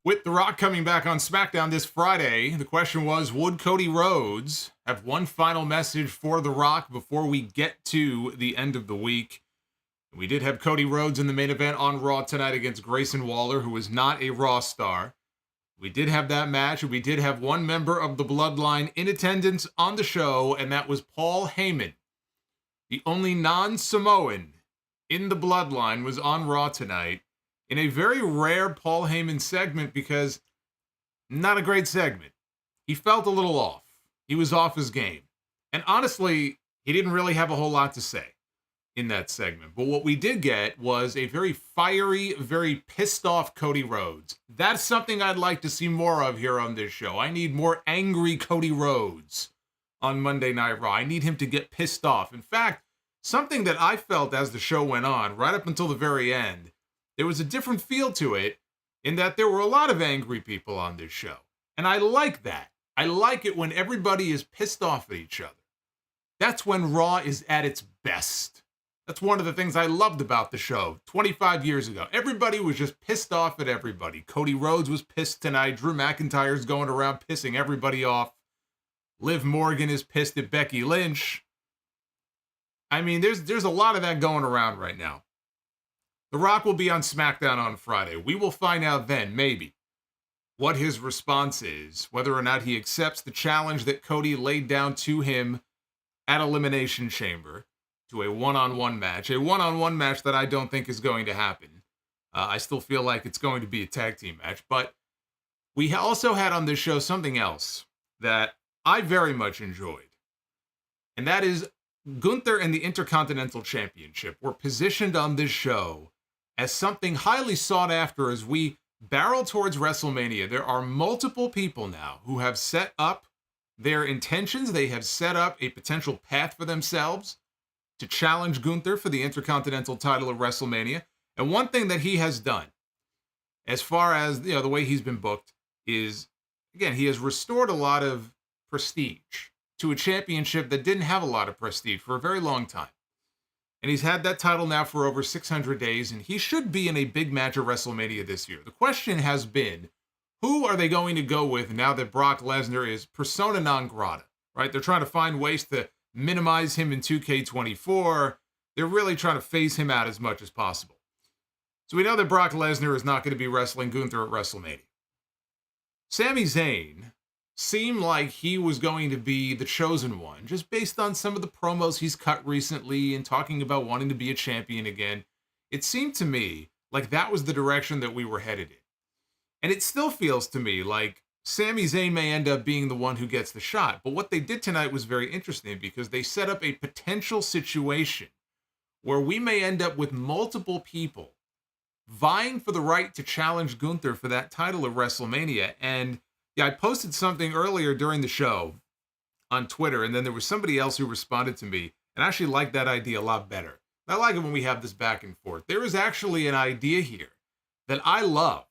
With The Rock coming back on Smackdown this Friday, the question was, would Cody Rhodes have one final message for The Rock before we get to the end of the week? We did have Cody Rhodes in the main event on Raw tonight against Grayson Waller, who is not a Raw star. We did have that match, and we did have one member of the Bloodline in attendance on the show, and that was Paul Heyman. The only non-Samoan in the Bloodline was on Raw tonight, in a very rare Paul Heyman segment, because not a great segment. He felt a little off. He was off his game. And honestly, he didn't really have a whole lot to say in that segment. But what we did get was a very fiery, very pissed off Cody Rhodes. That's something I'd like to see more of here on this show. I need more angry Cody Rhodes on Monday Night Raw. I need him to get pissed off. In fact, something that I felt as the show went on, right up until the very end, there was a different feel to it in that there were a lot of angry people on this show. And I like that. I like it when everybody is pissed off at each other. That's when Raw is at its best. That's one of the things I loved about the show 25 years ago. Everybody was just pissed off at everybody. Cody Rhodes was pissed tonight. Drew McIntyre's going around pissing everybody off. Liv Morgan is pissed at Becky Lynch. I mean, there's a lot of that going around right now. The Rock will be on Smackdown on Friday. We will find out then, maybe, what his response is, whether or not he accepts the challenge that Cody laid down to him at Elimination Chamber to a one-on-one match. A one-on-one match that I don't think is going to happen. I still feel like it's going to be a tag team match. But we also had on this show something else that I very much enjoyed. And that is Gunther and the Intercontinental Championship were positioned on this show as something highly sought after as we barrel towards WrestleMania. There are multiple people now who have set up their intentions. They have set up a potential path for themselves to challenge Gunther for the Intercontinental title of WrestleMania. And one thing that he has done, as far as the way he's been booked, is, again, he has restored a lot of prestige to a championship that didn't have a lot of prestige for a very long time. And he's had that title now for over 600 days, and he should be in a big match at WrestleMania this year. The question has been, who are they going to go with now that Brock Lesnar is persona non grata, right? They're trying to find ways to minimize him in 2K24. They're really trying to phase him out as much as possible. So we know that Brock Lesnar is not going to be wrestling Gunther at WrestleMania. Sami Zayn seemed like he was going to be the chosen one, just based on some of the promos he's cut recently and talking about wanting to be a champion again. It seemed to me like that was the direction that we were headed in. And it still feels to me like Sami Zayn may end up being the one who gets the shot. But what they did tonight was very interesting because they set up a potential situation where we may end up with multiple people vying for the right to challenge Gunther for that title of WrestleMania. And yeah, I posted something earlier during the show on Twitter, and then there was somebody else who responded to me, and I actually like that idea a lot better. I like it when we have this back and forth. There is actually an idea here that I love,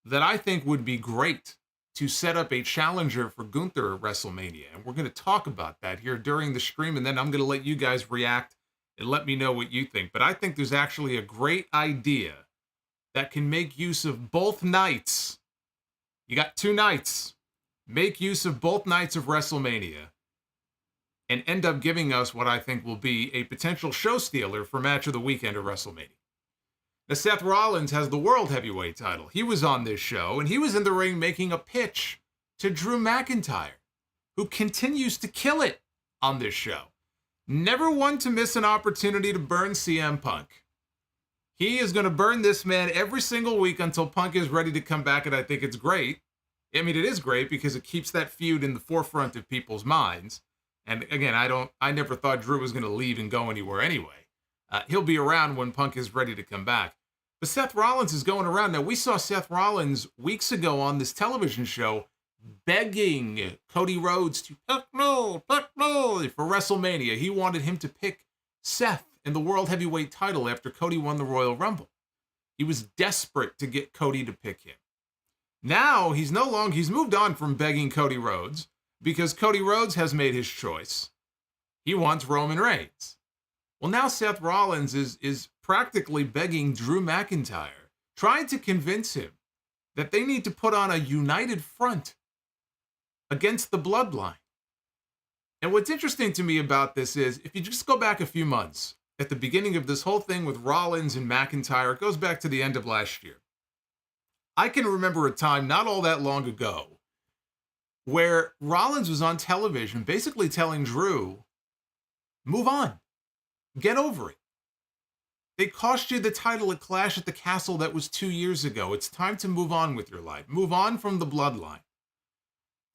that I think would be great to set up a challenger for Gunther at WrestleMania, and we're going to talk about that here during the stream, and then I'm going to let you guys react and let me know what you think. But I think there's actually a great idea that can make use of both nights. You got 2 nights. Make use of both nights of WrestleMania and end up giving us what I think will be a potential show stealer for match of the weekend at WrestleMania. Now, Seth Rollins has the World Heavyweight title. He was on this show, and he was in the ring making a pitch to Drew McIntyre, who continues to kill it on this show. Never one to miss an opportunity to burn CM Punk. He is going to burn this man every single week until Punk is ready to come back, and I think it's great. I mean, it is great because it keeps that feud in the forefront of people's minds. And again, I never thought Drew was going to leave and go anywhere anyway. He'll be around when Punk is ready to come back. But Seth Rollins is going around. Now, we saw Seth Rollins weeks ago on this television show begging Cody Rhodes to pick no for WrestleMania. He wanted him to pick Seth in the World Heavyweight title after Cody won the Royal Rumble. He was desperate to get Cody to pick him. Now, he's moved on from begging Cody Rhodes because Cody Rhodes has made his choice. He wants Roman Reigns. Well, now Seth Rollins is practically begging Drew McIntyre, trying to convince him that they need to put on a united front against the Bloodline. And what's interesting to me about this is, if you just go back a few months, at the beginning of this whole thing with Rollins and McIntyre, it goes back to the end of last year. I can remember a time not all that long ago where Rollins was on television basically telling Drew, move on, get over it. They cost you the title at Clash at the Castle that was 2 years ago. It's time to move on with your life. Move on from the Bloodline.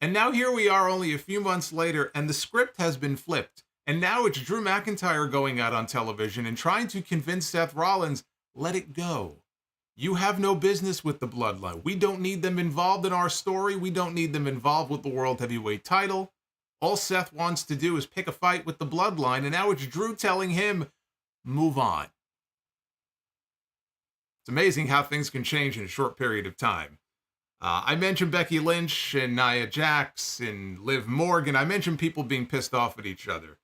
And now here we are only a few months later, and the script has been flipped. And now it's Drew McIntyre going out on television and trying to convince Seth Rollins, let it go. You have no business with the Bloodline. We don't need them involved in our story. We don't need them involved with the World Heavyweight title. All Seth wants to do is pick a fight with the Bloodline, and now it's Drew telling him, move on. It's amazing how things can change in a short period of time. I mentioned Becky Lynch and Nia Jax and Liv Morgan. I mentioned people being pissed off at each other.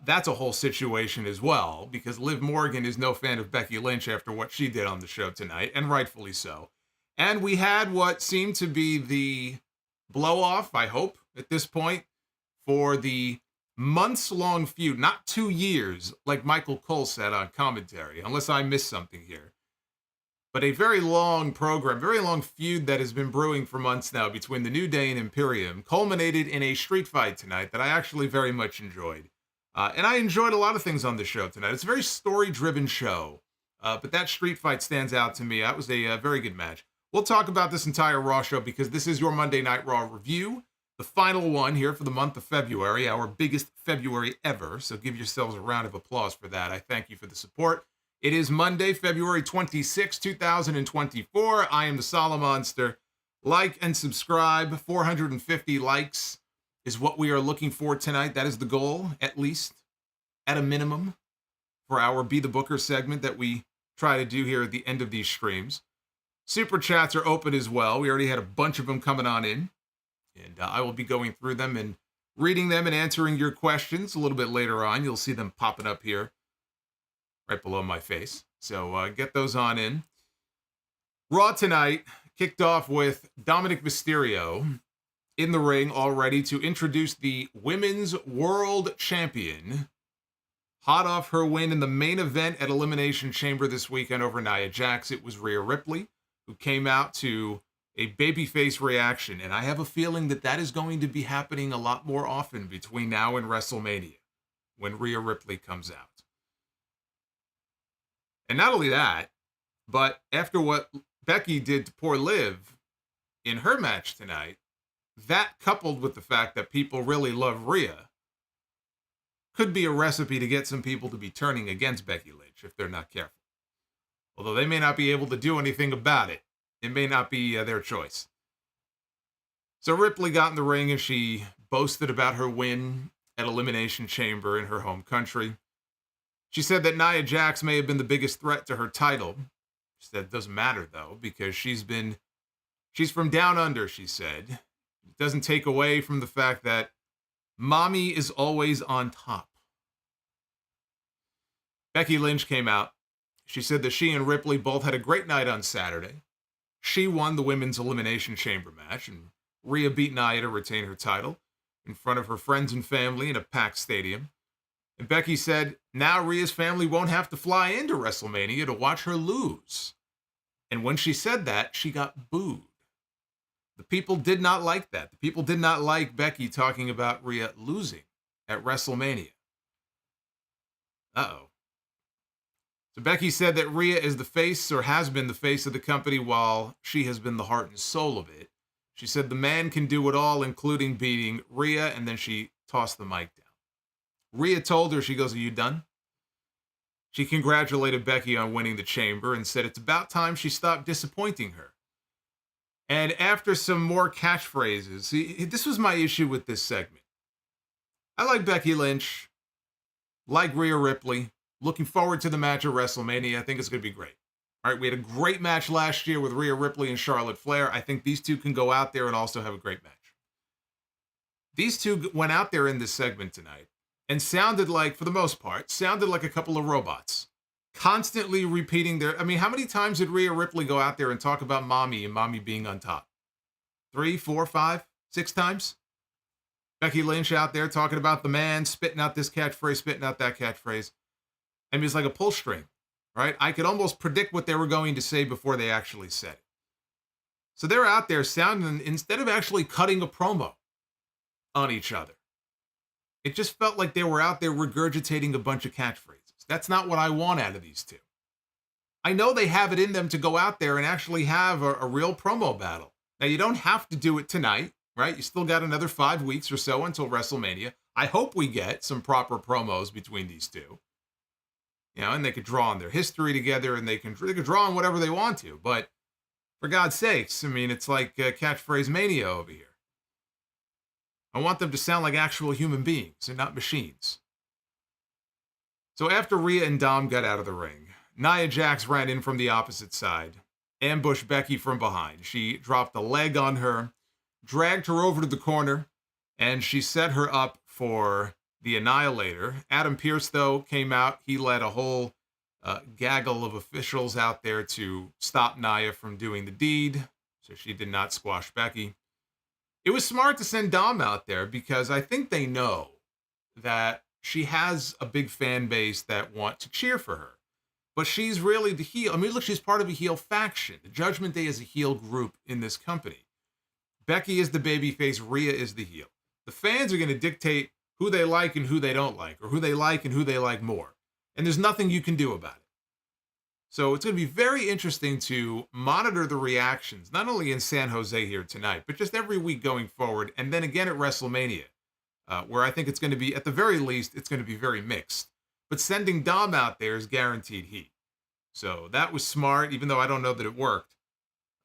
That's a whole situation as well, because Liv Morgan is no fan of Becky Lynch after what she did on the show tonight, and rightfully so. And we had what seemed to be the blow-off, I hope, at this point, for the months-long feud, not 2 years, like Michael Cole said on commentary, unless I missed something here. But a very long program, very long feud that has been brewing for months now between the New Day and Imperium, culminated in a street fight tonight that I actually very much enjoyed. And I enjoyed a lot of things on the show tonight. It's a very story-driven show, but that street fight stands out to me. That was a very good match. We'll talk about this entire Raw show because this is your Monday Night Raw review, the final one here for the month of February, our biggest February ever, so give yourselves a round of applause for that. I thank you for the support. It is Monday, February 26, 2024. I am the Solomonster. Like and subscribe. 450 likes is what we are looking for tonight. That is the goal, at least, at a minimum, for our Be the Booker segment that we try to do here at the end of these streams. Super chats are open as well. We already had a bunch of them coming on in, and I will be going through them and reading them and answering your questions a little bit later on. You'll see them popping up here right below my face. So get those on in. Raw tonight kicked off with Dominic Mysterio in the ring already to introduce the Women's World Champion, hot off her win in the main event at Elimination Chamber this weekend over Nia Jax. It was Rhea Ripley who came out to a babyface reaction, and I have a feeling that that is going to be happening a lot more often between now and WrestleMania when Rhea Ripley comes out. And not only that, but after what Becky did to poor Liv in her match tonight, that coupled with the fact that people really love Rhea could be a recipe to get some people to be turning against Becky Lynch if they're not careful. Although they may not be able to do anything about it. It may not be their choice. So Ripley got in the ring and she boasted about her win at Elimination Chamber in her home country. She said that Nia Jax may have been the biggest threat to her title. She said it doesn't matter, though, because she's from down under, she said. It doesn't take away from the fact that mommy is always on top. Becky Lynch came out. She said that she and Ripley both had a great night on Saturday. She won the Women's Elimination Chamber match, and Rhea beat Nia to retain her title in front of her friends and family in a packed stadium. And Becky said, now Rhea's family won't have to fly into WrestleMania to watch her lose. And when she said that, she got booed. The people did not like that. The people did not like Becky talking about Rhea losing at WrestleMania. Uh-oh. So Becky said that Rhea is the face, or has been the face of the company, while she has been the heart and soul of it. She said the man can do it all, including beating Rhea, and then she tossed the mic down. Rhea told her, she goes, are you done? She congratulated Becky on winning the chamber and said it's about time she stopped disappointing her. And after some more catchphrases, see, this was my issue with this segment. I like Becky Lynch, like Rhea Ripley, looking forward to the match at WrestleMania. I think it's going to be great. All right, we had a great match last year with Rhea Ripley and Charlotte Flair. I think these two can go out there and also have a great match. These two went out there in this segment tonight and sounded like, for the most part, sounded like a couple of robots. constantly repeating I mean, how many times did Rhea Ripley go out there and talk about mommy and mommy being on top? 3, 4, 5, 6 times? Becky Lynch out there talking about the man, spitting out this catchphrase, spitting out that catchphrase. I mean, it's like a pull string, right? I could almost predict what they were going to say before they actually said it. So they're out there sounding, instead of actually cutting a promo on each other, it just felt like they were out there regurgitating a bunch of catchphrases. That's not what I want out of these two. I know they have it in them to go out there and actually have a real promo battle. Now, you don't have to do it tonight, right? You still got another 5 weeks or so until WrestleMania. I hope we get some proper promos between these two. You know, and they could draw on their history together, and they could draw on whatever they want to. But for God's sakes, I mean, it's like catchphrase mania over here. I want them to sound like actual human beings and not machines. So after Rhea and Dom got out of the ring, Nia Jax ran in from the opposite side, ambushed Becky from behind. She dropped a leg on her, dragged her over to the corner, and she set her up for the Annihilator. Adam Pearce, though, came out. He led a whole gaggle of officials out there to stop Nia from doing the deed, so she did not squash Becky. It was smart to send Dom out there because I think they know that she has a big fan base that want to cheer for her. But she's really the heel. I mean, look, she's part of a heel faction. The Judgment Day is a heel group in this company. Becky is the babyface. Rhea is the heel. The fans are going to dictate who they like and who they don't like, or who they like and who they like more. And there's nothing you can do about it. So it's going to be very interesting to monitor the reactions, not only in San Jose here tonight, but just every week going forward, and then again at WrestleMania, where I think it's going to be, at the very least, it's going to be very mixed. But sending Dom out there is guaranteed heat. So that was smart, even though I don't know that it worked.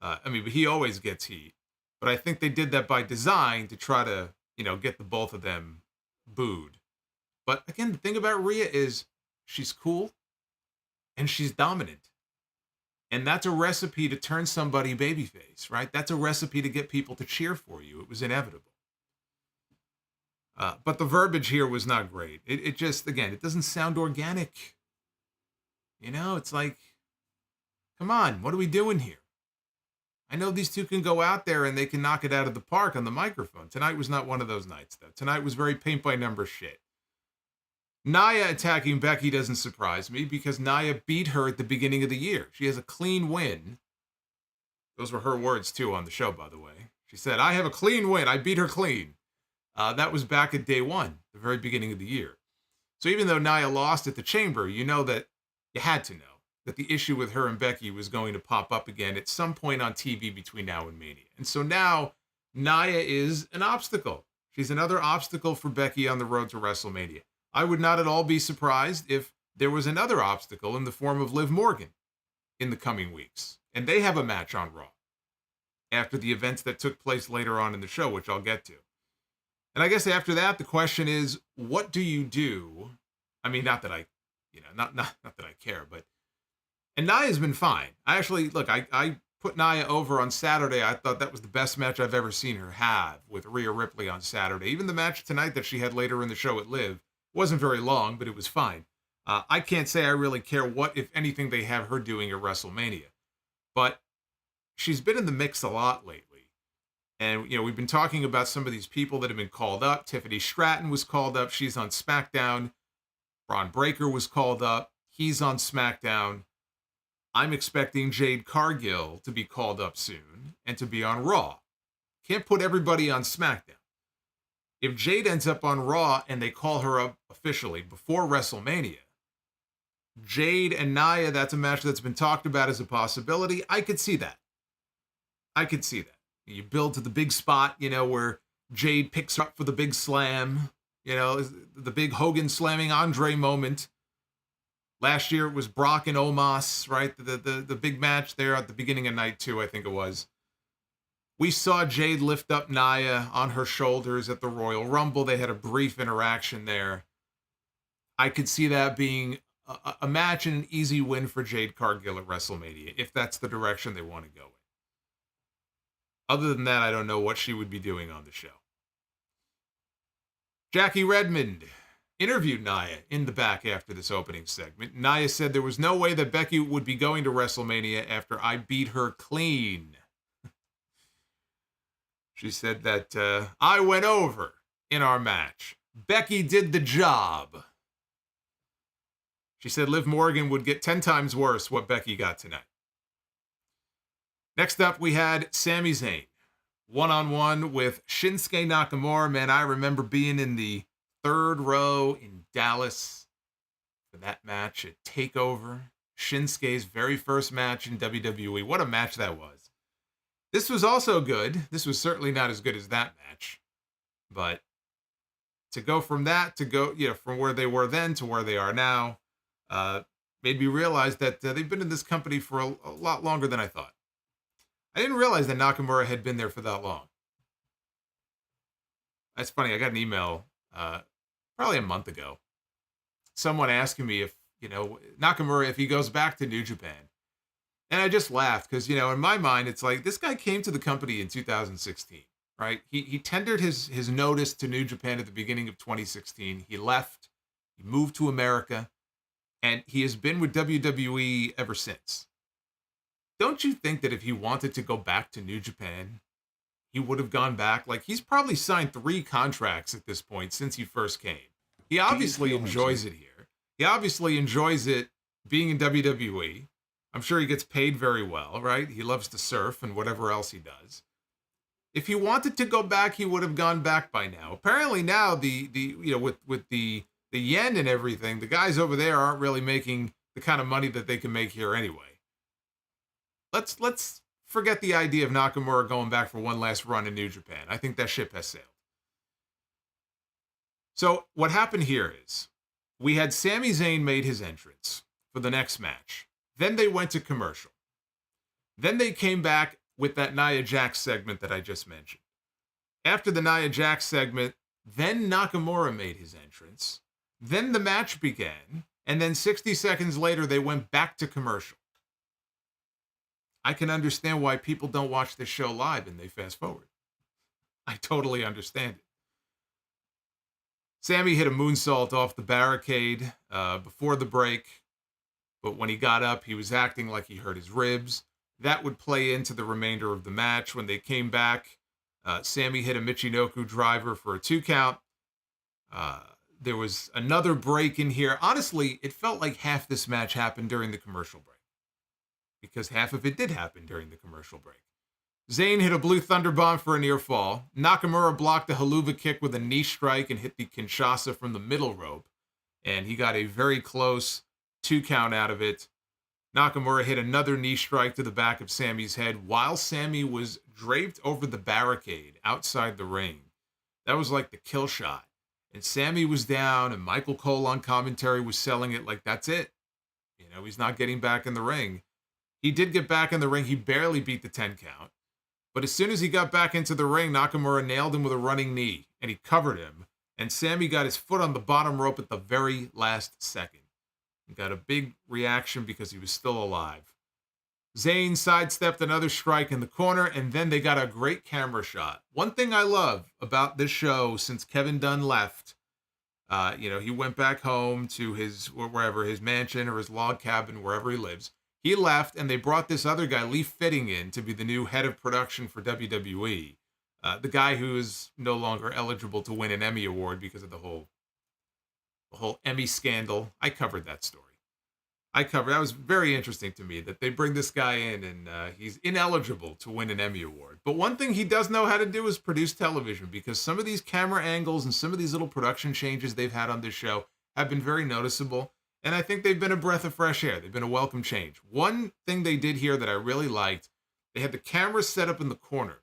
But he always gets heat. But I think they did that by design to try to, get the both of them booed. But again, the thing about Rhea is she's cool and she's dominant. And that's a recipe to turn somebody babyface, right? That's a recipe to get people to cheer for you. It was inevitable. But the verbiage here was not great. It just, again, it doesn't sound organic. It's like, come on, what are we doing here? I know these two can go out there and they can knock it out of the park on the microphone. Tonight was not one of those nights, though. Tonight was very paint-by-number shit. Nia attacking Becky doesn't surprise me because Nia beat her at the beginning of the year. She has a clean win. Those were her words, too, on the show, by the way. She said, I have a clean win. I beat her clean. That was back at day one, the very beginning of the year. So even though Nia lost at the Chamber, you had to know that the issue with her and Becky was going to pop up again at some point on TV between now and Mania. And so now Nia is an obstacle. She's another obstacle for Becky on the road to WrestleMania. I would not at all be surprised if there was another obstacle in the form of Liv Morgan in the coming weeks. And they have a match on Raw after the events that took place later on in the show, which I'll get to. And I guess after that, the question is, what do you do? I mean, not that I, not that I care, but, and Nia's been fine. I actually, look, I put Nia over on Saturday. I thought that was the best match I've ever seen her have with Rhea Ripley on Saturday. Even the match tonight that she had later in the show at Liv wasn't very long, but it was fine. I can't say I really care what, if anything, they have her doing at WrestleMania. But she's been in the mix a lot lately. And, we've been talking about some of these people that have been called up. Tiffany Stratton was called up. She's on SmackDown. Braun Breaker was called up. He's on SmackDown. I'm expecting Jade Cargill to be called up soon and to be on Raw. Can't put everybody on SmackDown. If Jade ends up on Raw and they call her up officially before WrestleMania, Jade and Nia, that's a match that's been talked about as a possibility. I could see that. You build to the big spot, where Jade picks her up for the big slam, the big Hogan slamming Andre moment. Last year it was Brock and Omos, right? The big match there at the beginning of night 2, I think it was. We saw Jade lift up Nia on her shoulders at the Royal Rumble. They had a brief interaction there. I could see that being a match and an easy win for Jade Cargill at WrestleMania, if that's the direction they want to go in. Other than that, I don't know what she would be doing on the show. Jackie Redmond interviewed Nia in the back after this opening segment. Nia said there was no way that Becky would be going to WrestleMania after I beat her clean. She said that I went over in our match. Becky did the job. She said Liv Morgan would get 10 times worse what Becky got tonight. Next up, we had Sami Zayn. One-on-one with Shinsuke Nakamura. Man, I remember being in the third row in Dallas for that match at TakeOver. Shinsuke's very first match in WWE. What a match that was. This was also good. This was certainly not as good as that match. But to go from that to go, from where they were then to where they are now, made me realize that they've been in this company for a lot longer than I thought. I didn't realize that Nakamura had been there for that long. That's funny. I got an email probably a month ago. Someone asking me if, Nakamura, if he goes back to New Japan. And I just laughed because, in my mind, it's like this guy came to the company in 2016, right? He tendered his notice to New Japan at the beginning of 2016. He left. He moved to America. And he has been with WWE ever since. Don't you think that if he wanted to go back to New Japan, he would have gone back? Like, he's probably signed 3 contracts at this point since he first came. He obviously enjoys it here. He obviously enjoys it being in WWE. I'm sure he gets paid very well, right? He loves to surf and whatever else he does. If he wanted to go back, he would have gone back by now. Apparently now, with the yen and everything, the guys over there aren't really making the kind of money that they can make here anyway. Let's forget the idea of Nakamura going back for one last run in New Japan. I think that ship has sailed. So what happened here is we had Sami Zayn made his entrance for the next match. Then they went to commercial. Then they came back with that Nia Jax segment that I just mentioned. After the Nia Jax segment, then Nakamura made his entrance. Then the match began. And then 60 seconds later, they went back to commercial. I can understand why people don't watch this show live and they fast forward. I totally understand it. Sami hit a moonsault off the barricade before the break, but when he got up, he was acting like he hurt his ribs. That would play into the remainder of the match. When they came back, Sami hit a Michinoku driver for a 2 count. There was another break in here. Honestly, it felt like half this match happened during the commercial break, because half of it did happen during the commercial break. Zayn hit a blue thunder bomb for a near fall. Nakamura blocked a haluva kick with a knee strike and hit the Kinshasa from the middle rope. And he got a very close 2 count out of it. Nakamura hit another knee strike to the back of Sami's head while Sami was draped over the barricade outside the ring. That was like the kill shot. And Sami was down, and Michael Cole on commentary was selling it like that's it. He's not getting back in the ring. He did get back in the ring. He barely beat the 10 count. But as soon as he got back into the ring, Nakamura nailed him with a running knee, and he covered him. And Sami got his foot on the bottom rope at the very last second. He got a big reaction because he was still alive. Zayn sidestepped another strike in the corner, and then they got a great camera shot. One thing I love about this show since Kevin Dunn left, he went back home to his mansion or his log cabin, wherever he lives. He left, and they brought this other guy, Lee Fitting, in to be the new head of production for WWE. The guy who is no longer eligible to win an Emmy Award because of the whole Emmy scandal. I covered that story. That was very interesting to me that they bring this guy in and he's ineligible to win an Emmy Award. But one thing he does know how to do is produce television, because some of these camera angles and some of these little production changes they've had on this show have been very noticeable. And I think they've been a breath of fresh air. They've been a welcome change. One thing they did here that I really liked, they had the camera set up in the corner.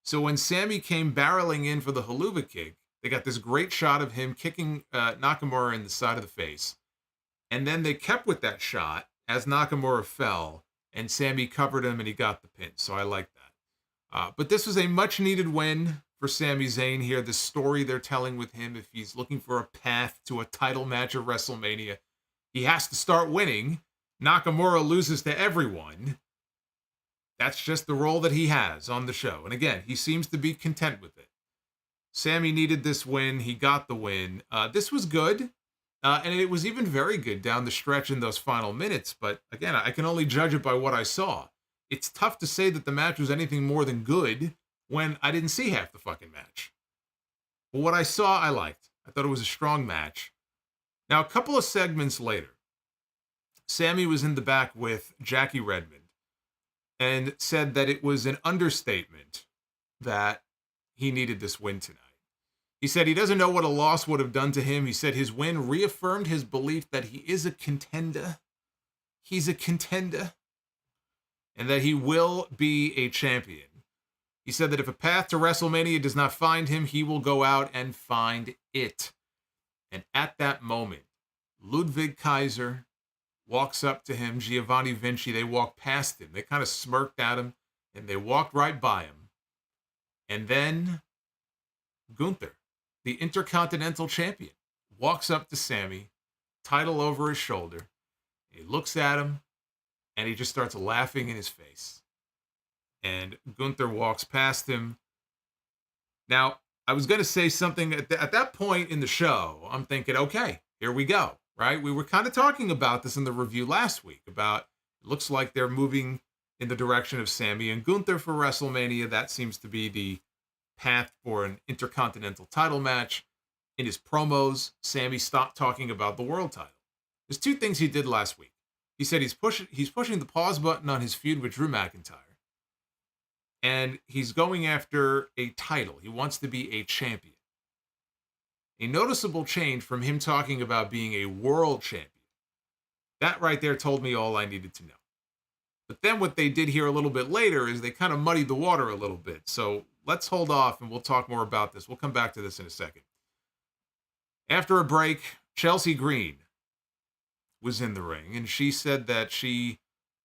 So when Sami came barreling in for the haluva kick, they got this great shot of him kicking Nakamura in the side of the face. And then they kept with that shot as Nakamura fell, and Sami covered him and he got the pin. So I like that. But this was a much-needed win for Sami Zayn here. The story they're telling with him, if he's looking for a path to a title match at WrestleMania, he has to start winning. Nakamura loses to everyone. That's just the role that he has on the show. And again, he seems to be content with it. Sami needed this win. He got the win. This was good. And it was even very good down the stretch in those final minutes. But again, I can only judge it by what I saw. It's tough to say that the match was anything more than good when I didn't see half the fucking match. But what I saw, I liked. I thought it was a strong match. Now, a couple of segments later, Sami was in the back with Jackie Redmond and said that it was an understatement that he needed this win tonight. He said he doesn't know what a loss would have done to him. He said his win reaffirmed his belief that he is a contender. He's a contender. And that he will be a champion. He said that if a path to WrestleMania does not find him, he will go out and find it. And at that moment, Ludwig Kaiser walks up to him, Giovanni Vinci, they walk past him. They kind of smirked at him, and they walked right by him. And then Gunther, the Intercontinental Champion, walks up to Sami, title over his shoulder. He looks at him, and he just starts laughing in his face. And Gunther walks past him. Now, I was going to say something at that point in the show. I'm thinking, okay, here we go, right? We were kind of talking about this in the review last week, about it looks like they're moving in the direction of Sami and Gunther for WrestleMania. That seems to be the path for an Intercontinental title match. In his promos, Sami stopped talking about the world title. There's two things he did last week. He said he's pushing the pause button on his feud with Drew McIntyre. And he's going after a title. He wants to be a champion. A noticeable change from him talking about being a world champion. That right there told me all I needed to know. But then what they did here a little bit later is they kind of muddied the water a little bit. So let's hold off and we'll talk more about this. We'll come back to this in a second. After a break, Chelsea Green was in the ring, and she said that she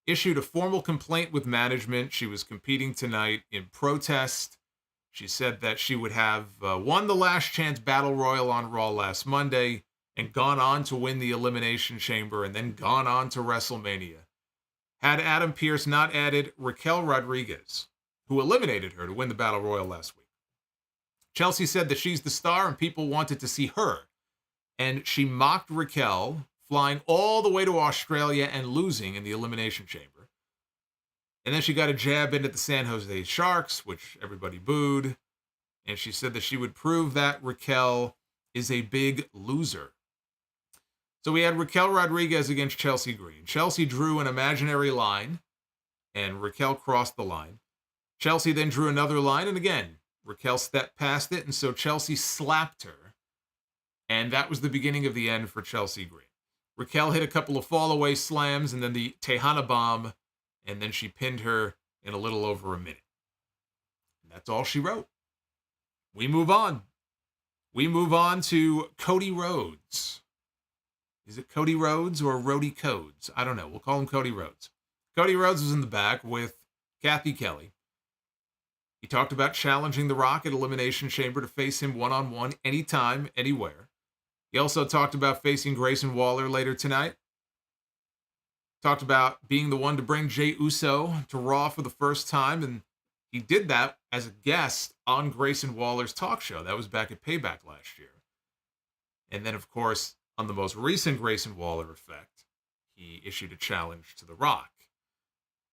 issued a formal complaint with management. She was competing tonight in protest. She said that she would have won the Last Chance Battle Royal on Raw last Monday and gone on to win the Elimination Chamber and then gone on to WrestleMania. Had Adam Pearce not added Raquel Rodriguez, who eliminated her to win the Battle Royal last week. Chelsea said that she's the star and people wanted to see her. And she mocked Raquel, flying all the way to Australia and losing in the Elimination Chamber. And then she got a jab in at the San Jose Sharks, which everybody booed. And she said that she would prove that Raquel is a big loser. So we had Raquel Rodriguez against Chelsea Green. Chelsea drew an imaginary line, and Raquel crossed the line. Chelsea then drew another line, and again, Raquel stepped past it, and so Chelsea slapped her. And that was the beginning of the end for Chelsea Green. Raquel hit a couple of fallaway slams and then the Tejana bomb, and then she pinned her in a little over a minute. And that's all she wrote. We move on. We move on to Cody Rhodes. Is it Cody Rhodes or Rhodey Codes? I don't know. We'll call him Cody Rhodes. Cody Rhodes was in the back with Kathy Kelly. He talked about challenging The Rock at Elimination Chamber to face him one-on-one anytime, anywhere. He also talked about facing Grayson Waller later tonight. Talked about being the one to bring Jey Uso to Raw for the first time, and he did that as a guest on Grayson Waller's talk show. That was back at Payback last year. And then, of course, on the most recent Grayson Waller effect, he issued a challenge to The Rock.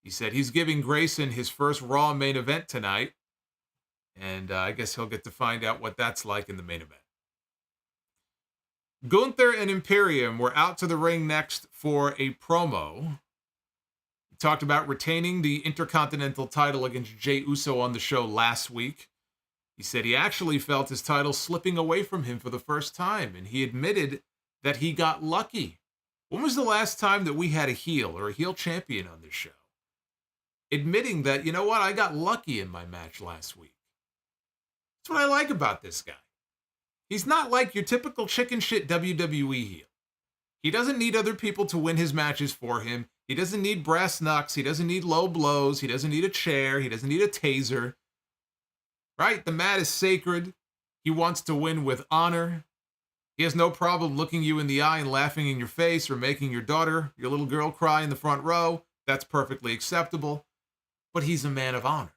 He said he's giving Grayson his first Raw main event tonight, and I guess he'll get to find out what that's like in the main event. Gunther and Imperium were out to the ring next for a promo. He talked about retaining the Intercontinental title against Jey Uso on the show last week. He said he actually felt his title slipping away from him for the first time, and he admitted that he got lucky. When was the last time that we had a heel or a heel champion on this show admitting that, you know what, I got lucky in my match last week? That's what I like about this guy. He's not like your typical chicken shit WWE heel. He doesn't need other people to win his matches for him. He doesn't need brass knucks. He doesn't need low blows. He doesn't need a chair. He doesn't need a taser. Right? The mat is sacred. He wants to win with honor. He has no problem looking you in the eye and laughing in your face or making your daughter, your little girl, cry in the front row. That's perfectly acceptable. But he's a man of honor.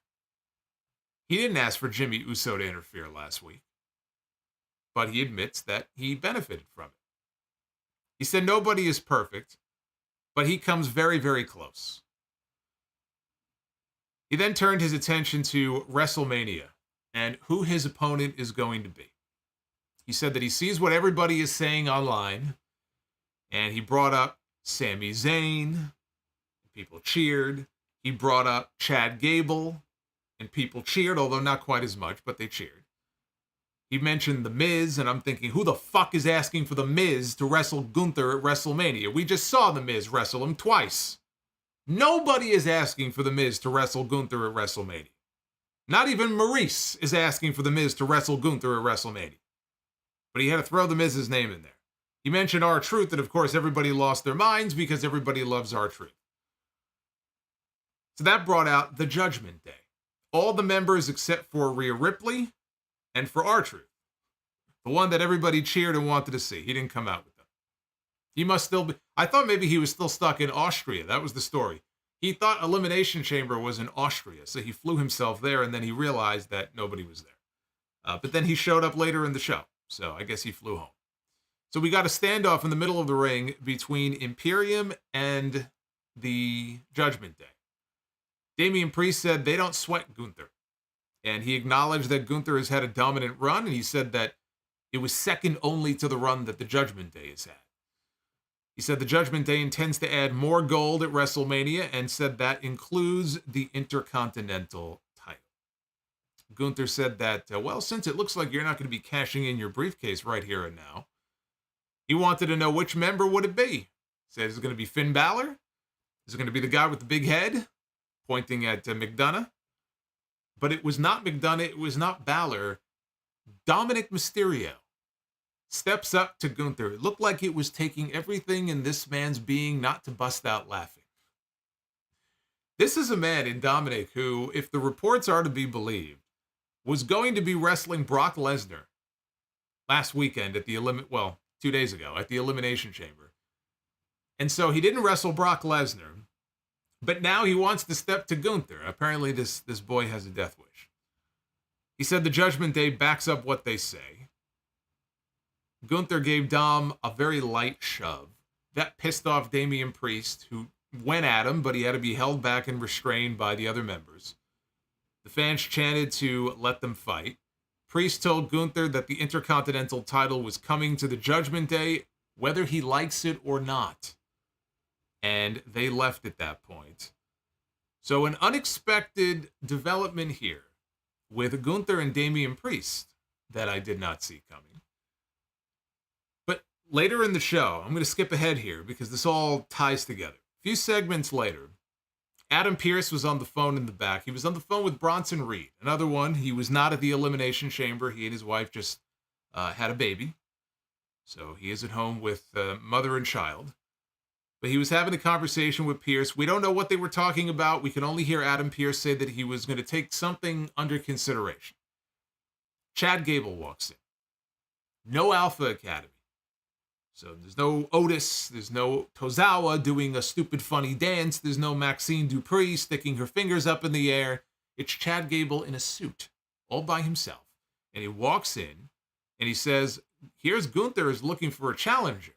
He didn't ask for Jimmy Uso to interfere last week. but he admits that he benefited from it. He said nobody is perfect, but he comes very, very close. He then turned his attention to WrestleMania and who his opponent is going to be. He said that he sees what everybody is saying online, and he brought up Sami Zayn. People cheered. He brought up Chad Gable, and people cheered, although not quite as much, but they cheered. He mentioned The Miz, and I'm thinking, who the fuck is asking for The Miz to wrestle Gunther at WrestleMania? We just saw The Miz wrestle him twice. Nobody is asking for The Miz to wrestle Gunther at WrestleMania. Not even Maurice is asking for The Miz to wrestle Gunther at WrestleMania. But he had to throw The Miz's name in there. He mentioned R-Truth, and of course everybody lost their minds because everybody loves R-Truth. So that brought out the Judgment Day. All the members except for Rhea Ripley and for R-Truth. The one that everybody cheered and wanted to see. He didn't come out with them. He must still be... I thought maybe he was still stuck in Austria. That was the story. He thought Elimination Chamber was in Austria, so he flew himself there, and then he realized that nobody was there. But then he showed up later in the show, so I guess he flew home. So we got a standoff in the middle of the ring between Imperium and the Judgment Day. Damian Priest said they don't sweat Gunther. And he acknowledged that Gunther has had a dominant run, and he said that it was second only to the run that the Judgment Day has had. He said the Judgment Day intends to add more gold at WrestleMania, and said that includes the Intercontinental title. Gunther said that, well, since it looks like you're not going to be cashing in your briefcase right here and now, he wanted to know which member would it be. He said, is it going to be Finn Balor? Is it going to be the guy with the big head? Pointing at McDonough. But it was not McDonough. It was not Balor. Dominic Mysterio steps up to Gunther. It looked like it was taking everything in this man's being not to bust out laughing. This is a man in Dominic who, if the reports are to be believed, was going to be wrestling Brock Lesnar last weekend at the 2 days ago at the Elimination Chamber. And so he didn't wrestle Brock Lesnar, but now he wants to step to Gunther. Apparently this boy has a death wish. He said the Judgment Day backs up what they say. Gunther gave Dom a very light shove. That pissed off Damian Priest, who went at him, but he had to be held back and restrained by the other members. The fans chanted to let them fight. Priest told Gunther that the Intercontinental title was coming to the Judgment Day, whether he likes it or not. And they left at that point. So an unexpected development here with Gunther and Damian Priest that I did not see coming. But later in the show, I'm going to skip ahead here because this all ties together. A few segments later, Adam Pearce was on the phone in the back. He was on the phone with Bronson Reed. Another one, he was not at the Elimination Chamber. He and his wife just had a baby. So he is at home with mother and child. But he was having a conversation with Pearce. We don't know what they were talking about. We can only hear Adam Pearce say that he was going to take something under consideration. Chad Gable walks in. No Alpha Academy. So there's no Otis. There's no Tozawa doing a stupid funny dance. There's no Maxine Dupree sticking her fingers up in the air. It's Chad Gable in a suit, all by himself. And he walks in and he says, here's Gunther is looking for a challenger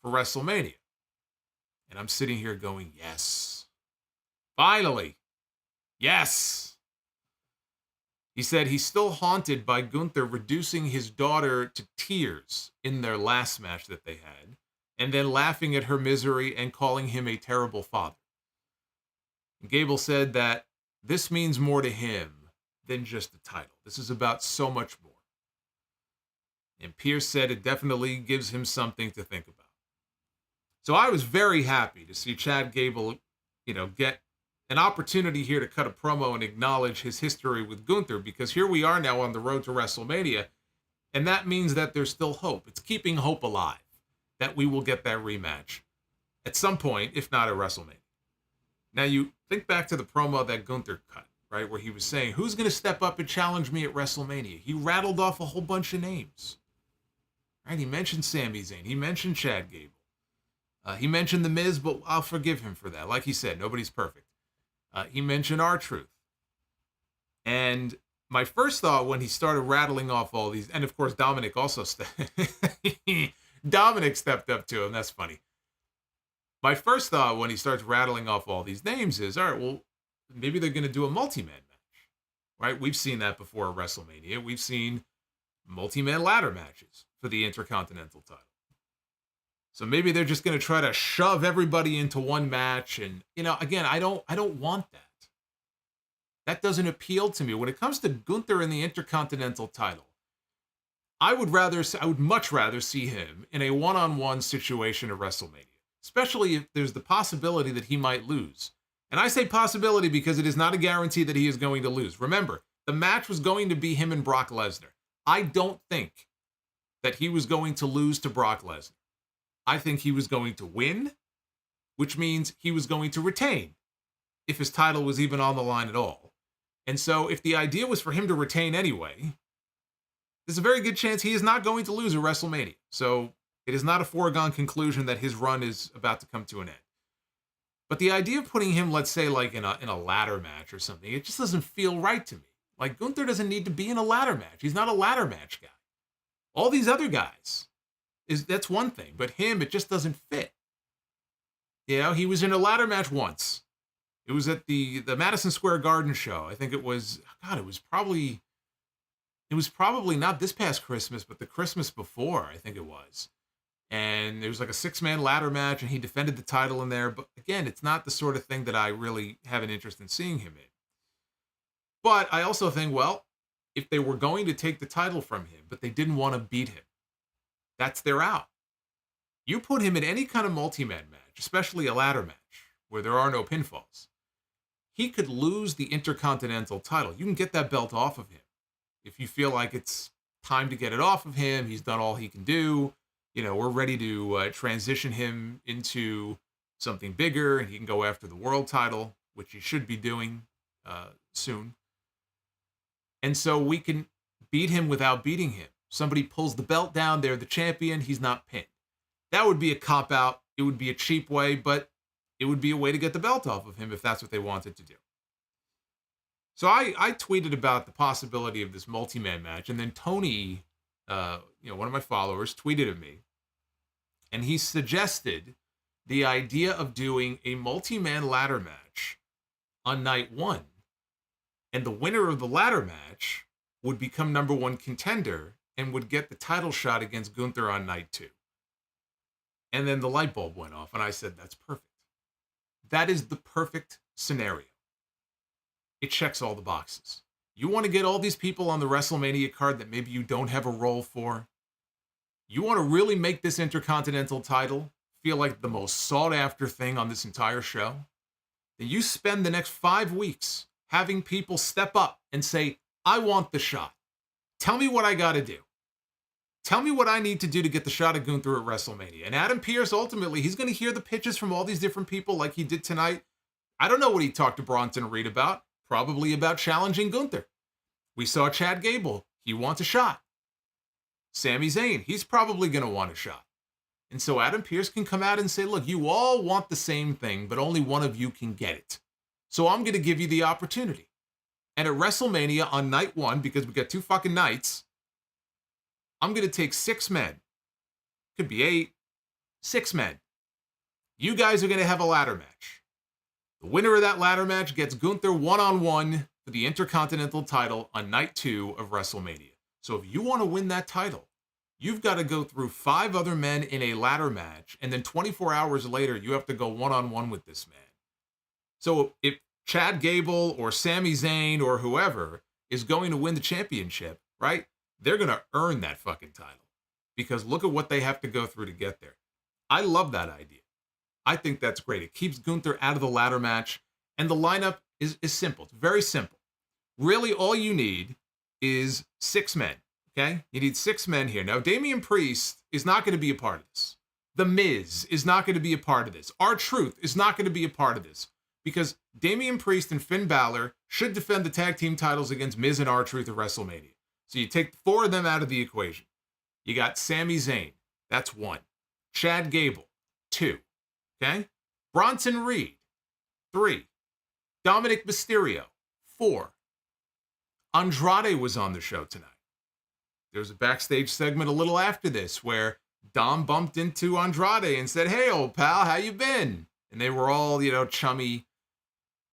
for WrestleMania. And I'm sitting here going, yes. Finally. Yes. He said he's still haunted by Gunther reducing his daughter to tears in their last match that they had, and then laughing at her misery and calling him a terrible father. And Gable said that this means more to him than just the title. This is about so much more. And Pearce said it definitely gives him something to think about. So I was very happy to see Chad Gable, get an opportunity here to cut a promo and acknowledge his history with Gunther, because here we are now on the road to WrestleMania, and that means that there's still hope. It's keeping hope alive that we will get that rematch at some point, if not at WrestleMania. Now, you think back to the promo that Gunther cut, right, where he was saying, who's going to step up and challenge me at WrestleMania? He rattled off a whole bunch of names. Right? He mentioned Sami Zayn. He mentioned Chad Gable. He mentioned The Miz, but I'll forgive him for that. Like he said, nobody's perfect. He mentioned R-Truth. And my first thought when he started rattling off all these, and of course Dominic also Dominic stepped up to him. That's funny. My first thought when he starts rattling off all these names is, all right, well, maybe they're going to do a multi-man match, right? We've seen that before at WrestleMania. We've seen multi-man ladder matches for the Intercontinental title. So maybe they're just going to try to shove everybody into one match. And, again, I don't want that. That doesn't appeal to me. When it comes to Gunther and the Intercontinental title, I would much rather see him in a one-on-one situation at WrestleMania, especially if there's the possibility that he might lose. And I say possibility because it is not a guarantee that he is going to lose. Remember, the match was going to be him and Brock Lesnar. I don't think that he was going to lose to Brock Lesnar. I think he was going to win, which means he was going to retain if his title was even on the line at all. And so if the idea was for him to retain anyway, there's a very good chance he is not going to lose at WrestleMania. So it is not a foregone conclusion that his run is about to come to an end. But the idea of putting him, let's say, like in a ladder match or something, it just doesn't feel right to me. Like, Gunther doesn't need to be in a ladder match. He's not a ladder match guy. All these other guys, that's one thing. But him, it just doesn't fit. He was in a ladder match once. It was at the Madison Square Garden show. I think it was probably not this past Christmas, but the Christmas before, I think it was. And there was like a 6-man ladder match, and he defended the title in there. But again, it's not the sort of thing that I really have an interest in seeing him in. But I also think, well, if they were going to take the title from him, but they didn't want to beat him, that's their out. You put him in any kind of multi-man match, especially a ladder match, where there are no pinfalls, he could lose the Intercontinental title. You can get that belt off of him. If you feel like it's time to get it off of him, he's done all he can do. We're ready to transition him into something bigger, and he can go after the world title, which he should be doing soon. And so we can beat him without beating him. Somebody pulls the belt down, they're the champion, he's not pinned. That would be a cop-out. It would be a cheap way, but it would be a way to get the belt off of him if that's what they wanted to do. So I tweeted about the possibility of this multi-man match, and then Tony, one of my followers, tweeted at me, and he suggested the idea of doing a multi-man ladder match on night 1, and the winner of the ladder match would become number 1 contender and would get the title shot against Gunther on night 2. And then the light bulb went off, and I said, that's perfect. That is the perfect scenario. It checks all the boxes. You want to get all these people on the WrestleMania card that maybe you don't have a role for? You want to really make this Intercontinental title feel like the most sought-after thing on this entire show? Then you spend the next 5 weeks having people step up and say, I want the shot. Tell me what I got to do. Tell me what I need to do to get the shot at Gunther at WrestleMania. And Adam Pearce, ultimately, he's going to hear the pitches from all these different people like he did tonight. I don't know what he talked to Bronson Reed about. Probably about challenging Gunther. We saw Chad Gable. He wants a shot. Sami Zayn, he's probably going to want a shot. And so Adam Pearce can come out and say, look, you all want the same thing, but only one of you can get it. So I'm going to give you the opportunity. And at WrestleMania on night 1, because we got 2 fucking nights, I'm going to take 6 men. Could be 8. 6 men. You guys are going to have a ladder match. The winner of that ladder match gets Gunther one-on-one for the Intercontinental title on night 2 of WrestleMania. So if you want to win that title, you've got to go through 5 other men in a ladder match, and then 24 hours later, you have to go one-on-one with this man. So if Chad Gable or Sami Zayn or whoever is going to win the championship, right, they're going to earn that fucking title. Because look at what they have to go through to get there. I love that idea. I think that's great. It keeps Gunther out of the ladder match, and the lineup is simple. It's very simple. Really, all you need is 6 men, okay? You need 6 men here. Now, Damian Priest is not going to be a part of this. The Miz is not going to be a part of this. R-Truth is not going to be a part of this, because Damian Priest and Finn Balor should defend the tag team titles against Miz and R-Truth at WrestleMania. So you take 4 of them out of the equation. You got Sami Zayn. That's 1. Chad Gable. 2. Okay? Bronson Reed. 3. Dominic Mysterio. 4. Andrade was on the show tonight. There was a backstage segment a little after this where Dom bumped into Andrade and said, "Hey, old pal, how you been?" And they were all, chummy.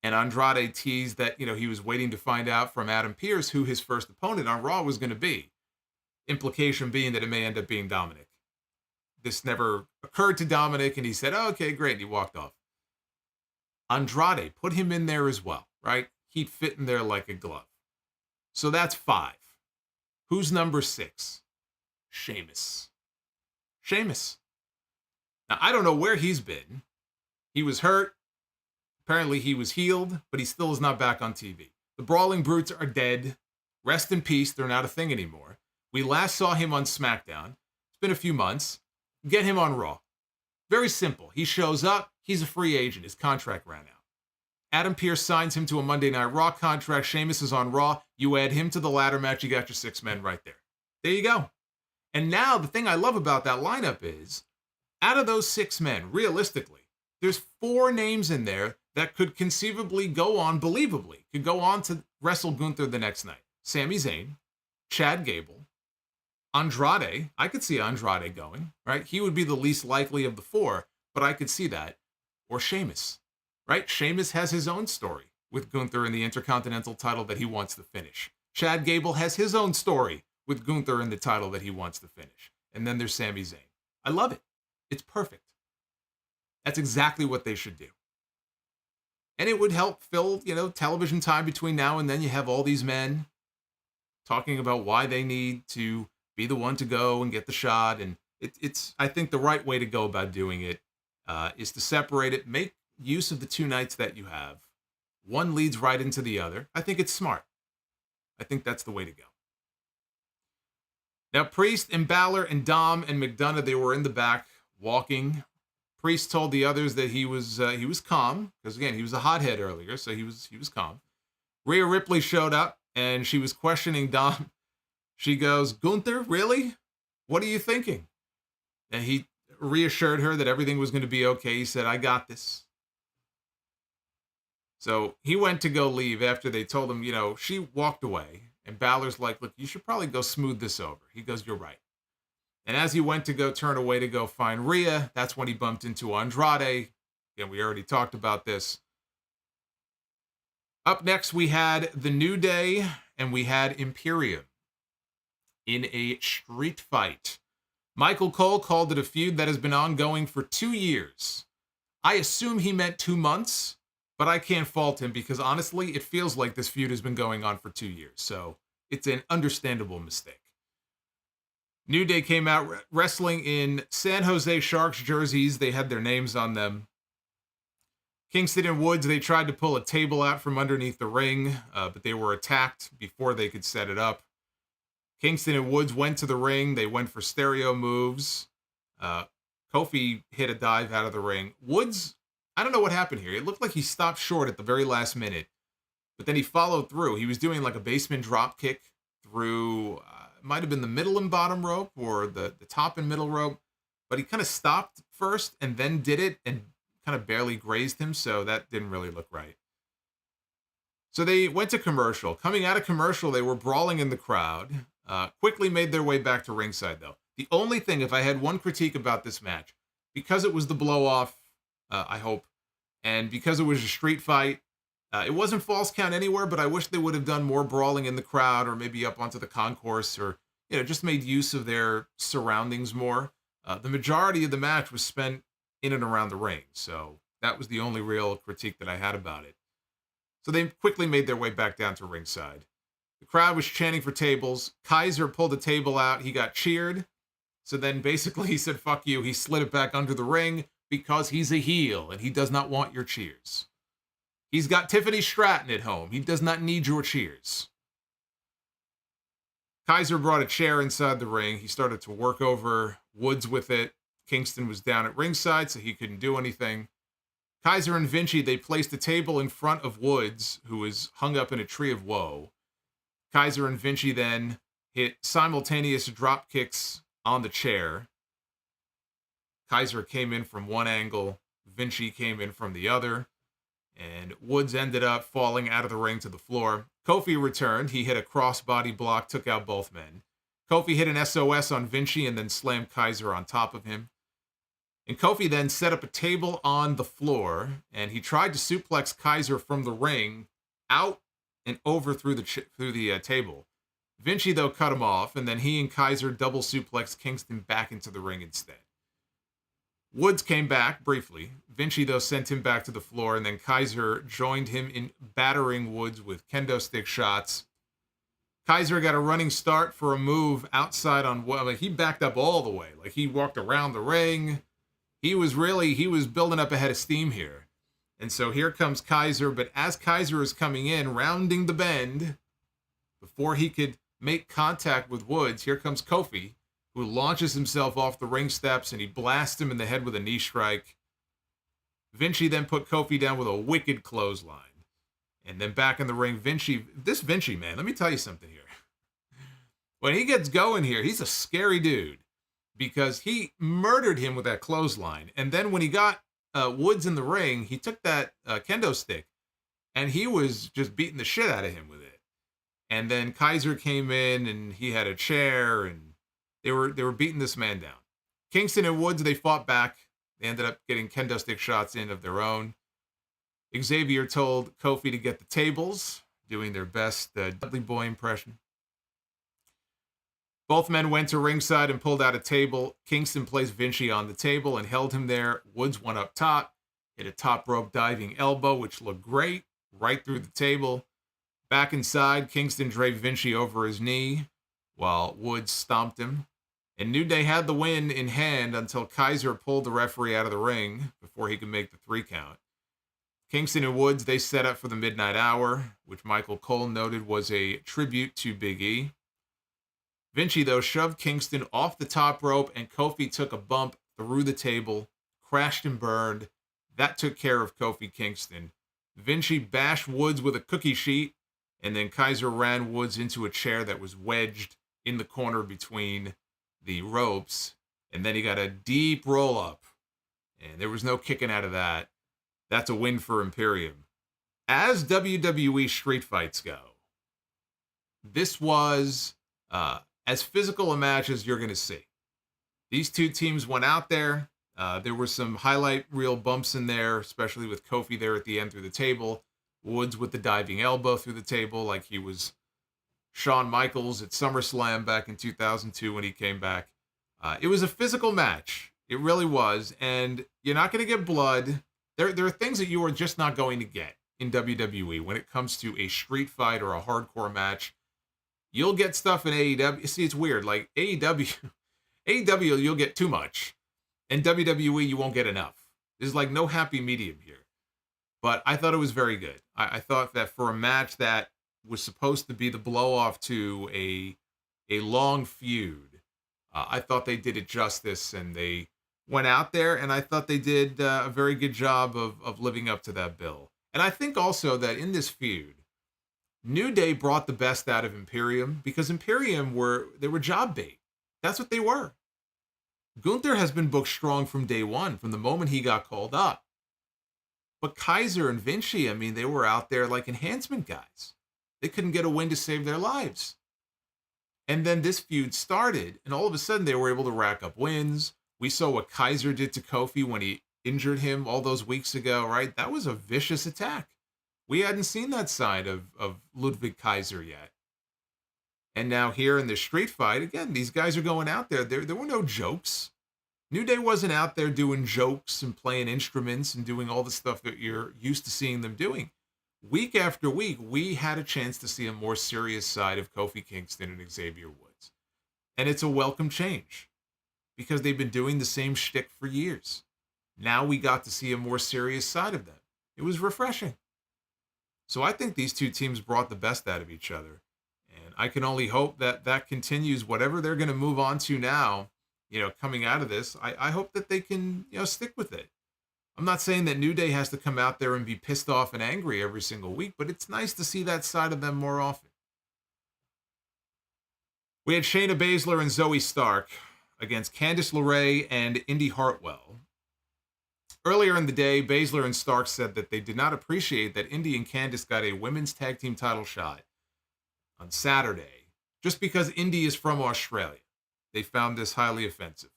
And Andrade teased that, he was waiting to find out from Adam Pearce who his first opponent on Raw was going to be. Implication being that it may end up being Dominic. This never occurred to Dominic, and he said, "Oh, okay, great," and he walked off. Andrade, put him in there as well, right? He'd fit in there like a glove. So that's 5. Who's number 6? Sheamus. Now, I don't know where he's been. He was hurt. Apparently he was healed, but he still is not back on TV. The Brawling Brutes are dead. Rest in peace. They're not a thing anymore. We last saw him on SmackDown. It's been a few months. Get him on Raw. Very simple. He shows up. He's a free agent. His contract ran out. Adam Pearce signs him to a Monday Night Raw contract. Sheamus is on Raw. You add him to the ladder match. You got your 6 men right there. There you go. And now the thing I love about that lineup is, out of those 6 men, realistically, there's 4 names in there that could conceivably go on, believably, could go on to wrestle Gunther the next night. Sami Zayn, Chad Gable, Andrade. I could see Andrade going, right? He would be the least likely of the 4, but I could see that. Or Sheamus, right? Sheamus has his own story with Gunther and the Intercontinental title that he wants to finish. Chad Gable has his own story with Gunther and the title that he wants to finish. And then there's Sami Zayn. I love it. It's perfect. That's exactly what they should do. And it would help fill, television time between now and then. You have all these men talking about why they need to be the one to go and get the shot. And it's I think the right way to go about doing it is to separate it, make use of the 2 nights that you have. One leads right into the other. I think it's smart. I think that's the way to go. Now, Priest and Balor and Dom and McDonough, they were in the back walking. Priest told the others that he was calm, because again, he was a hothead earlier, so he was calm. Rhea Ripley showed up, and she was questioning Dom. She goes, "Gunther, really? What are you thinking?" And he reassured her that everything was going to be okay. He said, "I got this." So he went to go leave after they told him, she walked away. And Balor's like, "Look, you should probably go smooth this over." He goes, "You're right." And as he went to go turn away to go find Rhea, that's when he bumped into Andrade. Again, we already talked about this. Up next, we had The New Day, and we had Imperium in a street fight. Michael Cole called it a feud that has been ongoing for 2 years. I assume he meant 2 months, but I can't fault him because honestly, it feels like this feud has been going on for 2 years. So it's an understandable mistake. New Day came out wrestling in San Jose Sharks jerseys. They had their names on them. Kingston and Woods, they tried to pull a table out from underneath the ring, but they were attacked before they could set it up. Kingston and Woods went to the ring. They went for stereo moves. Kofi hit a dive out of the ring. Woods, I don't know what happened here. It looked like he stopped short at the very last minute, but then he followed through. He was doing like a basement drop kick through... might have been the middle and bottom rope or the top and middle rope, but he kind of stopped first and then did it and kind of barely grazed him, so that didn't really look right. So they went to commercial. Coming out of commercial, they were brawling in the crowd. Quickly made their way back to ringside, though. The only thing, if I had one critique about this match, because it was the blow-off, I hope, and because it was a street fight, it wasn't false count anywhere, but I wish they would have done more brawling in the crowd or maybe up onto the concourse or, just made use of their surroundings more. The majority of the match was spent in and around the ring. So that was the only real critique that I had about it. So they quickly made their way back down to ringside. The crowd was chanting for tables. Kaiser pulled a table out. He got cheered. So then basically he said, "Fuck you." He slid it back under the ring because he's a heel and he does not want your cheers. He's got Tiffany Stratton at home. He does not need your cheers. Kaiser brought a chair inside the ring. He started to work over Woods with it. Kingston was down at ringside, so he couldn't do anything. Kaiser and Vinci, they placed a table in front of Woods, who was hung up in a tree of woe. Kaiser and Vinci then hit simultaneous drop kicks on the chair. Kaiser came in from one angle. Vinci came in from the other. And Woods ended up falling out of the ring to the floor. Kofi returned. He hit a crossbody block, took out both men. Kofi hit an SOS on Vinci and then slammed Kaiser on top of him. And Kofi then set up a table on the floor, and he tried to suplex Kaiser from the ring out and over through the table. Vinci, though, cut him off, and then he and Kaiser double suplexed Kingston back into the ring instead. Woods came back briefly. Vinci, though, sent him back to the floor, and then Kaiser joined him in battering Woods with kendo stick shots. Kaiser got a running start for a move outside on Woods. Like, he backed up all the way. Like, he walked around the ring. He was building up a head of steam here. And so here comes Kaiser, but as Kaiser is coming in, rounding the bend, before he could make contact with Woods, here comes Kofi, who launches himself off the ring steps, and he blasts him in the head with a knee strike. Vinci then put Kofi down with a wicked clothesline. And then back in the ring, Vinci, man, let me tell you something here. When he gets going here, he's a scary dude, because he murdered him with that clothesline. And then when he got Woods in the ring, he took that kendo stick, and he was just beating the shit out of him with it. And then Kaiser came in, and he had a chair, and they were beating this man down. Kingston and Woods, they fought back. They ended up getting kendo stick shots in of their own. Xavier told Kofi to get the tables, doing their best Dudley Boy impression. Both men went to ringside and pulled out a table. Kingston placed Vinci on the table and held him there. Woods went up top, hit a top rope diving elbow, which looked great, right through the table. Back inside, Kingston draped Vinci over his knee while Woods stomped him. And New Day had the win in hand until Kaiser pulled the referee out of the ring before he could make the 3 count. Kingston and Woods, they set up for the Midnight Hour, which Michael Cole noted was a tribute to Big E. Vinci, though, shoved Kingston off the top rope, and Kofi took a bump through the table, crashed and burned. That took care of Kofi Kingston. Vinci bashed Woods with a cookie sheet, and then Kaiser ran Woods into a chair that was wedged in the corner between the ropes, and then he got a deep roll-up, and there was no kicking out of that. That's a win for Imperium. As WWE street fights go, this was as physical a match as you're going to see. These two teams went out there. There were some highlight reel bumps in there, especially with Kofi there at the end through the table. Woods with the diving elbow through the table like he was Shawn Michaels at SummerSlam back in 2002 when he came back. It was a physical match. It really was. And you're not going to get blood. There are things that you are just not going to get in WWE when it comes to a street fight or a hardcore match. You'll get stuff in AEW. See, it's weird. Like AEW, you'll get too much. And WWE, you won't get enough. There's like no happy medium here. But I thought it was very good. I thought that for a match that was supposed to be the blow-off to a long feud, I thought they did it justice, and they went out there, and I thought they did a very good job of living up to that bill. And I think also that in this feud, New Day brought the best out of Imperium, because Imperium were job bait. That's what they were. Gunther has been booked strong from day one, from the moment he got called up. But Kaiser and Vinci, I mean, they were out there like enhancement guys. They couldn't get a win to save their lives. And then this feud started, and all of a sudden they were able to rack up wins. We saw what Kaiser did to Kofi when he injured him all those weeks ago, right? That was a vicious attack. We hadn't seen that side of Ludwig Kaiser yet. And now here in the street fight, again, these guys are going out there. There were no jokes. New Day wasn't out there doing jokes and playing instruments and doing all the stuff that you're used to seeing them doing. Week after week, we had a chance to see a more serious side of Kofi Kingston and Xavier Woods. And it's a welcome change, because they've been doing the same shtick for years. Now we got to see a more serious side of them. It was refreshing. So I think these two teams brought the best out of each other. And I can only hope that that continues. Whatever they're going to move on to now, coming out of this, I hope that they can, stick with it. I'm not saying that New Day has to come out there and be pissed off and angry every single week, but it's nice to see that side of them more often. We had Shayna Baszler and Zoe Stark against Candice LeRae and Indy Hartwell. Earlier in the day, Baszler and Stark said that they did not appreciate that Indy and Candice got a women's tag team title shot on Saturday just because Indy is from Australia. They found this highly offensive.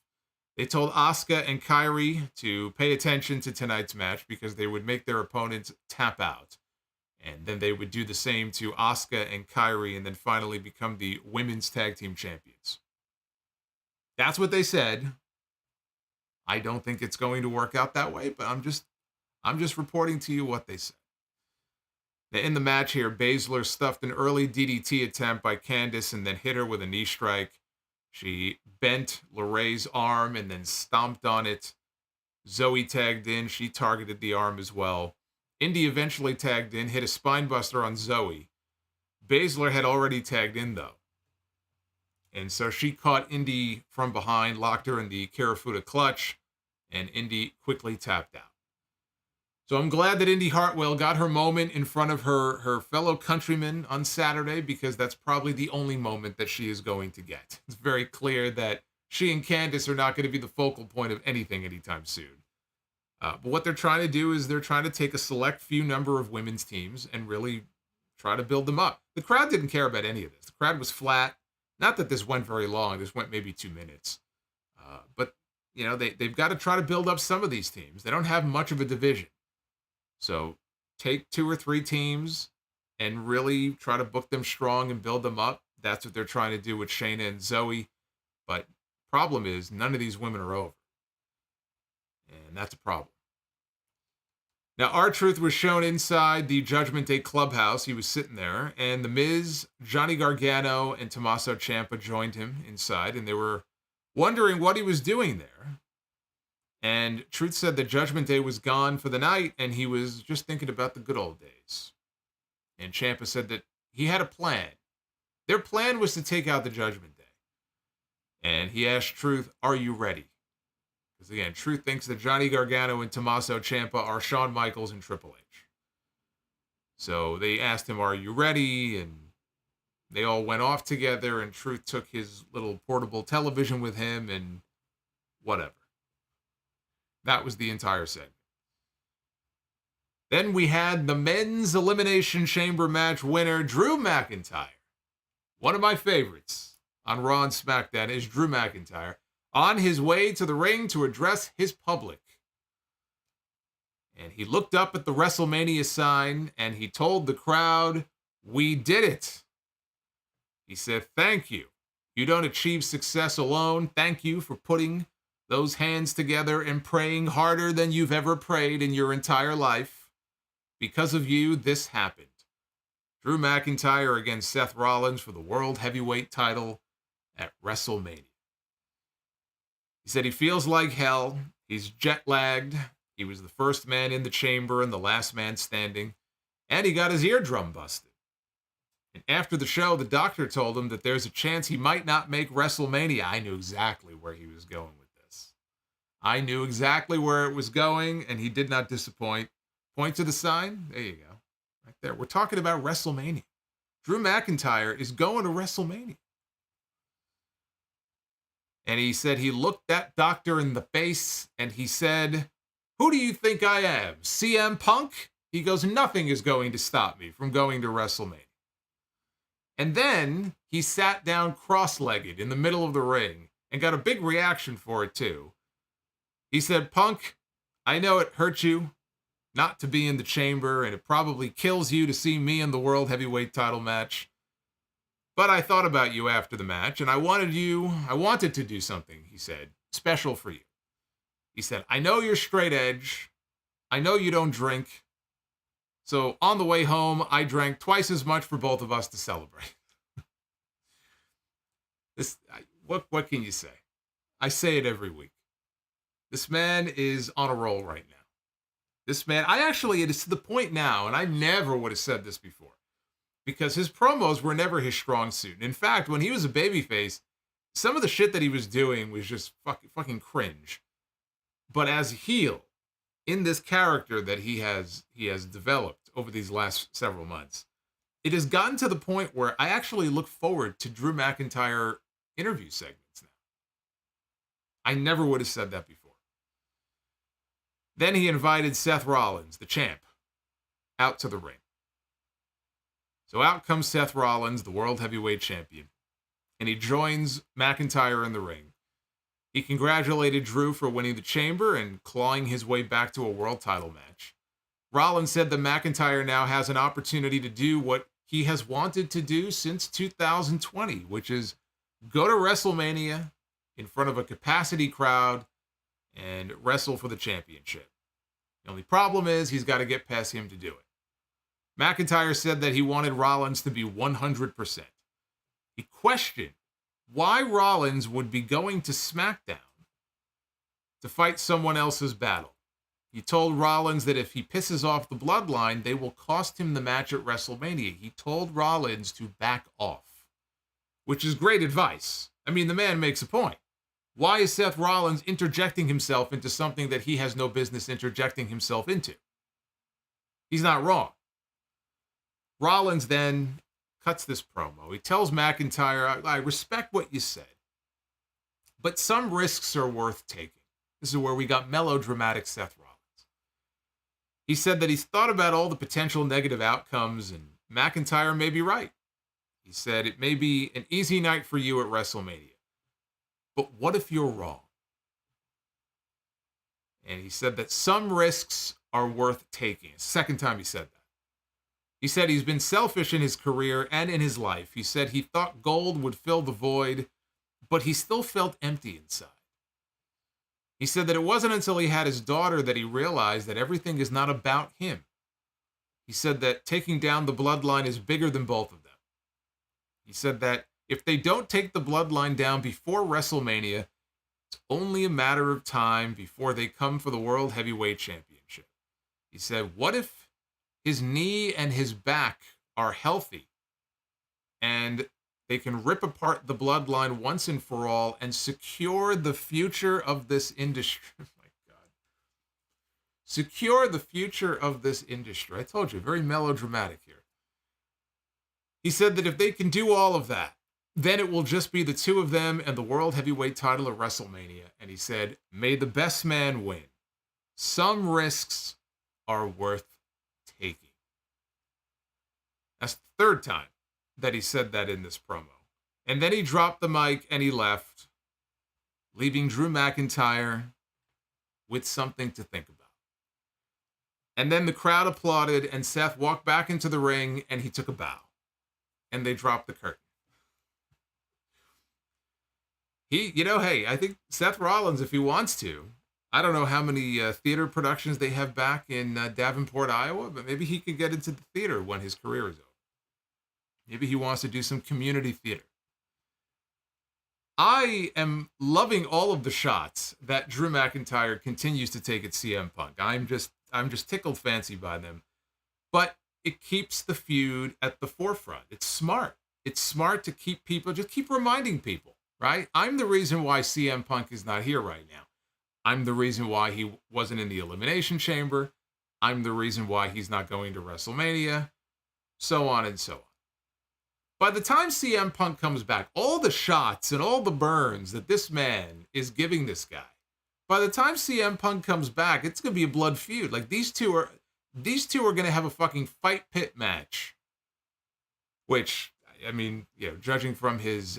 They told Asuka and Kairi to pay attention to tonight's match because they would make their opponents tap out. And then they would do the same to Asuka and Kairi and then finally become the women's tag team champions. That's what they said. I don't think it's going to work out that way, but I'm just reporting to you what they said. Now, in the match here, Baszler stuffed an early DDT attempt by Candice and then hit her with a knee strike. She bent LeRae's arm and then stomped on it. Zoe tagged in. She targeted the arm as well. Indy eventually tagged in, hit a spinebuster on Zoe. Baszler had already tagged in, though. And so she caught Indy from behind, locked her in the Karafuda clutch, and Indy quickly tapped out. So I'm glad that Indy Hartwell got her moment in front of her fellow countrymen on Saturday, because that's probably the only moment that she is going to get. It's very clear that she and Candice are not going to be the focal point of anything anytime soon. But what they're trying to do is they're trying to take a select few number of women's teams and really try to build them up. The crowd didn't care about any of this. The crowd was flat. Not that this went very long. This went maybe 2 minutes. But, you know, they've got to try to build up some of these teams. They don't have much of a division. So take 2 or 3 teams and really try to book them strong and build them up. That's what they're trying to do with Shayna and Zoe. But problem is, none of these women are over. And that's a problem. Now, R-Truth was shown inside the Judgment Day clubhouse. He was sitting there, and The Miz, Johnny Gargano, and Tommaso Ciampa joined him inside, and they were wondering what he was doing there. And Truth said that Judgment Day was gone for the night, and he was just thinking about the good old days. And Ciampa said that he had a plan. Their plan was to take out the Judgment Day. And he asked Truth, "Are you ready?" Because again, Truth thinks that Johnny Gargano and Tommaso Ciampa are Shawn Michaels and Triple H. So they asked him, "Are you ready?" And they all went off together, and Truth took his little portable television with him and whatever. That was the entire segment. Then we had the men's Elimination Chamber match winner, Drew McIntyre. One of my favorites on Raw and SmackDown is Drew McIntyre, on his way to the ring to address his public. And he looked up at the WrestleMania sign and he told the crowd, "We did it." He said, "Thank you. You don't achieve success alone. Thank you for putting those hands together and praying harder than you've ever prayed in your entire life. Because of you, this happened." Drew McIntyre against Seth Rollins for the World Heavyweight title at WrestleMania. He said he feels like hell. He's jet-lagged. He was the first man in the chamber and the last man standing. And he got his eardrum busted. And after the show, the doctor told him that there's a chance he might not make WrestleMania. I knew exactly where he was going with this. I knew exactly where it was going, and he did not disappoint. Point to the sign. There you go. Right there. We're talking about WrestleMania. Drew McIntyre is going to WrestleMania. And he said he looked that doctor in the face and he said, "Who do you think I am, CM Punk?" He goes, "Nothing is going to stop me from going to WrestleMania." And then he sat down cross-legged in the middle of the ring and got a big reaction for it too. He said, "Punk, I know it hurt you not to be in the chamber, and it probably kills you to see me in the World Heavyweight title match. But I thought about you after the match, and I wanted to do something," he said, "special for you." He said, "I know you're straight edge. I know you don't drink. So on the way home, I drank twice as much for both of us to celebrate." What can you say? I say it every week. This man is on a roll right now. This man, it is to the point now, and I never would have said this before, because his promos were never his strong suit. In fact, when he was a babyface, some of the shit that he was doing was just fucking cringe. But as a heel, in this character that he has developed over these last several months, it has gotten to the point where I actually look forward to Drew McIntyre interview segments now. I never would have said that before. Then he invited Seth Rollins, the champ, out to the ring. So out comes Seth Rollins, the World Heavyweight Champion, and he joins McIntyre in the ring. He congratulated Drew for winning the Chamber and clawing his way back to a world title match. Rollins said that McIntyre now has an opportunity to do what he has wanted to do since 2020, which is go to WrestleMania in front of a capacity crowd and wrestle for the championship. The only problem is he's got to get past him to do it. McIntyre said that he wanted Rollins to be 100%. He questioned why Rollins would be going to Smackdown to fight someone else's battle. He told Rollins that if he pisses off the Bloodline, they will cost him the match at WrestleMania. He told Rollins to back off, which is great advice. I mean, the man makes a point. Why is Seth Rollins interjecting himself into something that he has no business interjecting himself into? He's not wrong. Rollins then cuts this promo. He tells McIntyre, I respect what you said, but some risks are worth taking. This is where we got melodramatic Seth Rollins. He said that he's thought about all the potential negative outcomes, and McIntyre may be right. He said it may be an easy night for you at WrestleMania, but what if you're wrong? And he said that some risks are worth taking. It's the second time he said that. He said he's been selfish in his career and in his life. He said he thought gold would fill the void, but he still felt empty inside. He said that it wasn't until he had his daughter that he realized that everything is not about him. He said that taking down the Bloodline is bigger than both of them. He said that if they don't take the Bloodline down before WrestleMania, it's only a matter of time before they come for the World Heavyweight Championship. He said, what if his knee and his back are healthy and they can rip apart the Bloodline once and for all and secure the future of this industry? Oh my God. Secure the future of this industry. I told you, very melodramatic here. He said that if they can do all of that, then it will just be the two of them and the World Heavyweight title at WrestleMania. And he said, may the best man win. Some risks are worth taking. That's the third time that he said that in this promo. And then he dropped the mic and he left, leaving Drew McIntyre with something to think about. And then the crowd applauded and Seth walked back into the ring and he took a bow. And they dropped the curtain. Hey, I think Seth Rollins, if he wants to, I don't know how many theater productions they have back in Davenport, Iowa, but maybe he could get into the theater when his career is over. Maybe he wants to do some community theater. I am loving all of the shots that Drew McIntyre continues to take at CM Punk. I'm just tickled fancy by them. But it keeps the feud at the forefront. It's smart. It's smart to keep reminding people, right? I'm the reason why CM Punk is not here right now. I'm the reason why he wasn't in the Elimination Chamber. I'm the reason why he's not going to WrestleMania, so on and so on. By the time CM Punk comes back, all the shots and all the burns that this man is giving this guy, by the time CM Punk comes back, it's going to be a blood feud. Like these two are going to have a fucking fight pit match, which, I mean, judging from his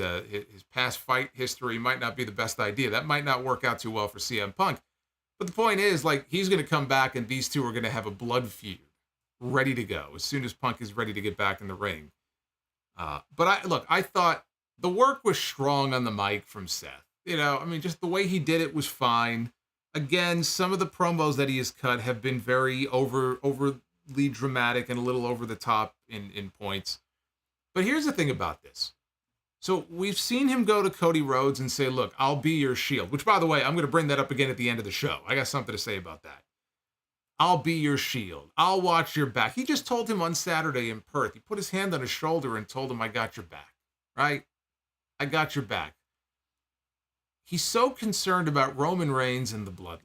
past fight history, might not be the best idea. That might not work out too well for CM Punk. But the point is, like, he's going to come back and these two are going to have a blood feud ready to go as soon as Punk is ready to get back in the ring. But I thought the work was strong on the mic from Seth. Just the way he did it was fine. Again, some of the promos that he has cut have been very overly dramatic and a little over the top in points. But here's the thing about this. So we've seen him go to Cody Rhodes and say, look, I'll be your shield. Which, by the way, I'm going to bring that up again at the end of the show. I got something to say about that. I'll be your shield. I'll watch your back. He just told him on Saturday in Perth. He put his hand on his shoulder and told him, I got your back. Right? I got your back. He's so concerned about Roman Reigns and the Bloodline.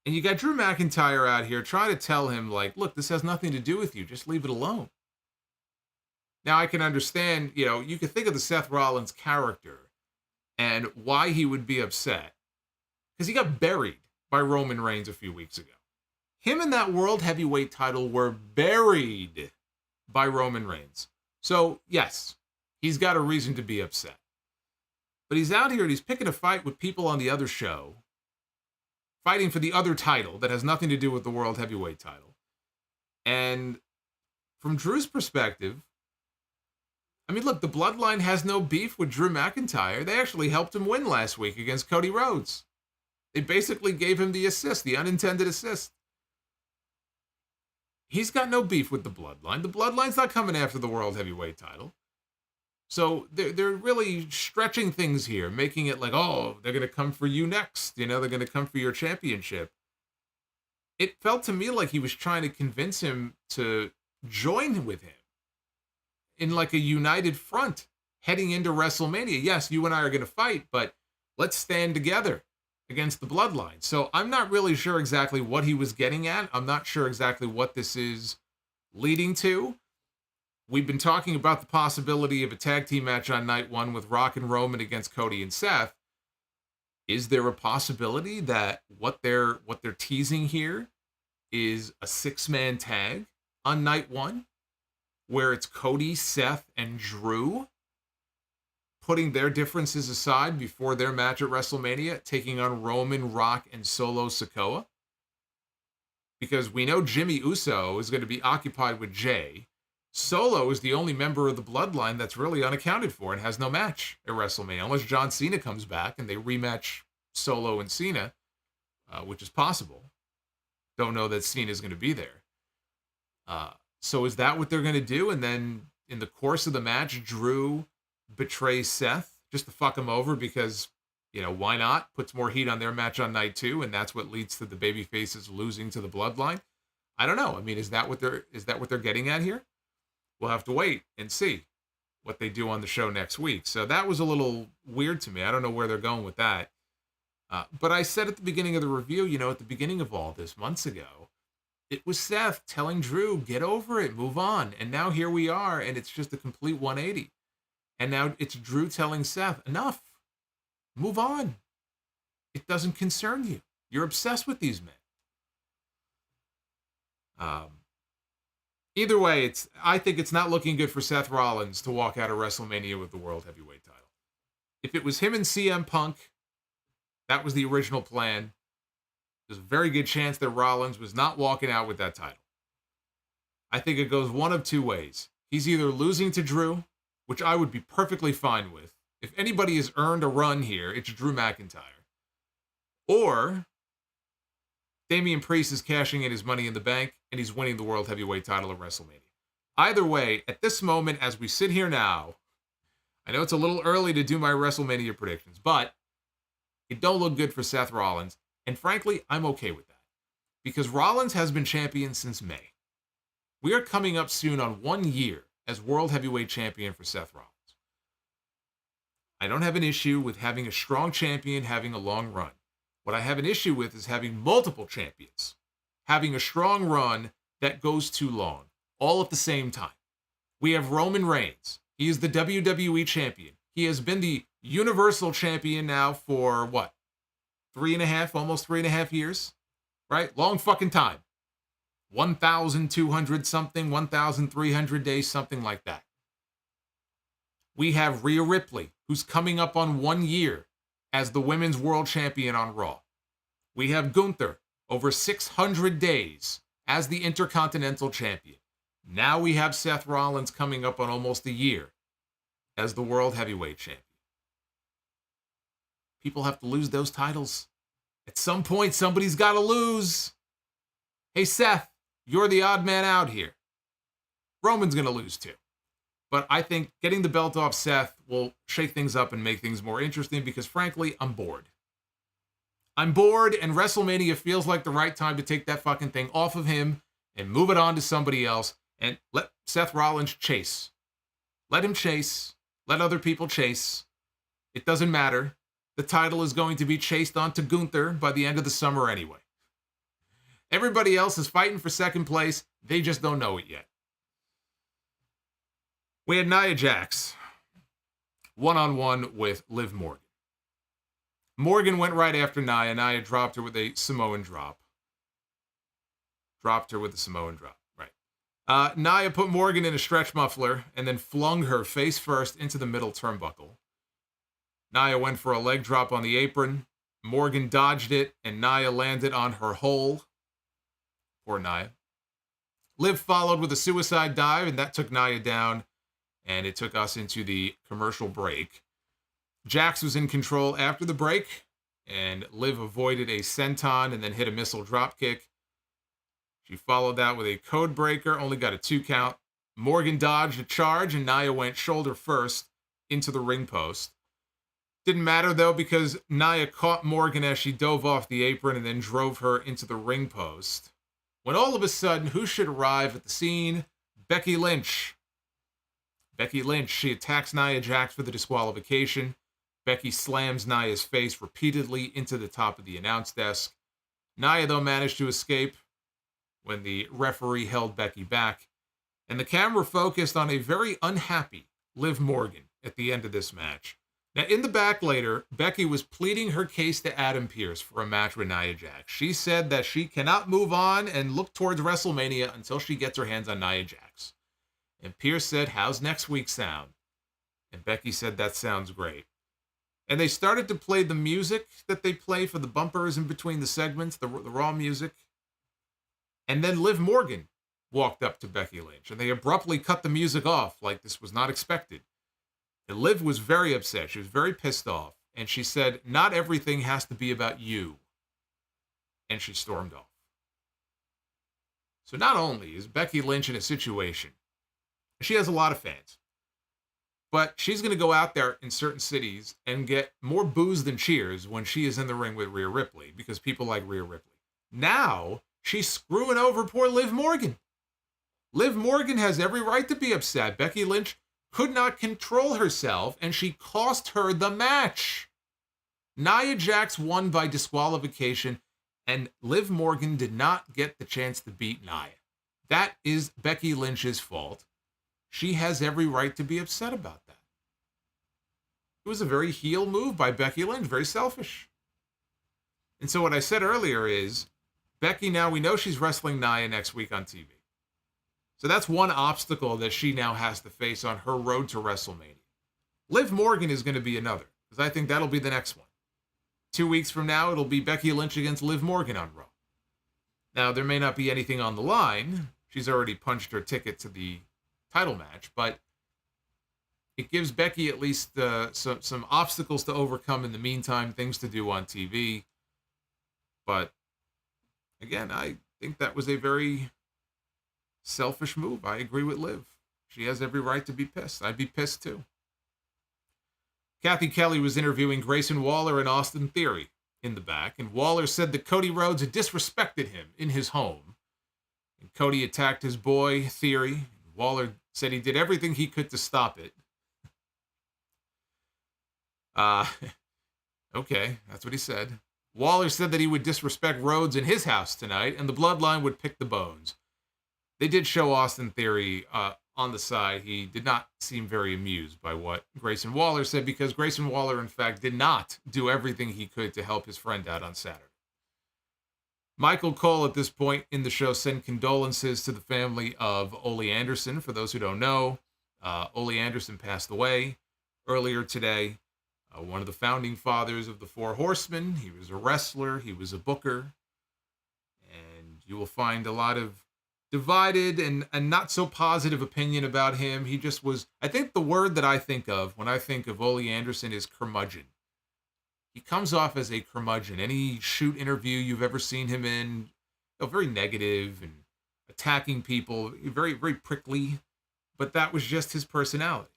And you got Drew McIntyre out here trying to tell him, like, look, this has nothing to do with you. Just leave it alone. Now, I can understand, you could think of the Seth Rollins character and why he would be upset. Because he got buried by Roman Reigns a few weeks ago. Him and that World Heavyweight title were buried by Roman Reigns. So, yes, he's got a reason to be upset. But he's out here and he's picking a fight with people on the other show, fighting for the other title that has nothing to do with the World Heavyweight title. And from Drew's perspective, I mean, look, the Bloodline has no beef with Drew McIntyre. They actually helped him win last week against Cody Rhodes. They basically gave him the assist, the unintended assist. He's got no beef with the Bloodline. The Bloodline's not coming after the World Heavyweight title. So they're really stretching things here, making it like, oh, they're going to come for you next. You know, they're going to come for your championship. It felt to me like he was trying to convince him to join with him in like a united front heading into WrestleMania. Yes, you and I are going to fight, but let's stand together against the Bloodline. So I'm not really sure exactly what he was getting at. I'm not sure exactly what this is leading to. We've been talking about the possibility of a tag team match on night one with Rock and Roman against Cody and Seth. Is there a possibility that what they're teasing here is a 6-man tag on night one, where it's Cody, Seth, and Drew putting their differences aside before their match at WrestleMania, taking on Roman, Rock, and Solo Sikoa? Because we know Jimmy Uso is going to be occupied with Jay. Solo is the only member of the Bloodline that's really unaccounted for and has no match at WrestleMania, unless John Cena comes back and they rematch Solo and Cena, which is possible. Don't know that Cena's going to be there. So is that what they're going to do? And then in the course of the match, Drew betrays Seth just to fuck him over because, you know, why not? Puts more heat on their match on night two, and that's what leads to the babyfaces losing to the Bloodline. I don't know. I mean, is that what they're getting at here? We'll have to wait and see what they do on the show next week. So that was a little weird to me. I don't know where they're going with that. But I said at the beginning of the review, you know, at the beginning of all this months ago, it was Seth telling Drew, get over it, move on. And now here we are, and it's just a complete 180. And now it's Drew telling Seth, enough, move on. It doesn't concern you. You're obsessed with these men. Either way, I think it's not looking good for Seth Rollins to walk out of WrestleMania with the World Heavyweight title. If it was him and CM Punk, that was the original plan. There's a very good chance that Rollins was not walking out with that title. I think it goes one of two ways. He's either losing to Drew, which I would be perfectly fine with. If anybody has earned a run here, it's Drew McIntyre. Or Damian Priest is cashing in his Money in the Bank, and he's winning the World Heavyweight title at WrestleMania. Either way, at this moment, as we sit here now, I know it's a little early to do my WrestleMania predictions, but it don't look good for Seth Rollins. And frankly, I'm okay with that. Because Rollins has been champion since May. We are coming up soon on 1 year as World Heavyweight Champion for Seth Rollins. I don't have an issue with having a strong champion having a long run. What I have an issue with is having multiple champions, having a strong run that goes too long, all at the same time. We have Roman Reigns. He is the WWE Champion. He has been the Universal Champion now for, what, almost 3.5 years? Right? Long fucking time. 1,200 something, 1,300 days, something like that. We have Rhea Ripley, who's coming up on 1 year as the Women's World Champion on Raw. We have Gunther, over 600 days as the Intercontinental Champion. Now we have Seth Rollins coming up on almost a year as the World Heavyweight Champion. People have to lose those titles. At some point, somebody's got to lose. Hey, Seth, you're the odd man out here. Roman's going to lose too. But I think getting the belt off Seth will shake things up and make things more interesting because, frankly, I'm bored. I'm bored, and WrestleMania feels like the right time to take that fucking thing off of him and move it on to somebody else and let Seth Rollins chase. Let him chase. Let other people chase. It doesn't matter. The title is going to be chased onto Gunther by the end of the summer anyway. Everybody else is fighting for second place. They just don't know it yet. We had Nia Jax one-on-one with Liv Morgan. Morgan went right after Nia. Nia dropped her with a Samoan drop. Dropped her with a Samoan drop. Right. Nia put Morgan in a stretch muffler and then flung her face first into the middle turnbuckle. Nia went for a leg drop on the apron. Morgan dodged it, and Nia landed on her hole. Poor Nia. Liv followed with a suicide dive, and that took Nia down, and it took us into the commercial break. Jax was in control after the break, and Liv avoided a senton and then hit a missile dropkick. She followed that with a code breaker, only got a 2 count. Morgan dodged a charge, and Nia went shoulder first into the ring post. Didn't matter, though, because Nia caught Morgan as she dove off the apron and then drove her into the ring post. When all of a sudden, who should arrive at the scene? Becky Lynch. Becky Lynch, she attacks Nia Jax for the disqualification. Becky slams Nia's face repeatedly into the top of the announce desk. Nia, though, managed to escape when the referee held Becky back. And the camera focused on a very unhappy Liv Morgan at the end of this match. Now, in the back later, Becky was pleading her case to Adam Pearce for a match with Nia Jax. She said that she cannot move on and look towards WrestleMania until she gets her hands on Nia Jax. And Pearce said, "How's next week sound?" And Becky said, "That sounds great." And they started to play the music that they play for the bumpers in between the segments, the Raw music. And then Liv Morgan walked up to Becky Lynch, and they abruptly cut the music off like this was not expected. And Liv was very upset. She was very pissed off. And she said, "Not everything has to be about you." And she stormed off. So not only is Becky Lynch in a situation, she has a lot of fans, but she's going to go out there in certain cities and get more boos than cheers when she is in the ring with Rhea Ripley, because people like Rhea Ripley. Now, she's screwing over poor Liv Morgan. Liv Morgan has every right to be upset. Becky Lynch could not control herself, and she cost her the match. Nia Jax won by disqualification, and Liv Morgan did not get the chance to beat Nia. That is Becky Lynch's fault. She has every right to be upset about that. It was a very heel move by Becky Lynch, very selfish. And so what I said earlier is, Becky, now we know she's wrestling Nia next week on TV. So that's one obstacle that she now has to face on her road to WrestleMania. Liv Morgan is going to be another, because I think that'll be the next one. 2 weeks from now, it'll be Becky Lynch against Liv Morgan on Raw. Now, there may not be anything on the line. She's already punched her ticket to the title match, but it gives Becky at least some obstacles to overcome in the meantime, things to do on TV. But, again, I think that was a very selfish move. I agree with Liv. She has every right to be pissed. I'd be pissed too. Kathy Kelly was interviewing Grayson Waller and Austin Theory in the back, and Waller said that Cody Rhodes had disrespected him in his home. And Cody attacked his boy, Theory. Waller said he did everything he could to stop it. Okay, that's what he said. Waller said that he would disrespect Rhodes in his house tonight, and the Bloodline would pick the bones. They did show Austin Theory on the side. He did not seem very amused by what Grayson Waller said, because Grayson Waller, in fact, did not do everything he could to help his friend out on Saturday. Michael Cole, at this point in the show, sent condolences to the family of Ole Anderson. For those who don't know, Ole Anderson passed away earlier today. One of the founding fathers of the Four Horsemen. He was a wrestler. He was a booker. And you will find a lot of divided and not so positive opinion about him. He just was, I think the word that I think of when I think of Ole Anderson is curmudgeon. He comes off as a curmudgeon. Any shoot interview you've ever seen him in, very negative and attacking people, very, very prickly, but that was just his personality.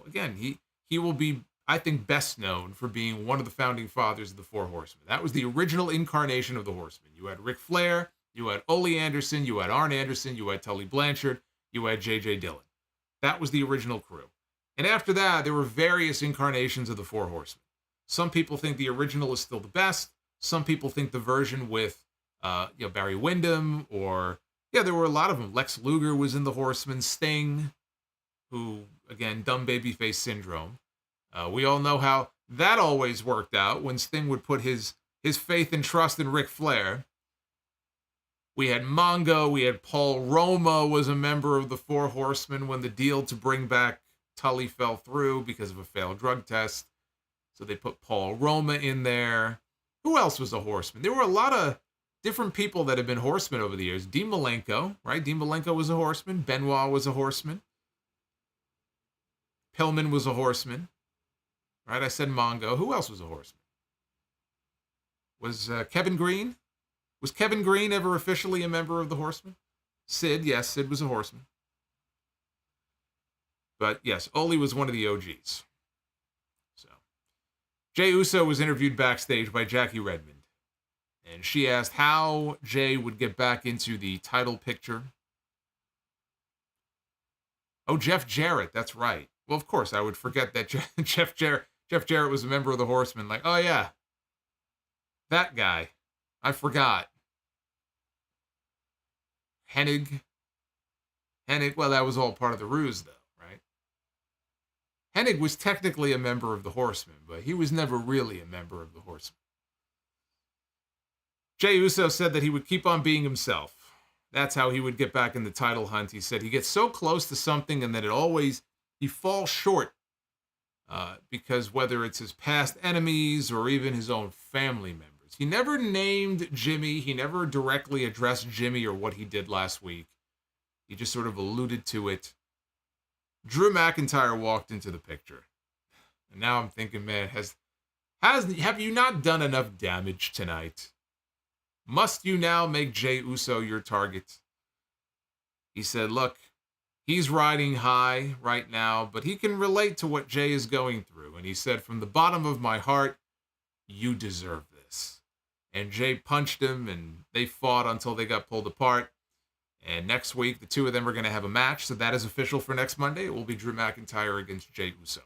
Again, he will be, I think, best known for being one of the founding fathers of the Four Horsemen. That was the original incarnation of the Horsemen. You had Ric Flair, you had Ole Anderson, you had Arn Anderson, you had Tully Blanchard, you had J.J. Dillon. That was the original crew. And after that, there were various incarnations of the Four Horsemen. Some people think the original is still the best. Some people think the version with Barry Windham, or, there were a lot of them. Lex Luger was in the Horsemen. Sting, who, again, dumb babyface syndrome. We all know how That always worked out when Sting would put his faith and trust in Ric Flair. We had Mongo. We had Paul Roma was a member of the Four Horsemen when the deal to bring back Tully fell through because of a failed drug test. So they put Paul Roma in there. Who else was a horseman? There were a lot of different people that have been horsemen over the years. Dean Malenko, right? Dean Malenko was a horseman. Benoit was a horseman. Pillman was a horseman. Right? I said Mongo. Who else was a horseman? Was Kevin Green? Was Kevin Green ever officially a member of the Horsemen? Sid, yes, Sid was a horseman. But yes, Ole was one of the OGs. So, Jey Uso was interviewed backstage by Jackie Redmond. And she asked how Jey would get back into the title picture. Oh, Jeff Jarrett, that's right. Well, of course, I would forget that Jeff Jarrett was a member of the Horsemen. Like, oh yeah, that guy. I forgot. Hennig, well, that was all part of the ruse, though, right? Hennig was technically a member of the Horsemen, but he was never really a member of the Horsemen. Jey Uso said that he would keep on being himself. That's how he would get back in the title hunt. He said he gets so close to something and that he falls short because whether it's his past enemies or even his own family members. He never named Jimmy. He never directly addressed Jimmy or what he did last week. He just sort of alluded to it. Drew McIntyre walked into the picture. And now I'm thinking, man, have you not done enough damage tonight? Must you now make Jey Uso your target? He said, look, he's riding high right now, but he can relate to what Jey is going through. And he said, from the bottom of my heart, you deserve this. And Jey punched him, and they fought until they got pulled apart. And next week, the two of them are going to have a match, so that is official for next Monday. It will be Drew McIntyre against Jey Uso.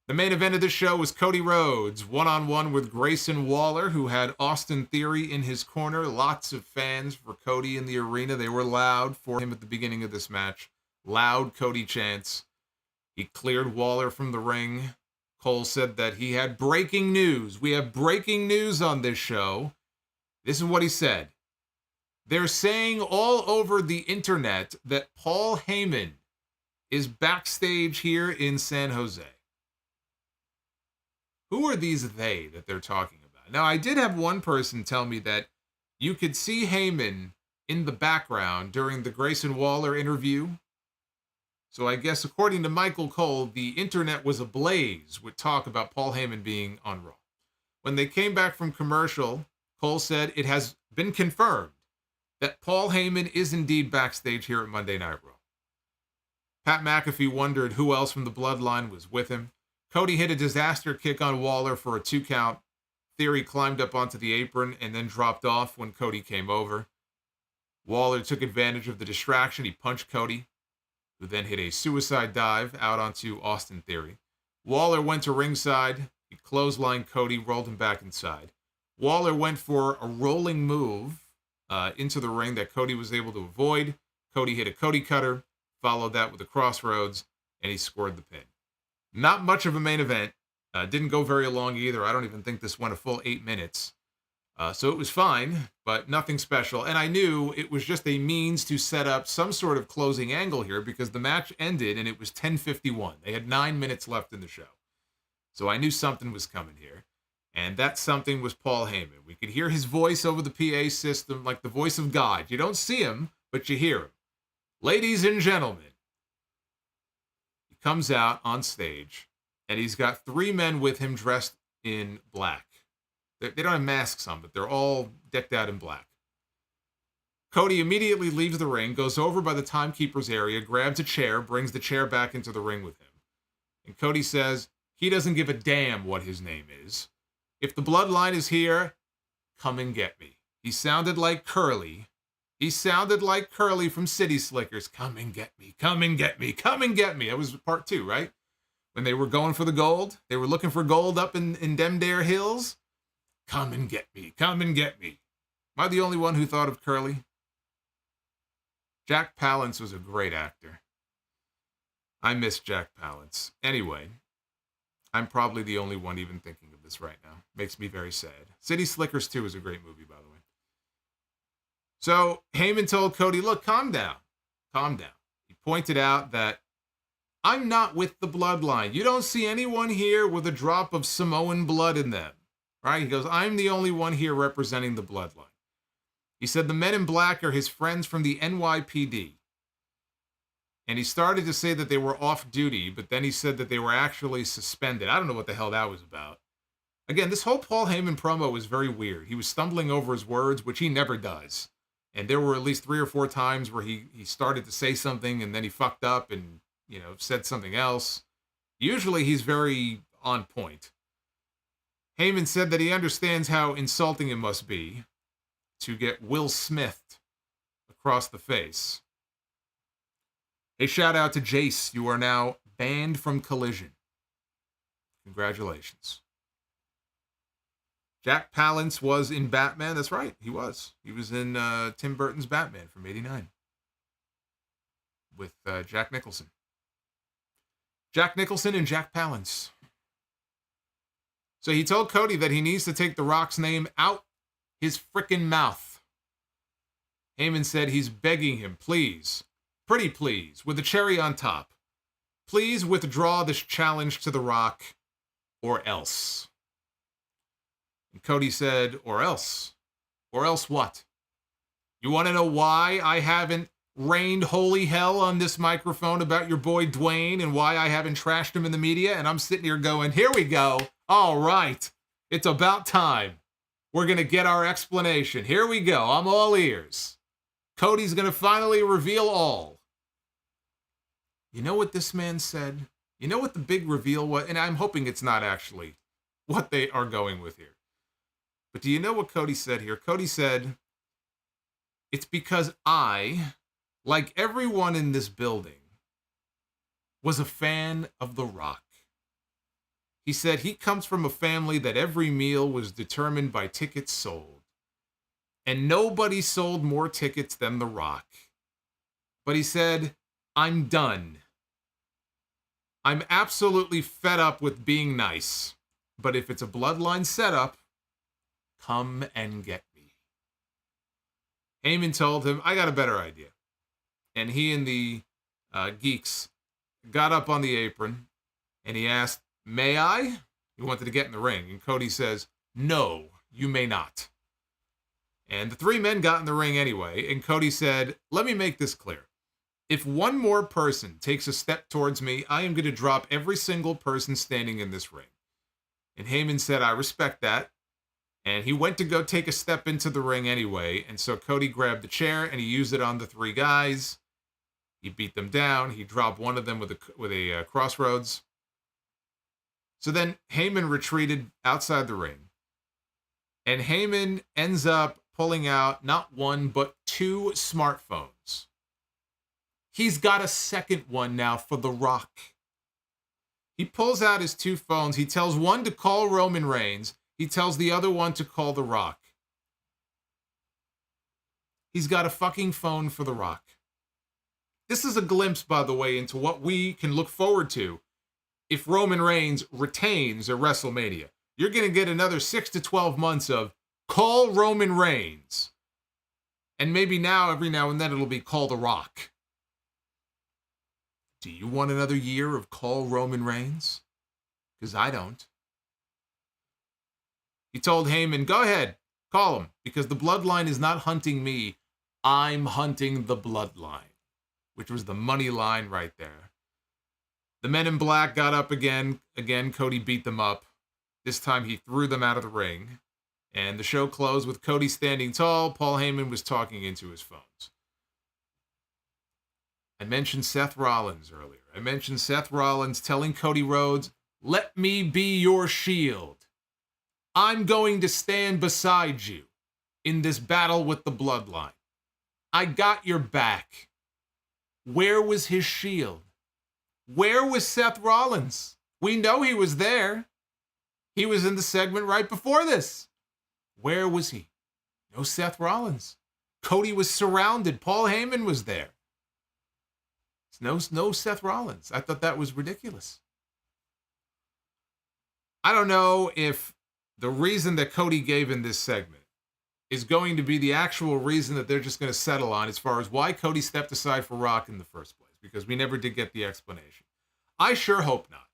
The main event of this show was Cody Rhodes, one-on-one with Grayson Waller, who had Austin Theory in his corner. Lots of fans for Cody in the arena. They were loud for him at the beginning of this match. Loud Cody chants. He cleared Waller from the ring. Cole said that he had breaking news. We have breaking news on this show. This is what he said. They're saying all over the internet that Paul Heyman is backstage here in San Jose. Who are these they that they're talking about? Now, I did have one person tell me that you could see Heyman in the background during the Grayson Waller interview. So I guess according to Michael Cole, the internet was ablaze with talk about Paul Heyman being on Raw. When they came back from commercial, Cole said it has been confirmed that Paul Heyman is indeed backstage here at Monday Night Raw. Pat McAfee wondered who else from the Bloodline was with him. Cody hit a disaster kick on Waller for a 2 count. Theory climbed up onto the apron and then dropped off when Cody came over. Waller took advantage of the distraction. He punched Cody, who then hit a suicide dive out onto Austin Theory. Waller went to ringside. He clotheslined Cody, rolled him back inside. Waller went for a rolling move into the ring that Cody was able to avoid. Cody hit a Cody cutter, followed that with a crossroads, and he scored the pin. Not much of a main event. Didn't go very long either. I don't even think this went a full 8 minutes. So it was fine, but nothing special. And I knew it was just a means to set up some sort of closing angle here because the match ended and it was 10:51. They had 9 minutes left in the show. So I knew something was coming here. And that something was Paul Heyman. We could hear his voice over the PA system like the voice of God. You don't see him, but you hear him. Ladies and gentlemen. He comes out on stage, and he's got 3 men with him dressed in black. They don't have masks on, but they're all decked out in black. Cody immediately leaves the ring, goes over by the timekeeper's area, grabs a chair, brings the chair back into the ring with him. And Cody says he doesn't give a damn what his name is. If the Bloodline is here, come and get me. He sounded like Curly. He sounded like Curly from City Slickers. Come and get me. Come and get me. Come and get me. That was part 2, right? When they were going for the gold. They were looking for gold up in Demdare Hills. Come and get me. Come and get me. Am I the only one who thought of Curly? Jack Palance was a great actor. I miss Jack Palance. Anyway, I'm probably the only one even thinking of this right now. Makes me very sad. City Slickers 2 is a great movie, by the way. So Heyman told Cody, look, calm down. Calm down. He pointed out that I'm not with the bloodline. You don't see anyone here with a drop of Samoan blood in them. Right? He goes, I'm the only one here representing the bloodline. He said the men in black are his friends from the NYPD. And he started to say that they were off duty, but then he said that they were actually suspended. I don't know what the hell that was about. Again, this whole Paul Heyman promo was very weird. He was stumbling over his words, which he never does. And there were at least 3 or 4 times where he started to say something and then he fucked up and, said something else. Usually he's very on point. Heyman said that he understands how insulting it must be to get Will Smithed across the face. A shout out to Jace. You are now banned from Collision. Congratulations. Jack Palance was in Batman. That's right. He was. He was in Tim Burton's Batman from '89 with Jack Nicholson. Jack Nicholson and Jack Palance. So he told Cody that he needs to take The Rock's name out his frickin' mouth. Heyman said he's begging him, please, pretty please, with a cherry on top. Please withdraw this challenge to The Rock, or else. And Cody said, or else? Or else what? You want to know why I haven't rained holy hell on this microphone about your boy Dwayne and why I haven't trashed him in the media? And I'm sitting here going, here we go. All right. It's about time. We're going to get our explanation. Here we go. I'm all ears. Cody's going to finally reveal all. You know what this man said? You know what the big reveal was? And I'm hoping it's not actually what they are going with here. But do you know what Cody said here? Cody said, it's because I, like everyone in this building, was a fan of The Rock. He said he comes from a family that every meal was determined by tickets sold. And nobody sold more tickets than The Rock. But he said, I'm done. I'm absolutely fed up with being nice. But if it's a bloodline setup, come and get me. Heyman told him, I got a better idea. And he and the geeks got up on the apron and he asked, may I? He wanted to get in the ring. And Cody says, no, you may not. And the 3 men got in the ring anyway. And Cody said, let me make this clear. If one more person takes a step towards me, I am going to drop every single person standing in this ring. And Heyman said, I respect that. And he went to go take a step into the ring anyway. And so Cody grabbed the chair and he used it on the 3 guys. He beat them down. He dropped one of them with a crossroads. So then Heyman retreated outside the ring. And Heyman ends up pulling out not 1, but 2 smartphones. He's got a second one now for The Rock. He pulls out his 2 phones. He tells one to call Roman Reigns. He tells the other one to call The Rock. He's got a fucking phone for The Rock. This is a glimpse, by the way, into what we can look forward to if Roman Reigns retains at WrestleMania. You're going to get another 6 to 12 months of call Roman Reigns. And maybe now, every now and then, it'll be call The Rock. Do you want another year of call Roman Reigns? Because I don't. He told Heyman, go ahead, call him, because the bloodline is not hunting me. I'm hunting the bloodline, which was the money line right there. The men in black got up again. Again, Cody beat them up. This time he threw them out of the ring. And the show closed with Cody standing tall. Paul Heyman was talking into his phones. I mentioned Seth Rollins earlier. I mentioned Seth Rollins telling Cody Rhodes, let me be your shield. I'm going to stand beside you in this battle with the bloodline. I got your back. Where was his shield? Where was Seth Rollins? We know he was there. He was in the segment right before this. Where was he? No Seth Rollins. Cody was surrounded. Paul Heyman was there. No Seth Rollins. I thought that was ridiculous. I don't know if the reason that Cody gave in this segment is going to be the actual reason that they're just going to settle on as far as why Cody stepped aside for Rock in the first place, because we never did get the explanation. I sure hope not.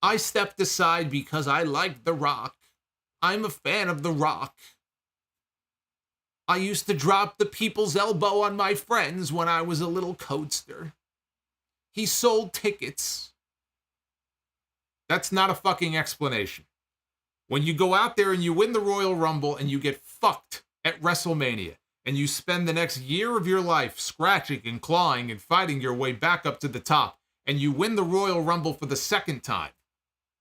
I stepped aside because I like The Rock. I'm a fan of The Rock. I used to drop the people's elbow on my friends when I was a little codester. He sold tickets. That's not a fucking explanation. When you go out there and you win the Royal Rumble and you get fucked at WrestleMania and you spend the next year of your life scratching and clawing and fighting your way back up to the top, and you win the Royal Rumble for the second time,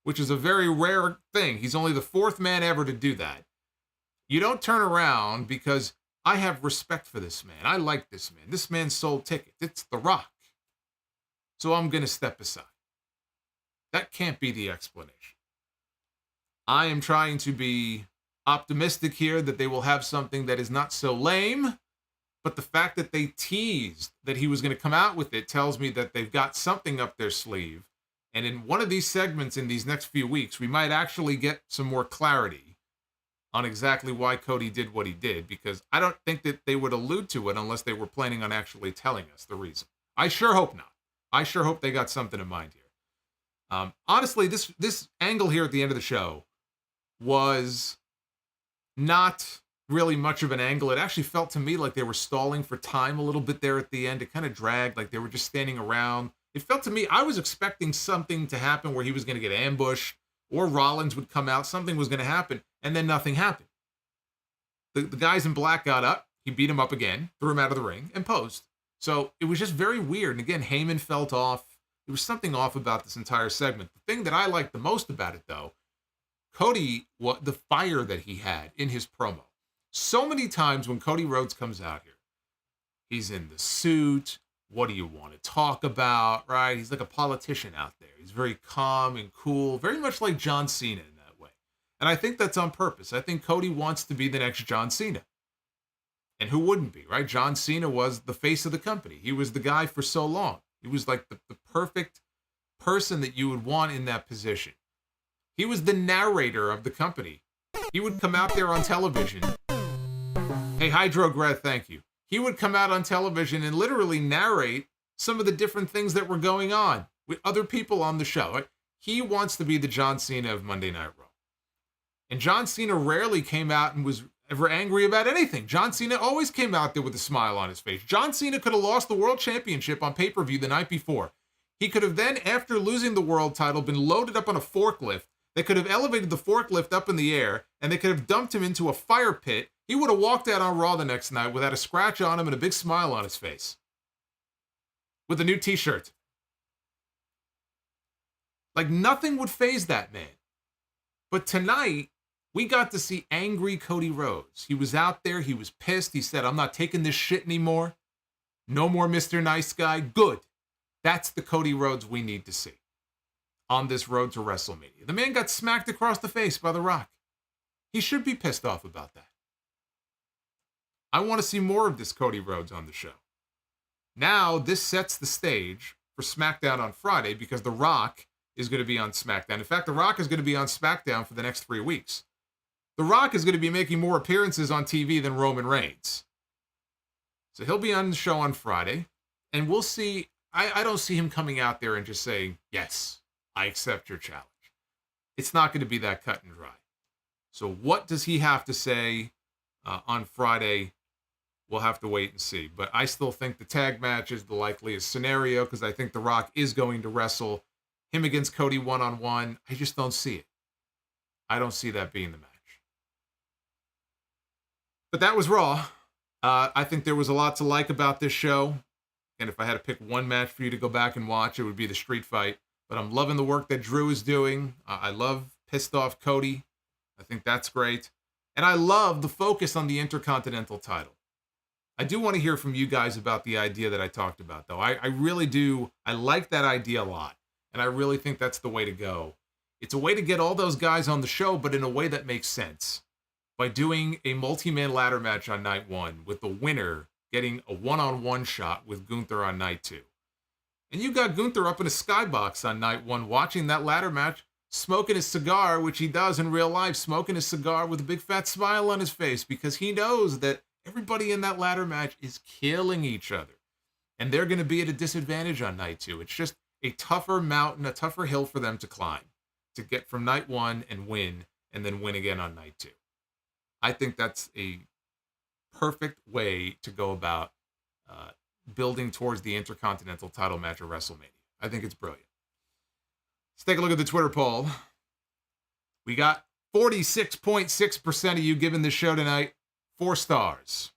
which is a very rare thing. He's only the fourth man ever to do that. You don't turn around because I have respect for this man. I like this man. This man sold tickets. It's The Rock. So I'm going to step aside. That can't be the explanation. I am trying to be optimistic here that they will have something that is not so lame, but the fact that they teased that he was going to come out with it tells me that they've got something up their sleeve. And in one of these segments in these next few weeks, we might actually get some more clarity on exactly why Cody did what he did, because I don't think that they would allude to it unless they were planning on actually telling us the reason. I sure hope not. I sure hope they got something in mind here. Honestly, this angle here at the end of the show was not really much of an angle. It actually felt to me like they were stalling for time a little bit there at the end. It kind of dragged, like they were just standing around. It felt to me, I was expecting something to happen where he was going to get ambushed or Rollins would come out. Something was going to happen, and then nothing happened. The guys in black got up. He beat him up again, threw him out of the ring, and posed. So it was just very weird. And again, Heyman felt off. There was something off about this entire segment. The thing that I liked the most about it, though, Cody, the fire that he had in his promo. So many times when Cody Rhodes comes out here, he's in the suit. What do you want to talk about, right? He's like a politician out there. He's very calm and cool, very much like John Cena in that way. And I think that's on purpose. I think Cody wants to be the next John Cena. And who wouldn't be, right? John Cena was the face of the company. He was the guy for so long. He was like the perfect person that you would want in that position. He was the narrator of the company. He would come out there on television. Hey, Hydrograd, thank you. He would come out on television and literally narrate some of the different things that were going on with other people on the show. Right? He wants to be the John Cena of Monday Night Raw. And John Cena rarely came out and was ever angry about anything. John Cena always came out there with a smile on his face. John Cena could have lost the world championship on pay-per-view the night before. He could have then, after losing the world title, been loaded up on a forklift. They could have elevated the forklift up in the air, and they could have dumped him into a fire pit. He would have walked out on Raw the next night without a scratch on him and a big smile on his face. With a new t-shirt. Like nothing would faze that man. But tonight, we got to see angry Cody Rhodes. He was out there. He was pissed. He said, I'm not taking this shit anymore. No more Mr. Nice Guy. Good. That's the Cody Rhodes we need to see on this road to WrestleMania. The man got smacked across the face by The Rock. He should be pissed off about that. I want to see more of this Cody Rhodes on the show. Now, this sets the stage for SmackDown on Friday because The Rock is going to be on SmackDown. In fact, The Rock is going to be on SmackDown for the next 3 weeks. The Rock is going to be making more appearances on TV than Roman Reigns. So he'll be on the show on Friday, and we'll see. I don't see him coming out there and just saying, yes, I accept your challenge. It's not going to be that cut and dry. So what does he have to say on Friday? We'll have to wait and see. But I still think the tag match is the likeliest scenario because I think The Rock is going to wrestle him against Cody one-on-one. I just don't see it. I don't see that being the match. But that was Raw. I think there was a lot to like about this show. And if I had to pick one match for you to go back and watch, it would be the street fight. But I'm loving the work that Drew is doing. I love pissed off Cody. I think that's great. And I love the focus on the Intercontinental title. I do want to hear from you guys about the idea that I talked about, though. I really do. I like that idea a lot. And I really think that's the way to go. It's a way to get all those guys on the show, but in a way that makes sense. By doing a multi-man ladder match on night one, with the winner getting a one-on-one shot with Gunther on night two. And you got Gunther up in a skybox on night one watching that ladder match smoking his cigar, which he does in real life, smoking his cigar with a big fat smile on his face because he knows that everybody in that ladder match is killing each other. And they're going to be at a disadvantage on night 2. It's just a tougher mountain, a tougher hill for them to climb to get from night 1 and win then win again on night 2. I think that's a perfect way to go about building towards the Intercontinental title match at WrestleMania. I think it's brilliant. Let's take a look at the Twitter poll. We got 46.6% of you giving this show tonight 4 stars.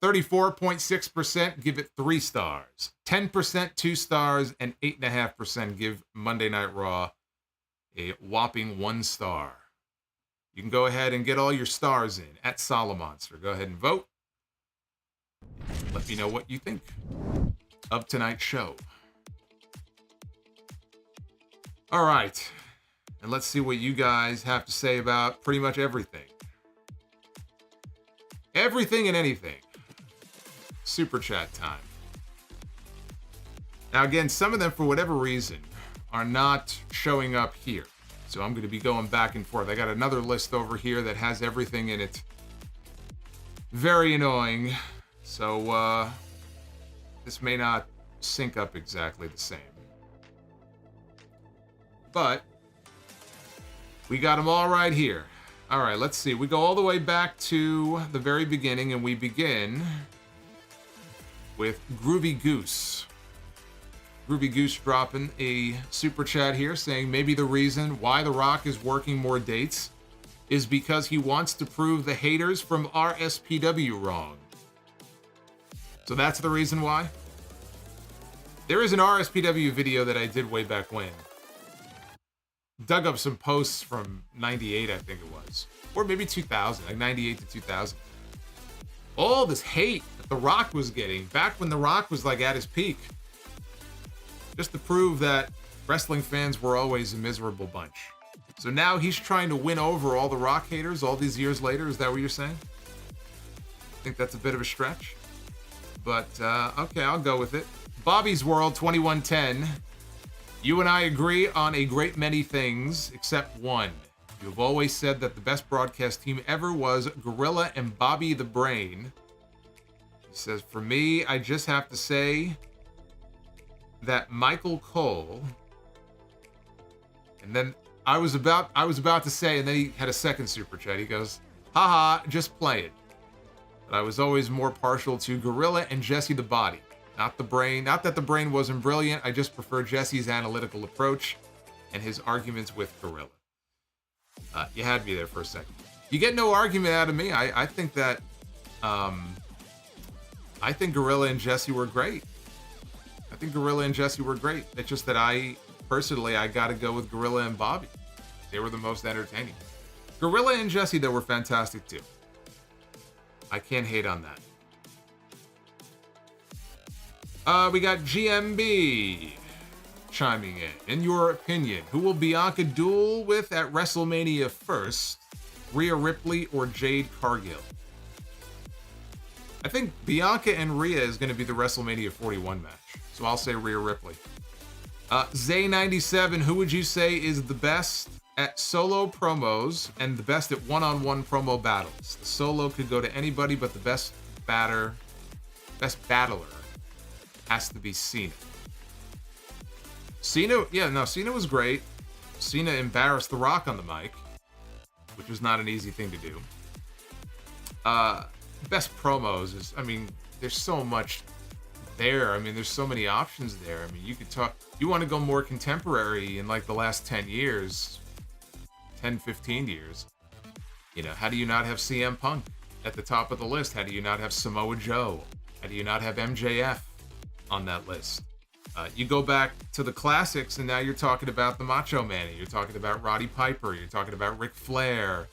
34.6% give it 3 stars. 10% 2 stars, and 8.5% give Monday Night Raw a whopping 1 star. You can go ahead and get all your stars in at Solomonster. Go ahead and vote. Let me know what you think of tonight's show. All right. And let's see what you guys have to say about pretty much everything. Everything and anything. Super chat time. Now, again, some of them, for whatever reason, are not showing up here. So I'm going to be going back and forth. I got another list over here that has everything in it. Very annoying. So this may not sync up exactly the same. But we got them all right here. All right, let's see. We go all the way back to the very beginning, and we begin with Groovy Goose. Groovy Goose dropping a super chat here saying maybe the reason why The Rock is working more dates is because he wants to prove the haters from RSPW wrong. So that's the reason why? There is an RSPW video that I did way back when. Dug up some posts from 98, I think it was. Or maybe 2000, like 98 to 2000. All this hate that The Rock was getting back when The Rock was like at his peak. Just to prove that wrestling fans were always a miserable bunch. So now he's trying to win over all the Rock haters all these years later. Is that what you're saying? I think that's a bit of a stretch. But, okay, I'll go with it. Bobby's World 2110. You and I agree on a great many things, except one. You have always said that the best broadcast team ever was Gorilla and Bobby the Brain. He says, for me, I just have to say that Michael Cole, and then I was about to say, and then he had a second super chat. He goes, haha, just play it. But I was always more partial to Gorilla and Jesse the Body, not the Brain. Not that the Brain wasn't brilliant. I just prefer Jesse's analytical approach and his arguments with Gorilla. You had me there for a second. You get no argument out of me. I think that, I think Gorilla and Jesse were great. I think Gorilla and Jesse were great. It's just that I got to go with Gorilla and Bobby. They were the most entertaining. Gorilla and Jesse, though, were fantastic, too. I can't hate on that. We got GMB chiming in. In your opinion, who will Bianca duel with at WrestleMania first? Rhea Ripley or Jade Cargill? I think Bianca and Rhea is going to be the WrestleMania 41 match. So I'll say Rhea Ripley. Zay97, who would you say is the best at solo promos and the best at one-on-one promo battles? The solo could go to anybody, but the best battler has to be Cena. Cena was great. Cena embarrassed The Rock on the mic, which was not an easy thing to do. Best promos is, there's so much there. There's so many options there. You could talk, you want to go more contemporary in like the last 10 years, 10, 15 years. How do you not have CM Punk at the top of the list? How do you not have Samoa Joe? How do you not have MJF on that list? You go back to the classics, and now you're talking about the Macho Man. You're talking about Roddy Piper. You're talking about Ric Flair.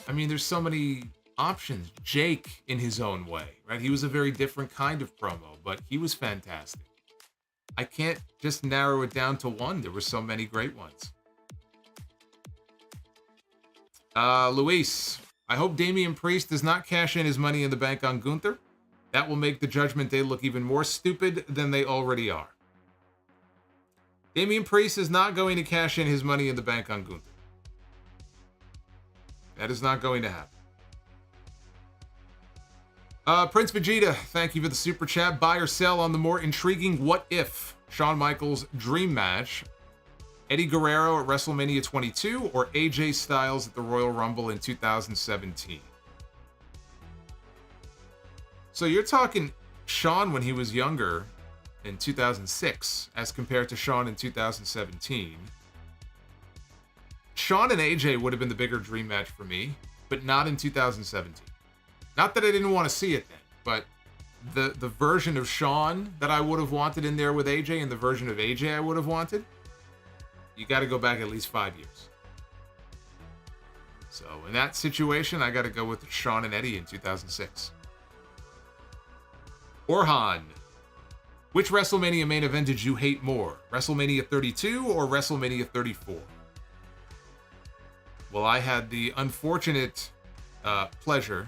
There's so many options. Jake in his own way, right? He was a very different kind of promo, but he was fantastic. I can't just narrow it down to one. There were so many great ones. Luis, I hope Damian Priest does not cash in his Money in the Bank on Gunther. That will make the Judgment Day look even more stupid than they already are. Damian Priest is not going to cash in his money in the bank on Gunther. That is not going to happen. Prince Vegeta, thank you for the super chat. Buy or sell on the more intriguing what if Shawn Michaels dream match, Eddie Guerrero at WrestleMania 22 or AJ Styles at the Royal Rumble in 2017. So you're talking Shawn when he was younger in 2006 as compared to Shawn in 2017. Shawn and AJ would have been the bigger dream match for me, but not in 2017. Not that I didn't want to see it then, but the version of Shawn that I would have wanted in there with AJ and the version of AJ I would have wanted, you got to go back at least 5 years. So in that situation, I got to go with Shawn and Eddie in 2006. Orhan, which WrestleMania main event did you hate more? WrestleMania 32 or WrestleMania 34? Well, I had the unfortunate pleasure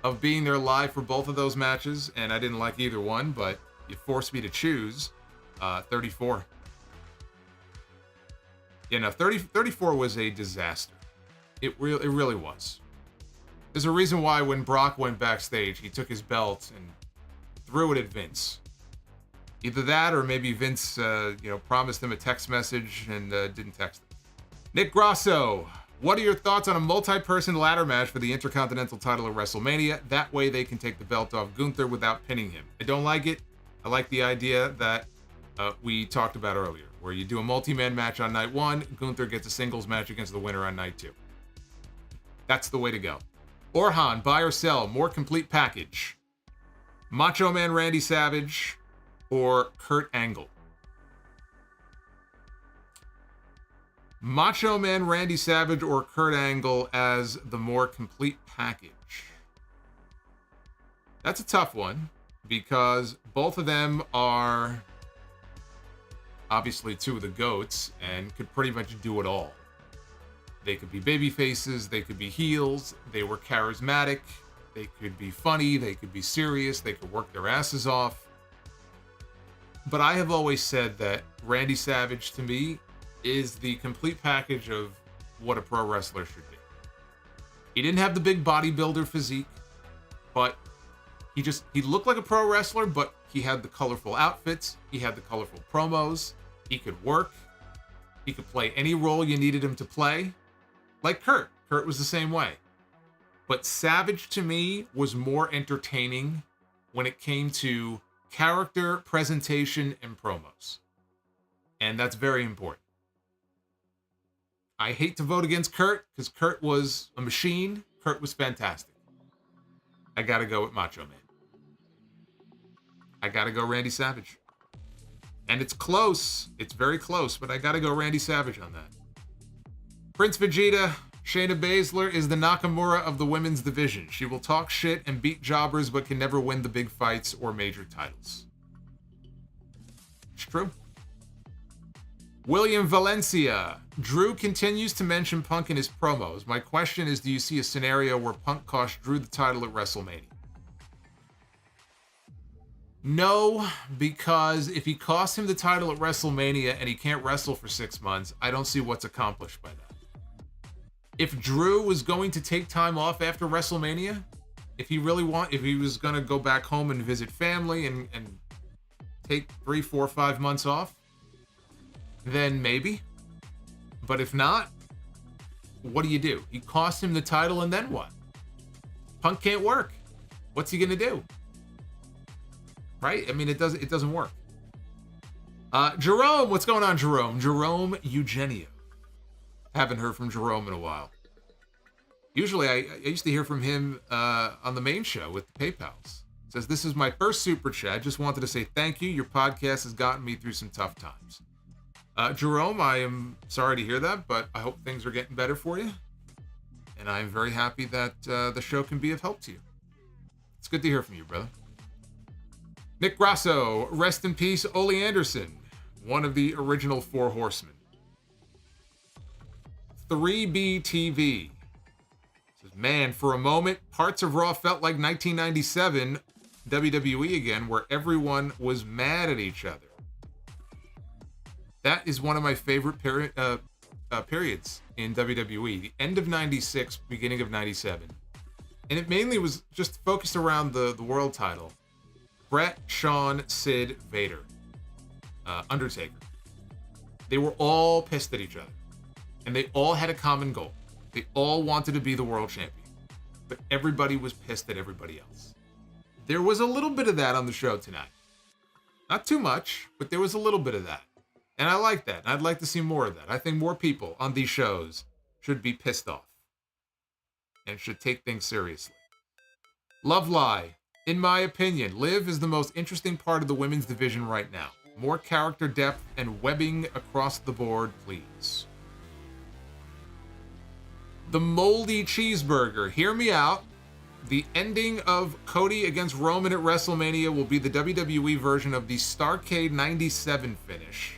of being there live for both of those matches, and I didn't like either one, but you forced me to choose 34. You know, 34 was a disaster. It really was. There's a reason why when Brock went backstage, he took his belt and threw it at Vince. Either that or maybe Vince promised him a text message and didn't text him. Nick Grasso, what are your thoughts on a multi-person ladder match for the Intercontinental title at WrestleMania? That way they can take the belt off Gunther without pinning him. I don't like it. I like the idea that we talked about earlier, where you do a multi-man match on night one, Gunther gets a singles match against the winner on night two. That's the way to go. Orhan, buy or sell, more complete package. Macho Man Randy Savage or Kurt Angle? Macho Man Randy Savage or Kurt Angle as the more complete package? That's a tough one because both of them are obviously two of the GOATs and could pretty much do it all. They could be baby faces, they could be heels, they were charismatic, they could be funny, they could be serious, they could work their asses off. But I have always said that Randy Savage, to me, is the complete package of what a pro wrestler should be. He didn't have the big bodybuilder physique, but he looked like a pro wrestler, but he had the colorful outfits, he had the colorful promos, he could work, he could play any role you needed him to play. Like Kurt. Kurt was the same way. But Savage, to me, was more entertaining when it came to character, presentation, and promos. And that's very important. I hate to vote against Kurt, because Kurt was a machine. Kurt was fantastic. I gotta go with Macho Man. I gotta go Randy Savage. And it's close. It's very close, but I gotta go Randy Savage on that. Prince Vegeta, Shayna Baszler is the Nakamura of the women's division. She will talk shit and beat jobbers, but can never win the big fights or major titles. It's true. William Valencia. Drew continues to mention Punk in his promos. My question is, do you see a scenario where Punk cost Drew the title at WrestleMania? No, because if he costs him the title at WrestleMania and he can't wrestle for 6 months, I don't see what's accomplished by that. If Drew was going to take time off after WrestleMania, if he was going to go back home and visit family and take 3, 4, 5 months off, then maybe. But if not, what do you do? You cost him the title and then what? Punk can't work. What's he going to do? Right? I mean, it doesn't work. Jerome, what's going on, Jerome? Jerome Eugenio. Haven't heard from Jerome in a while. Usually, I used to hear from him on the main show with the PayPals. Says, this is my first super chat. Just wanted to say thank you. Your podcast has gotten me through some tough times. Jerome, I am sorry to hear that, but I hope things are getting better for you. And I'm very happy that the show can be of help to you. It's good to hear from you, brother. Nick Grasso, rest in peace, Ole Anderson, one of the original Four Horsemen. 3BTV says, man, for a moment, parts of Raw felt like 1997 WWE again, where everyone was mad at each other. That is one of my favorite periods in WWE. The end of 96, beginning of 97. And it mainly was just focused around the world title. Bret, Shawn, Sid, Vader, Undertaker. They were all pissed at each other. And they all had a common goal. They all wanted to be the world champion. But everybody was pissed at everybody else. There was a little bit of that on the show tonight. Not too much, but there was a little bit of that. And I like that. I'd like to see more of that. I think more people on these shows should be pissed off and should take things seriously. Love Lie. In my opinion, Liv is the most interesting part of the women's division right now. More character depth and webbing across the board, please. The Moldy Cheeseburger. Hear me out. The ending of Cody against Roman at WrestleMania will be the WWE version of the Starrcade 97 finish.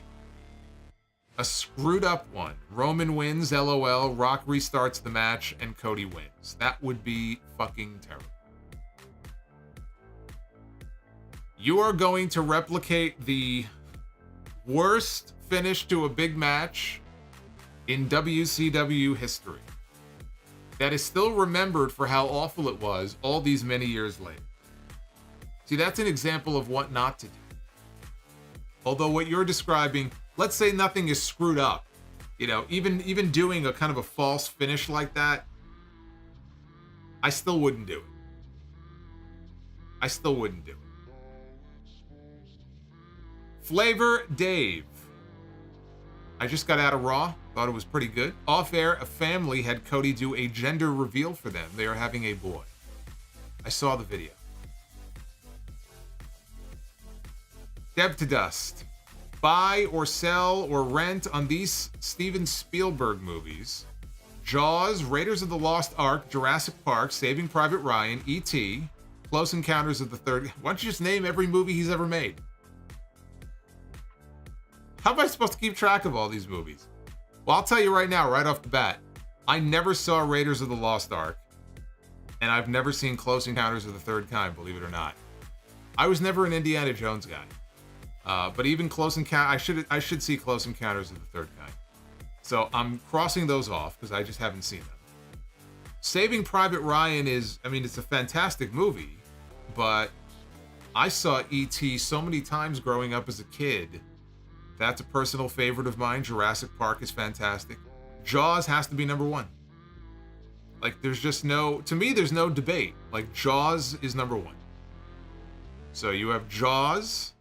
A screwed up one. Roman wins, LOL, Rock restarts the match, and Cody wins. That would be fucking terrible. You are going to replicate the worst finish to a big match in WCW history. That is still remembered for how awful it was all these many years later. See, that's an example of what not to do. Although what you're describing, let's say nothing is screwed up. You know, even doing a kind of a false finish like that, I still wouldn't do it. I still wouldn't do it. Flavor Dave. I just got out of Raw. Thought it was pretty good. Off air, a family had Cody do a gender reveal for them. They are having a boy. I saw the video. Deb to Dust. Buy or sell or rent on these Steven Spielberg movies. Jaws, Raiders of the Lost Ark, Jurassic Park, Saving Private Ryan, E.T., Close Encounters of the Third... Why don't you just name every movie he's ever made? How am I supposed to keep track of all these movies? Well, I'll tell you right now, right off the bat, I never saw Raiders of the Lost Ark, and I've never seen Close Encounters of the Third Kind, believe it or not. I was never an Indiana Jones guy, but even Close Encounters, I should see Close Encounters of the Third Kind. So I'm crossing those off because I just haven't seen them. Saving Private Ryan is, I mean, it's a fantastic movie, but I saw E.T. so many times growing up as a kid. That's a personal favorite of mine. Jurassic Park is fantastic. Jaws has to be number one. Like, there's just no... To me, there's no debate. Like, Jaws is number one. So you have Jaws.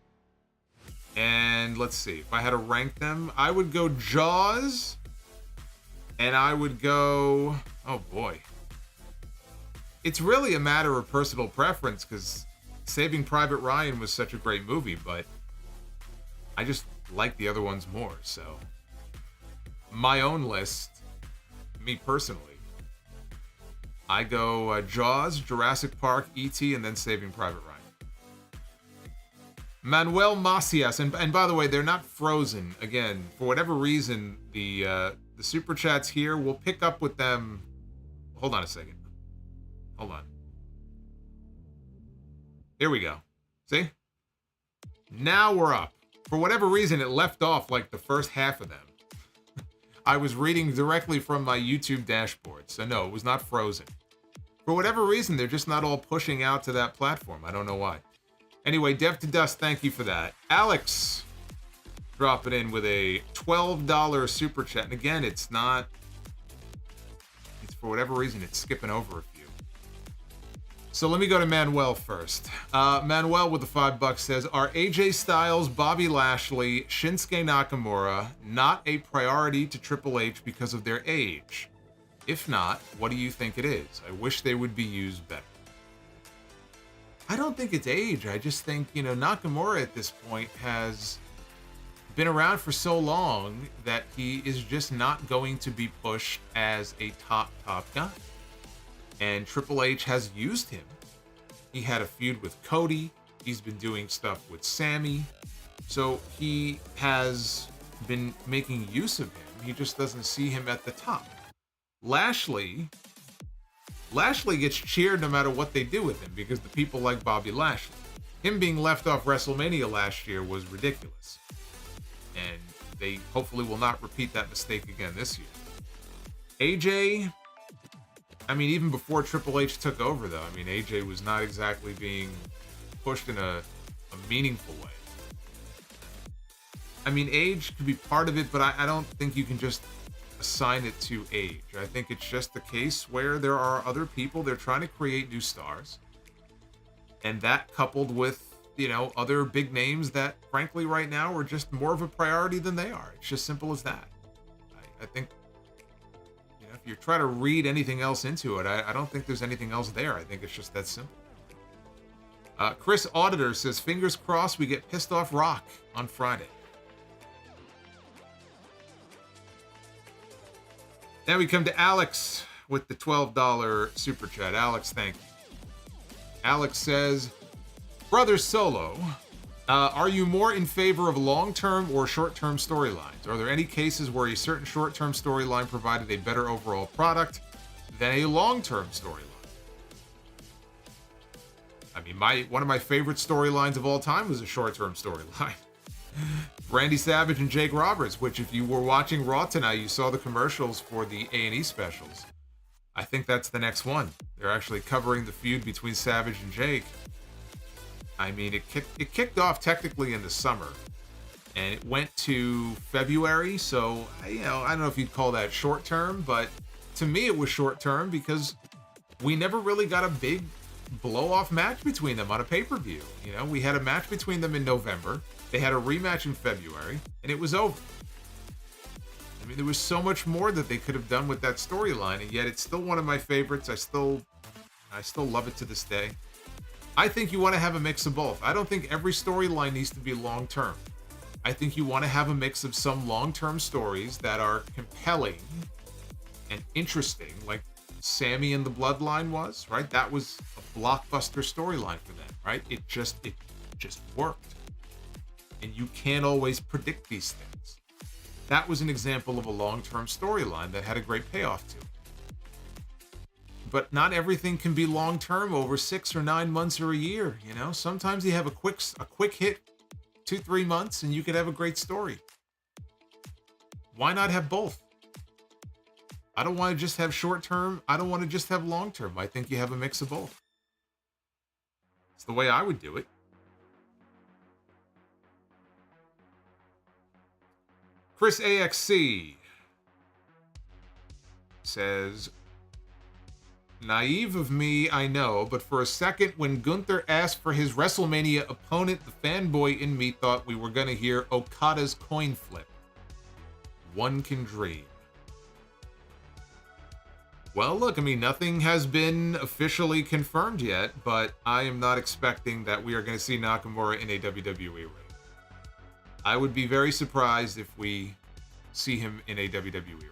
And let's see. If I had to rank them, I would go Jaws. And I would go... Oh, boy. It's really a matter of personal preference because Saving Private Ryan was such a great movie, but I just like the other ones more. So my own list, me personally, I go Jaws, Jurassic Park, E.T., and then Saving Private Ryan. Manuel Macias, and by the way, they're not frozen. Again, for whatever reason, the super chats here, we'll pick up with them. Hold on a second. Hold on. Here we go. See? Now we're up. For whatever reason, it left off like the first half of them. I was reading directly from my YouTube dashboard, so no, it was not frozen. For whatever reason, they're just not all pushing out to that platform. I don't know why. Anyway, Dev to Dust, thank you for that. Alex dropping in with a $12 super chat. And again, it's not... It's for whatever reason, it's skipping over a few. So let me go to Manuel first. Manuel with the $5 says, are AJ Styles, Bobby Lashley, Shinsuke Nakamura not a priority to Triple H because of their age? If not, what do you think it is? I wish they would be used better. I don't think it's age. I just think, you know, Nakamura at this point has been around for so long that he is just not going to be pushed as a top guy. And Triple H has used him. He had a feud with Cody. He's been doing stuff with Sami. So he has been making use of him. He just doesn't see him at the top. Lashley gets cheered no matter what they do with him because the people like Bobby Lashley. Him being left off WrestleMania last year was ridiculous. And they hopefully will not repeat that mistake again this year. AJ, I mean, even before Triple H took over, though, I mean, AJ was not exactly being pushed in a meaningful way. I mean, age could be part of it, but I don't think you can just assign it to age. I think it's just the case where there are other people, they're trying to create new stars. And that coupled with, you know, other big names that, frankly, right now are just more of a priority than they are. It's just simple as that. I think, you know, if you try to read anything else into it, I don't think there's anything else there. I think it's just that simple. Chris Auditor says, fingers crossed we get pissed off Rock on Friday. Now we come to Alex with the $12 super chat. Alex, thank you. Alex says, Brother Solo, are you more in favor of long-term or short-term storylines? Are there any cases where a certain short-term storyline provided a better overall product than a long-term storyline? I mean, one of my favorite storylines of all time was a short-term storyline. Randy Savage and Jake Roberts, which if you were watching Raw tonight, you saw the commercials for the A&E specials. I think that's the next one. They're actually covering the feud between Savage and Jake. I mean, it kicked off technically in the summer, and it went to February, so, you know, I don't know if you'd call that short-term, but to me it was short-term because we never really got a big blow-off match between them on a pay-per-view. You know, we had a match between them in November. They had a rematch in February, and it was over. I mean, there was so much more that they could have done with that storyline, and yet it's still one of my favorites. I still love it to this day. I think you want to have a mix of both. I don't think every storyline needs to be long-term. I think you want to have a mix of some long-term stories that are compelling and interesting, like Sami and the Bloodline was, right? That was a blockbuster storyline for them, right? It just worked. And you can't always predict these things. That was an example of a long-term storyline that had a great payoff to it. But not everything can be long-term over 6 or 9 months or a year, you know? Sometimes you have a quick hit, 2-3 months, and you could have a great story. Why not have both? I don't want to just have short-term. I don't want to just have long-term. I think you have a mix of both. It's the way I would do it. Chris AXC says, naive of me, I know, but for a second when Gunther asked for his WrestleMania opponent, the fanboy in me thought we were going to hear Okada's coin flip. One can dream. Well, look, I mean, nothing has been officially confirmed yet, but I am not expecting that we are going to see Nakamura in a WWE ring. I would be very surprised if we see him in a WWE ring.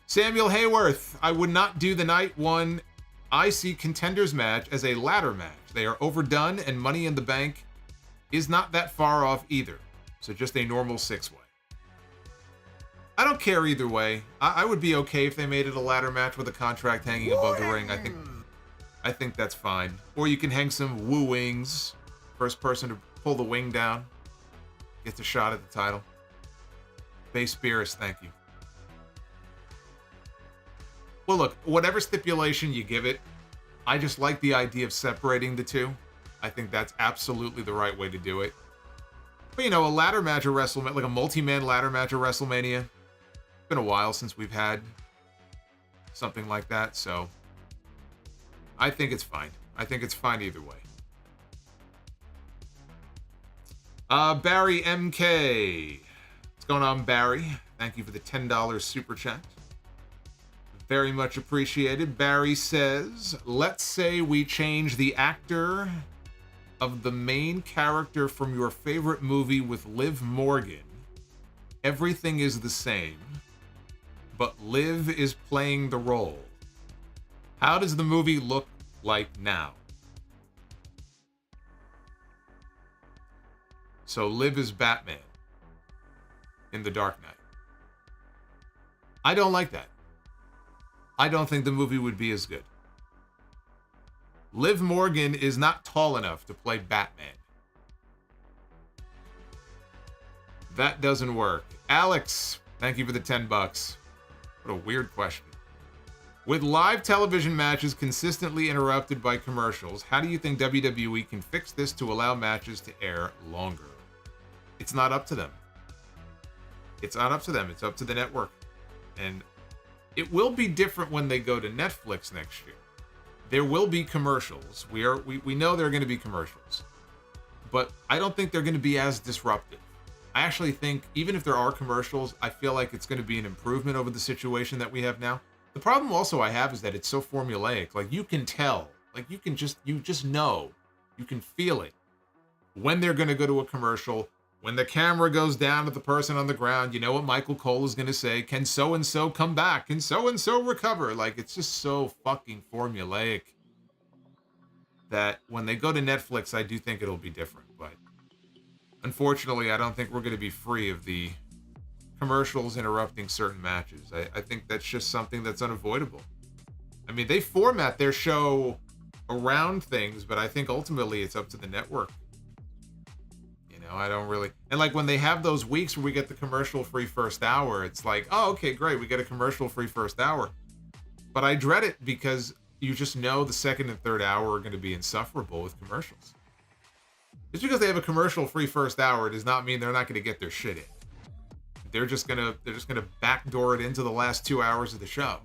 Samuel Hayworth, I would not do the night one IC contenders match as a ladder match. They are overdone, and Money in the Bank is not that far off either. So just a normal 6-way. I don't care either way. I would be okay if they made it a ladder match with a contract hanging above the ring. I think that's fine. Or you can hang some woo wings. First person to pull the wing down gets a shot at the title. Bay Spears, thank you. Well, look, whatever stipulation you give it, I just like the idea of separating the two. I think that's absolutely the right way to do it. But, you know, a ladder match at WrestleMania, like a multi-man ladder match at WrestleMania, it's been a while since we've had something like that, so I think it's fine. I think it's fine either way. Barry MK. What's going on, Barry? Thank you for the $10 super chat. Very much appreciated. Barry says, let's say we change the actor of the main character from your favorite movie with Liv Morgan. Everything is the same, but Liv is playing the role. How does the movie look like now? So Liv is Batman in The Dark Knight. I don't like that. I don't think the movie would be as good. Liv Morgan is not tall enough to play Batman. That doesn't work. Alex, thank you for the $10. What a weird question. With live television matches consistently interrupted by commercials, how do you think WWE can fix this to allow matches to air longer? It's not up to them. It's not up to them. It's up to the network. And it will be different when they go to Netflix next year. There will be commercials. We know there are going to be commercials. But I don't think they're going to be as disruptive. I actually think even if there are commercials, I feel like it's going to be an improvement over the situation that we have now. The problem also I have is that it's so formulaic. Like, you can tell. Like, you just know. You can feel it. When they're going to go to a commercial, when the camera goes down to the person on the ground, you know what Michael Cole is going to say. Can so-and-so come back? Can so-and-so recover? Like, it's just so fucking formulaic that when they go to Netflix, I do think it'll be different. But unfortunately, I don't think we're going to be free of the commercials interrupting certain matches. I think that's just something that's unavoidable. I mean, they format their show around things, but I think ultimately it's up to the network. You know, I don't really... And like when they have those weeks where we get the commercial-free first hour, it's like, oh, okay, great, we get a commercial-free first hour. But I dread it because you just know the second and third hour are going to be insufferable with commercials. Just because they have a commercial-free first hour does not mean they're not going to get their shit in. They're just gonna backdoor it into the last 2 hours of the show.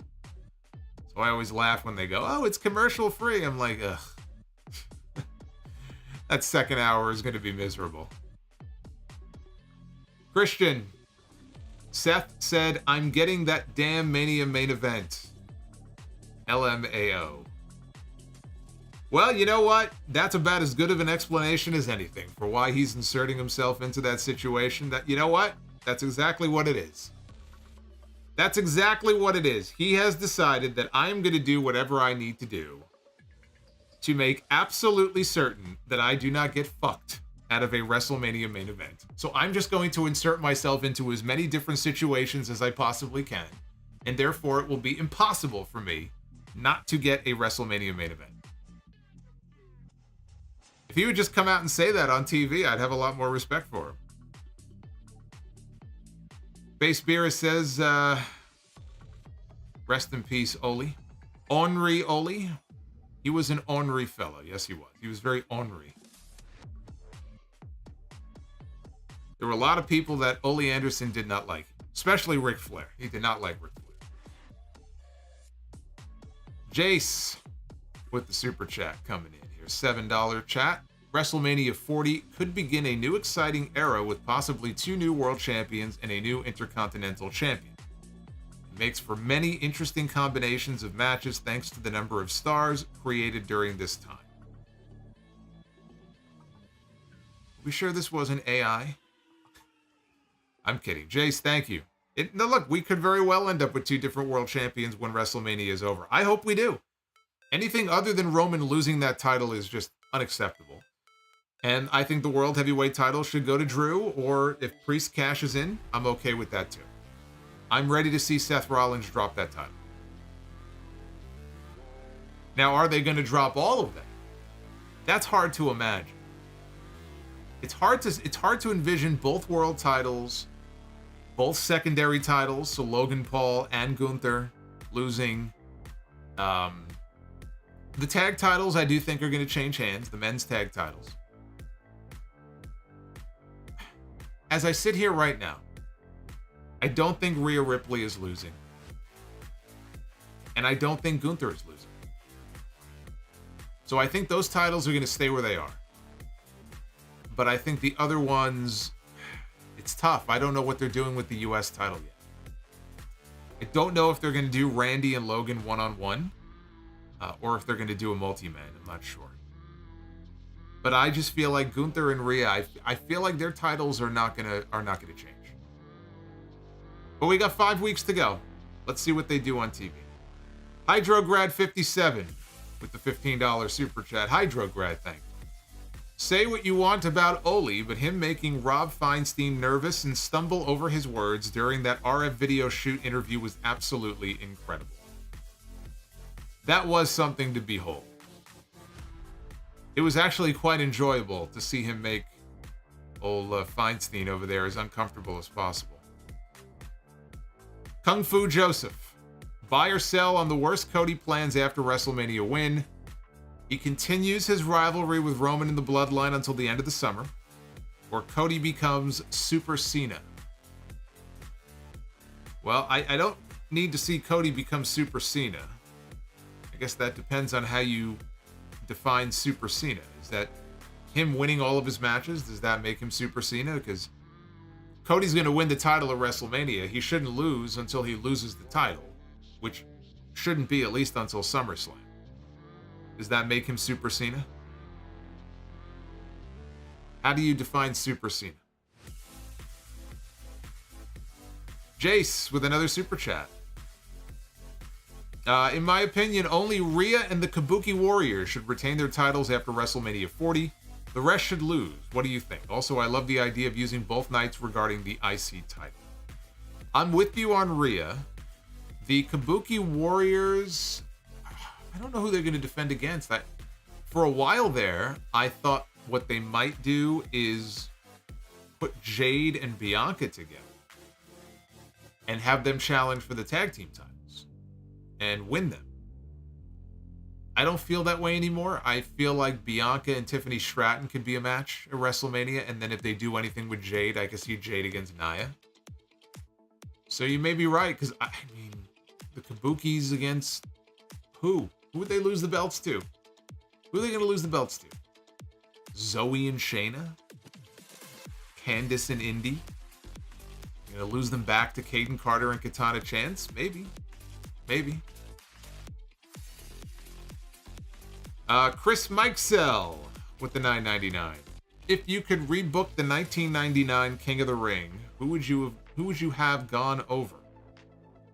So I always laugh when they go, "Oh, it's commercial free." I'm like, ugh. That second hour is gonna be miserable. Christian, Seth said, "I'm getting that damn Mania main event." LMAO. Well, you know what? That's about as good of an explanation as anything for why he's inserting himself into that situation. That, you know what? That's exactly what it is. That's exactly what it is. He has decided that I am going to do whatever I need to do to make absolutely certain that I do not get fucked out of a WrestleMania main event. So I'm just going to insert myself into as many different situations as I possibly can, and therefore it will be impossible for me not to get a WrestleMania main event. If he would just come out and say that on TV, I'd have a lot more respect for him. Base Beer says, rest in peace, Oli. Henri Oli. He was an ornery fellow. Yes, he was. He was very ornery. There were a lot of people that Ole Anderson did not like, especially Ric Flair. He did not like Ric Flair. Jace with the super chat coming in here. $7 chat. WrestleMania 40 could begin a new exciting era with possibly 2 new world champions and a new Intercontinental champion. It makes for many interesting combinations of matches thanks to the number of stars created during this time. Are we sure this wasn't AI? I'm kidding. Jace, thank you. Now look, we could very well end up with 2 different world champions when WrestleMania is over. I hope we do. Anything other than Roman losing that title is just unacceptable. And I think the World Heavyweight title should go to Drew, or if Priest cashes in, I'm okay with that too. I'm ready to see Seth Rollins drop that title. Now, are they going to drop all of them? That's hard to imagine. It's hard to envision both world titles, both secondary titles, so Logan Paul and Gunther losing. The tag titles, I do think, are going to change hands, the men's tag titles. As I sit here right now, I don't think Rhea Ripley is losing. And I don't think Gunther is losing. So I think those titles are going to stay where they are. But I think the other ones, it's tough. I don't know what they're doing with the US title yet. I don't know if they're going to do Randy and Logan one-on-one, or if they're going to do a multi-man. I'm not sure. But I just feel like Gunther and Rhea, I feel like their titles are not gonna change. But we got 5 weeks to go. Let's see what they do on TV. Hydrograd57 with the $15 super chat. Hydrograd, thank you. Say what you want about Oli, but him making Rob Feinstein nervous and stumble over his words during that RF video shoot interview was absolutely incredible. That was something to behold. It was actually quite enjoyable to see him make Old Feinstein over there as uncomfortable as possible. Kung Fu Joseph. Buy or sell on the worst Cody plans after WrestleMania win. He continues his rivalry with Roman in the Bloodline until the end of the summer. Or Cody becomes Super Cena. Well, I don't need to see Cody become Super Cena. I guess that depends on how you define Super Cena. Is that him winning all of his matches? Does that make him Super Cena? Because Cody's going to win the title at WrestleMania. He shouldn't lose until he loses the title, which shouldn't be at least until SummerSlam. Does that make him Super Cena? How do you define Super Cena? Jace with another super chat. In my opinion, only Rhea and the Kabuki Warriors should retain their titles after WrestleMania 40. The rest should lose. What do you think? Also, I love the idea of using both nights regarding the IC title. I'm with you on Rhea. The Kabuki Warriors, I don't know who they're going to defend against. For a while there, I thought what they might do is put Jade and Bianca together and have them challenge for the tag team titles and win them. I don't feel that way anymore. I feel like Bianca and Tiffany Stratton could be a match at WrestleMania, and then if they do anything with Jade, I could see Jade against Nia. So you may be right, because I mean, the Kabukis against who? Who would they lose the belts to? Who are they going to lose the belts to? Zoe and Shayna? Candice and Indy? You're going to lose them back to Kaden Carter and Katana Chance? Maybe. Maybe. Chris Mikesell with the $9.99. If you could rebook the 1999 King of the Ring, who would you have gone over?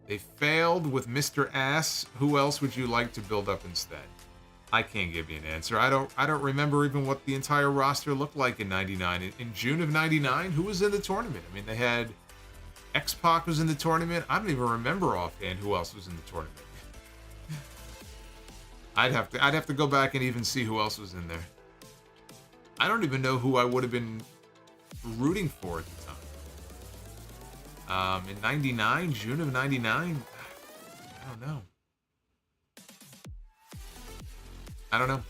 They failed with Mr. Ass. Who else would you like to build up instead? I can't give you an answer. I don't remember even what the entire roster looked like in 99. In June of 99, who was in the tournament? I mean, they had X-Pac was in the tournament. I don't even remember offhand who else was in the tournament. I'd have to go back and even see who else was in there. I don't even know who I would have been rooting for at the time. In 99, June of 99, I don't know.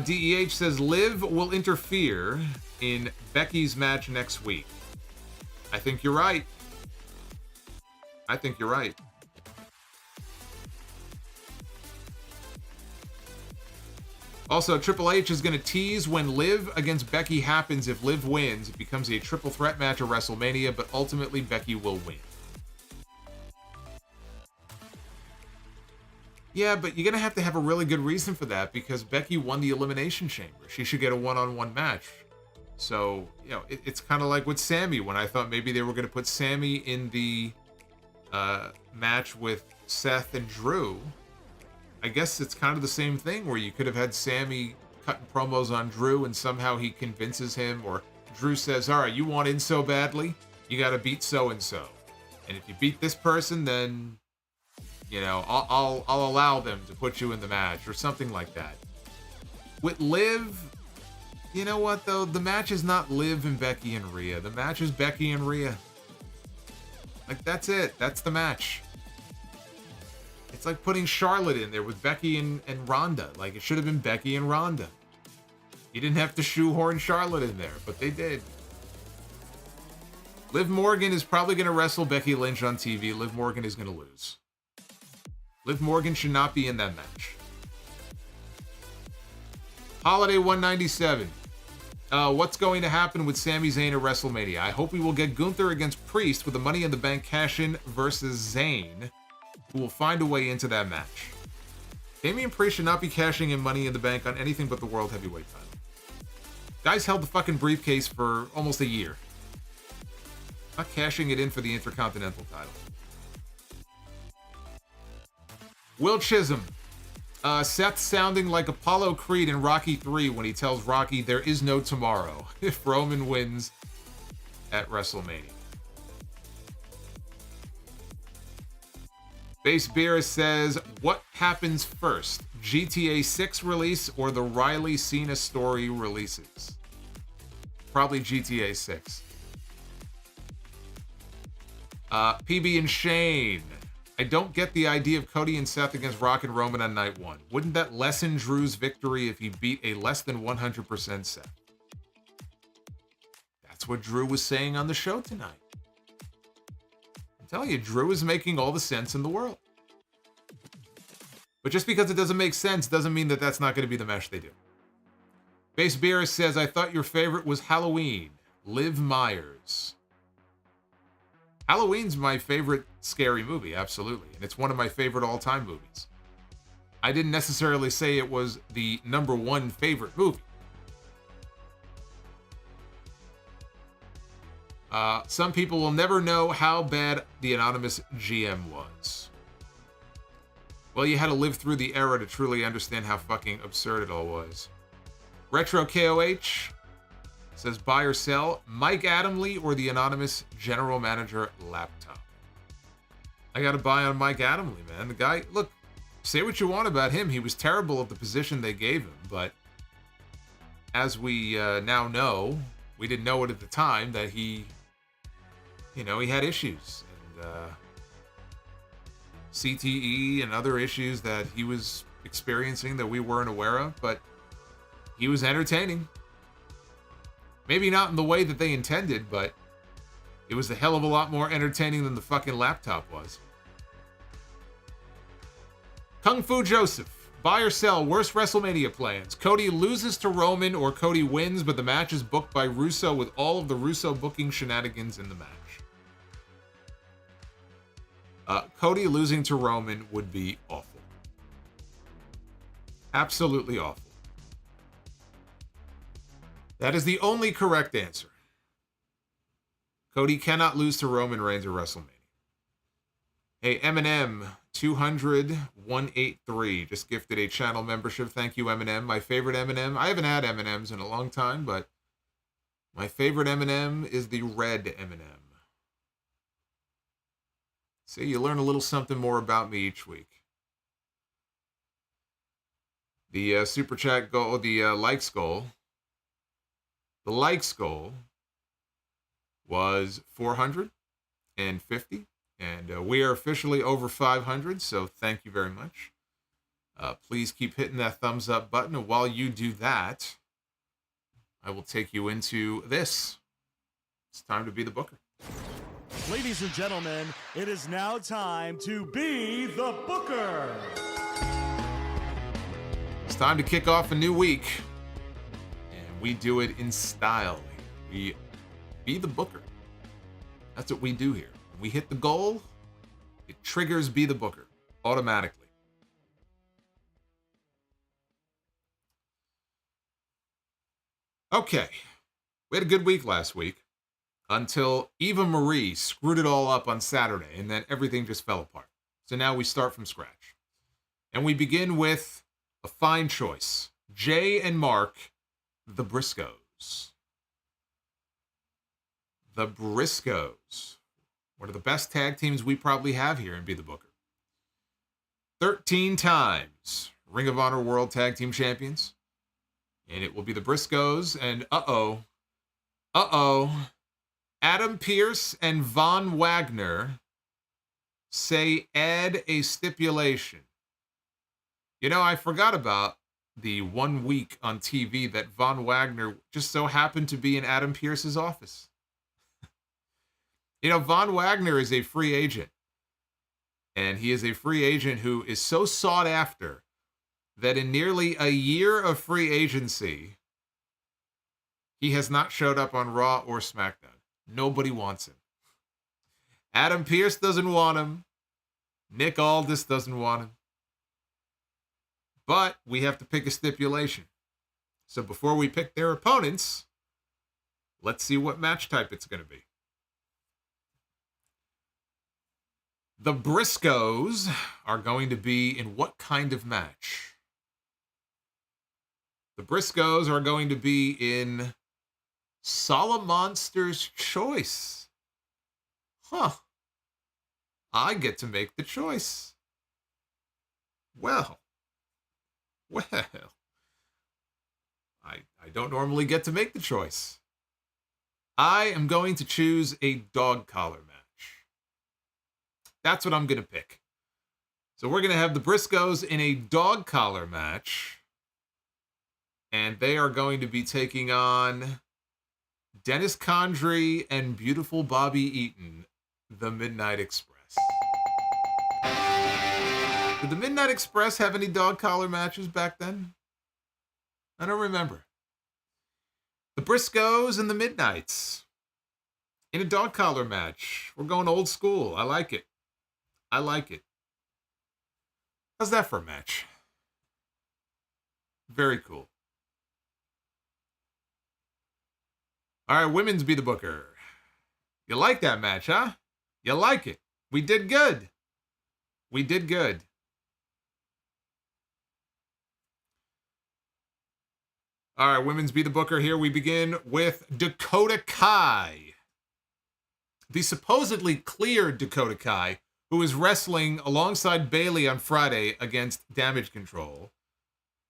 DEH says Liv will interfere in Becky's match next week. I think you're right. Also, Triple H is going to tease when Liv against Becky happens. If Liv wins, it becomes a triple threat match at WrestleMania, but ultimately Becky will win. Yeah, but you're going to have a really good reason for that because Becky won the Elimination Chamber. She should get a one-on-one match. So, you know, it's kind of like with Sami when I thought maybe they were going to put Sami in the match with Seth and Drew. I guess it's kind of the same thing where you could have had Sami cutting promos on Drew and somehow he convinces him, or Drew says, all right, you want in so badly, you got to beat so-and-so. And if you beat this person, then, you know, I'll allow them to put you in the match or something like that. With Liv, you know what though? The match is not Liv and Becky and Rhea. The match is Becky and Rhea. Like, that's it. That's the match. It's like putting Charlotte in there with Becky and Ronda. Like, it should have been Becky and Ronda. You didn't have to shoehorn Charlotte in there, but they did. Liv Morgan is probably going to wrestle Becky Lynch on TV. Liv Morgan is going to lose. Liv Morgan should not be in that match. Holiday 197. What's going to happen with Sami Zayn at WrestleMania? I hope we will get Gunther against Priest with the Money in the Bank cash-in versus Zayn, who will find a way into that match. Damian Priest should not be cashing in Money in the Bank on anything but the World Heavyweight title. Guys held the fucking briefcase for almost a year. Not cashing it in for the Intercontinental title. Will Chisholm. Seth sounding like Apollo Creed in Rocky 3 when he tells Rocky there is no tomorrow if Roman wins at WrestleMania. Base Beer says, what happens first? GTA 6 release or the Riley Cena story releases? Probably GTA 6. PB and Shane. I don't get the idea of Cody and Seth against Rock and Roman on night one. Wouldn't that lessen Drew's victory if he beat a less than 100% Seth? That's what Drew was saying on the show tonight. I'm telling you, Drew is making all the sense in the world. But just because it doesn't make sense doesn't mean that that's not going to be the match they do. Base Beer says, I thought your favorite was Halloween. Liv Myers. Halloween's my favorite scary movie, absolutely. And it's one of my favorite all-time movies. I didn't necessarily say it was the #1 favorite movie. Some people will never know how bad the anonymous GM was. Well, you had to live through the era to truly understand how fucking absurd it all was. Retro KOH says, buy or sell, Mike Adamle or the anonymous general manager laptop? I got to buy on Mike Adamle, man. The guy, look, say what you want about him. He was terrible at the position they gave him, but as we now know, we didn't know it at the time, that he had issues. And CTE and other issues that he was experiencing that we weren't aware of, but he was entertaining. Maybe not in the way that they intended, but it was a hell of a lot more entertaining than the fucking laptop was. Kung Fu Joseph, buy or sell, worst WrestleMania plans. Cody loses to Roman or Cody wins, but the match is booked by Russo with all of the Russo booking shenanigans in the match. Cody losing to Roman would be awful. Absolutely awful. That is the only correct answer. Cody cannot lose to Roman Reigns at WrestleMania. Hey, Eminem 200-183 just gifted a channel membership. Thank you, Eminem. My favorite Eminem. I haven't had M&Ms in a long time, but my favorite M&M is the red M&M. See, you learn a little something more about me each week. The super chat goal, the likes goal. The likes goal was 450, and we are officially over 500, so thank you very much. Please keep hitting that thumbs up button, and while you do that, I will take you into this. It's time to be the booker. Ladies and gentlemen, it is now time to be the booker. It's time to kick off a new week, and we do it in style. We be the booker. That's what we do here. When we hit the goal, it triggers be the booker automatically. Okay, we had a good week last week until Eva Marie screwed it all up on Saturday, and then everything just fell apart. So now we start from scratch. And we begin with a fine choice. Jay and Mark, the Briscoes. The Briscoes. One of the best tag teams we probably have here in Be the Booker. 13 times Ring of Honor World Tag Team Champions. And it will be the Briscoes. And Adam Pearce and Von Wagner say add a stipulation. You know, I forgot about the 1 week on TV that Von Wagner just so happened to be in Adam Pearce's office. You know, Von Wagner is a free agent. And he is a free agent who is so sought after that in nearly a year of free agency, he has not showed up on Raw or SmackDown. Nobody wants him. Adam Pearce doesn't want him. Nick Aldis doesn't want him. But we have to pick a stipulation. So before we pick their opponents, let's see what match type it's going to be. The Briscoes are going to be in what kind of match? The Briscoes are going to be in Solomonster's Choice. Huh. I get to make the choice. Well. I don't normally get to make the choice. I am going to choose a dog collar match. That's what I'm going to pick. So we're going to have the Briscoes in a dog collar match. And they are going to be taking on Dennis Condrey and beautiful Bobby Eaton, the Midnight Express. Did the Midnight Express have any dog collar matches back then? I don't remember. The Briscoes and the Midnights in a dog collar match. We're going old school. I like it. I like it. How's that for a match? Very cool. All right, women's Be the Booker. You like that match, huh? You like it. We did good. We did good. All right, women's Be the Booker here. We begin with Dakota Kai. The supposedly cleared Dakota Kai, who is wrestling alongside Bayley on Friday against Damage Control.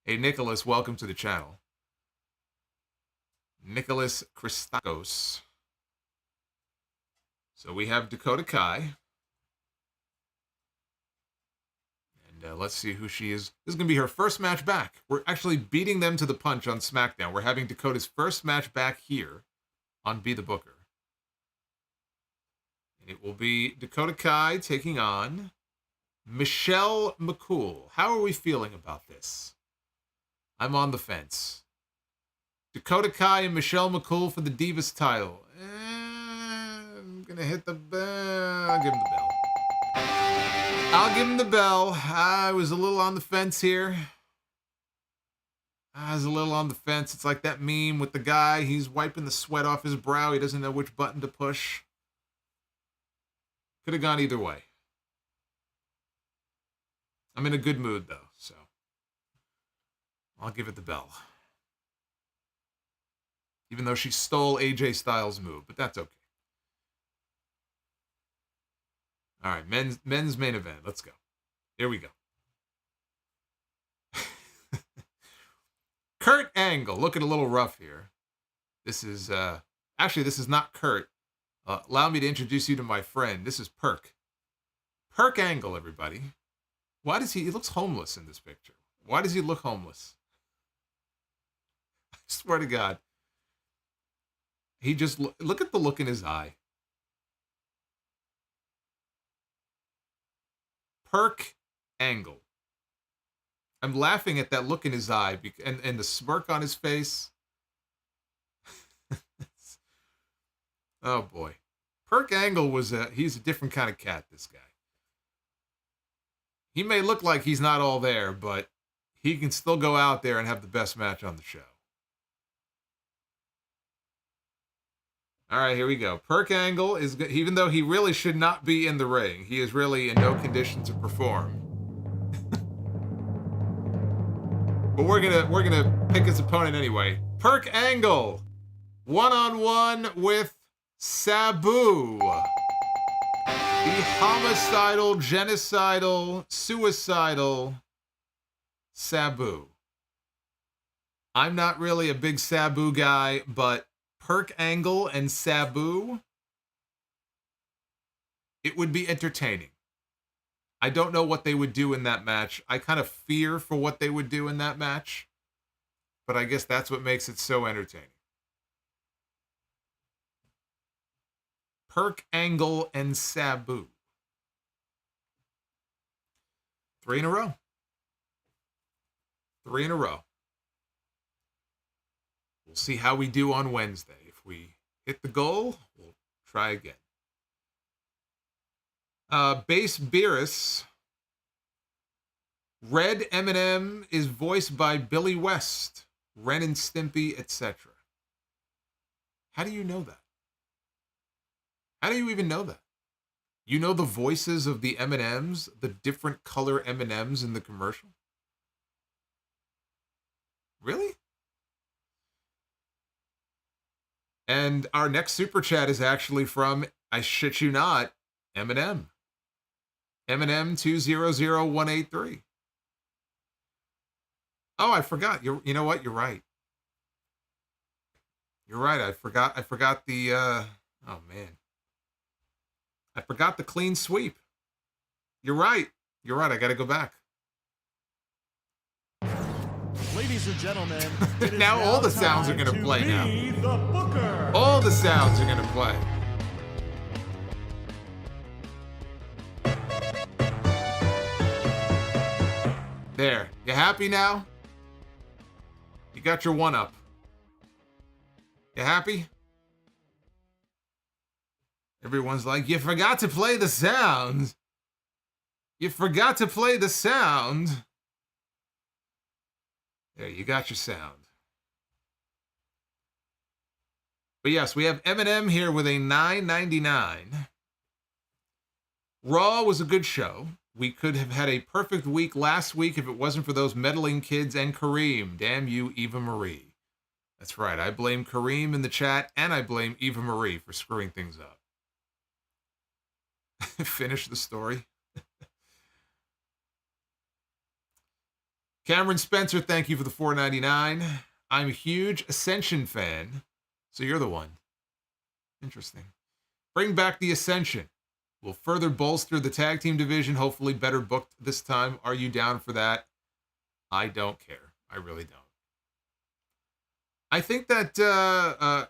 Hey, Nicholas, welcome to the channel. Nicholas Christakos. So we have Dakota Kai. And let's see who she is. This is going to be her first match back. We're actually beating them to the punch on SmackDown. We're having Dakota's first match back here on Be the Booker. And it will be Dakota Kai taking on Michelle McCool. How are we feeling about this? I'm on the fence. Dakota Kai and Michelle McCool for the Divas title. I'm going to hit the bell. I'll give him the bell. I'll give him the bell. I was a little on the fence here. It's like that meme with the guy. He's wiping the sweat off his brow. He doesn't know which button to push. Could have gone either way. I'm in a good mood, though, so I'll give it the bell. Even though she stole AJ Styles' move, but that's okay. All right, men's main event. Let's go. Here we go. Kurt Angle, looking a little rough here. This is, actually, this is not Kurt. Allow me to introduce you to my friend. This is Perk. Perk Angle, everybody. Why does he looks homeless in this picture. Why does he look homeless? I swear to God. He just, look at the look in his eye. Perk Angle. I'm laughing at that look in his eye and the smirk on his face. Oh boy. Perk Angle he's a different kind of cat, this guy. He may look like he's not all there, but he can still go out there and have the best match on the show. All right, here we go. Perk Angle is, even though he really should not be in the ring, he is really in no condition to perform. But we're gonna pick his opponent anyway. Perk Angle, one-on-one with Sabu, the homicidal, genocidal, suicidal Sabu. I'm not really a big Sabu guy, but Perk Angle and Sabu, it would be entertaining. I don't know what they would do in that match. I kind of fear for what they would do in that match, but I guess that's what makes it so entertaining. Perk Angle and Sabu. 3 in a row. 3 in a row. We'll see how we do on Wednesday. If we hit the goal, we'll try again. Base Beerus. Red M&M is voiced by Billy West, Ren and Stimpy, etc. How do you know that? How do you even know that? You know the voices of the M&Ms, the different color M&Ms in the commercial? Really? And our next super chat is actually from, I shit you not, Eminem. Eminem 200183. Oh, I forgot. You know what? You're right. You're right. I forgot the oh man. I forgot the clean sweep. You're right. You're right. I got to go back. Ladies and gentlemen, it is now all the sounds are time going to play now. The Booker. All the sounds are going to play. There. You happy now? You got your one up. You happy? Everyone's like, you forgot to play the sound. You forgot to play the sound. There, you got your sound. But yes, we have Eminem here with a $9.99. Raw was a good show. We could have had a perfect week last week if it wasn't for those meddling kids and Kareem. Damn you, Eva Marie. That's right. I blame Kareem in the chat, and I blame Eva Marie for screwing things up. Finish the story. Cameron Spencer, thank you for the $4.99. I'm a huge Ascension fan, so you're the one. Interesting. Bring back the Ascension. Will further bolster the tag team division, hopefully better booked this time. Are you down for that? I don't care. I really don't. I think that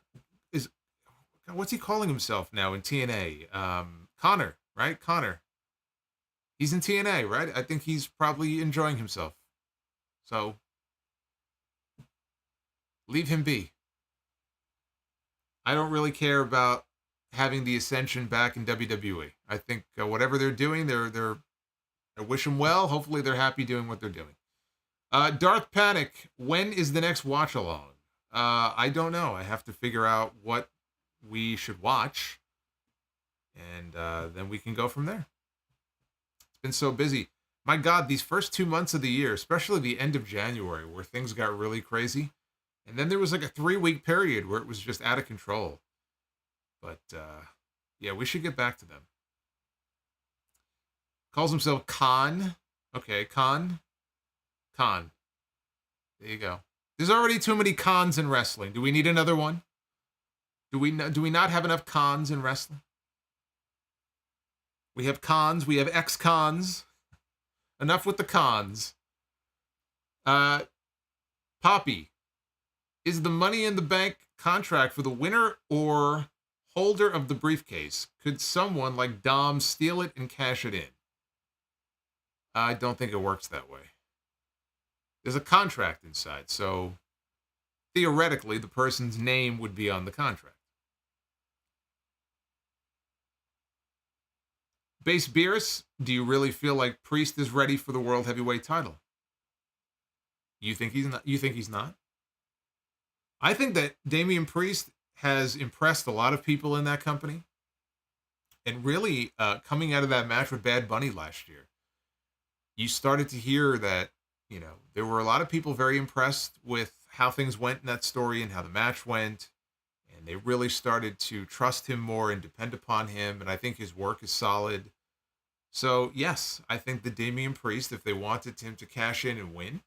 what's he calling himself now in TNA? Connor, right? Connor. He's in TNA, right? I think he's probably enjoying himself. So, leave him be. I don't really care about having the Ascension back in WWE. I think whatever they're doing, I wish them well. Hopefully they're happy doing what they're doing. Darth Panic, when is the next watch along? I don't know. I have to figure out what we should watch, and then we can go from there. It's been so busy. My God, these first 2 months of the year, especially the end of January, where things got really crazy. And then there was like a 3-week period where it was just out of control. But, yeah, we should get back to them. Calls himself Khan. Okay, Khan. There you go. There's already too many Khans in wrestling. Do we need another one? Do we not have enough Khans in wrestling? We have Khans. We have ex-Khans. Enough with the Khans. Poppy. Is the Money in the Bank contract for the winner or holder of the briefcase? Could someone like Dom steal it and cash it in? I don't think it works that way. There's a contract inside, so theoretically the person's name would be on the contract. Base Beerus, do you really feel like Priest is ready for the World Heavyweight title? You think he's not? You think he's not? I think that Damian Priest has impressed a lot of people in that company. And really, coming out of that match with Bad Bunny last year, you started to hear that, you know, there were a lot of people very impressed with how things went in that story and how the match went. And they really started to trust him more and depend upon him. And I think his work is solid. So, yes, I think that Damian Priest, if they wanted him to cash in and win,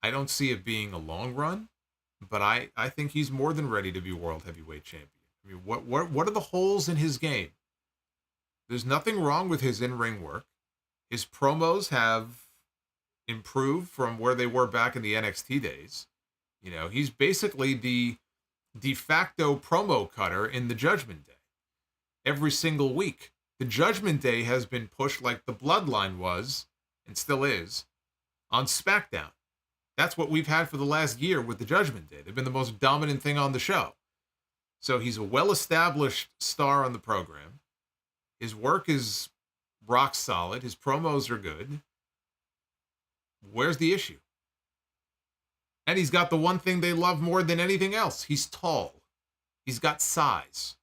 I don't see it being a long run. But I think he's more than ready to be World Heavyweight Champion. I mean, what are the holes in his game? There's nothing wrong with his in-ring work. His promos have improved from where they were back in the NXT days. You know, he's basically the de facto promo cutter in the Judgment Day. Every single week. The Judgment Day has been pushed like the Bloodline was, and still is, on Smackdown. That's what we've had for the last year with the Judgment Day. They've been the most dominant thing on the show. So he's a well-established star on the program. His work is rock solid. His promos are good. Where's the issue? And he's got the one thing they love more than anything else. He's tall. He's got size.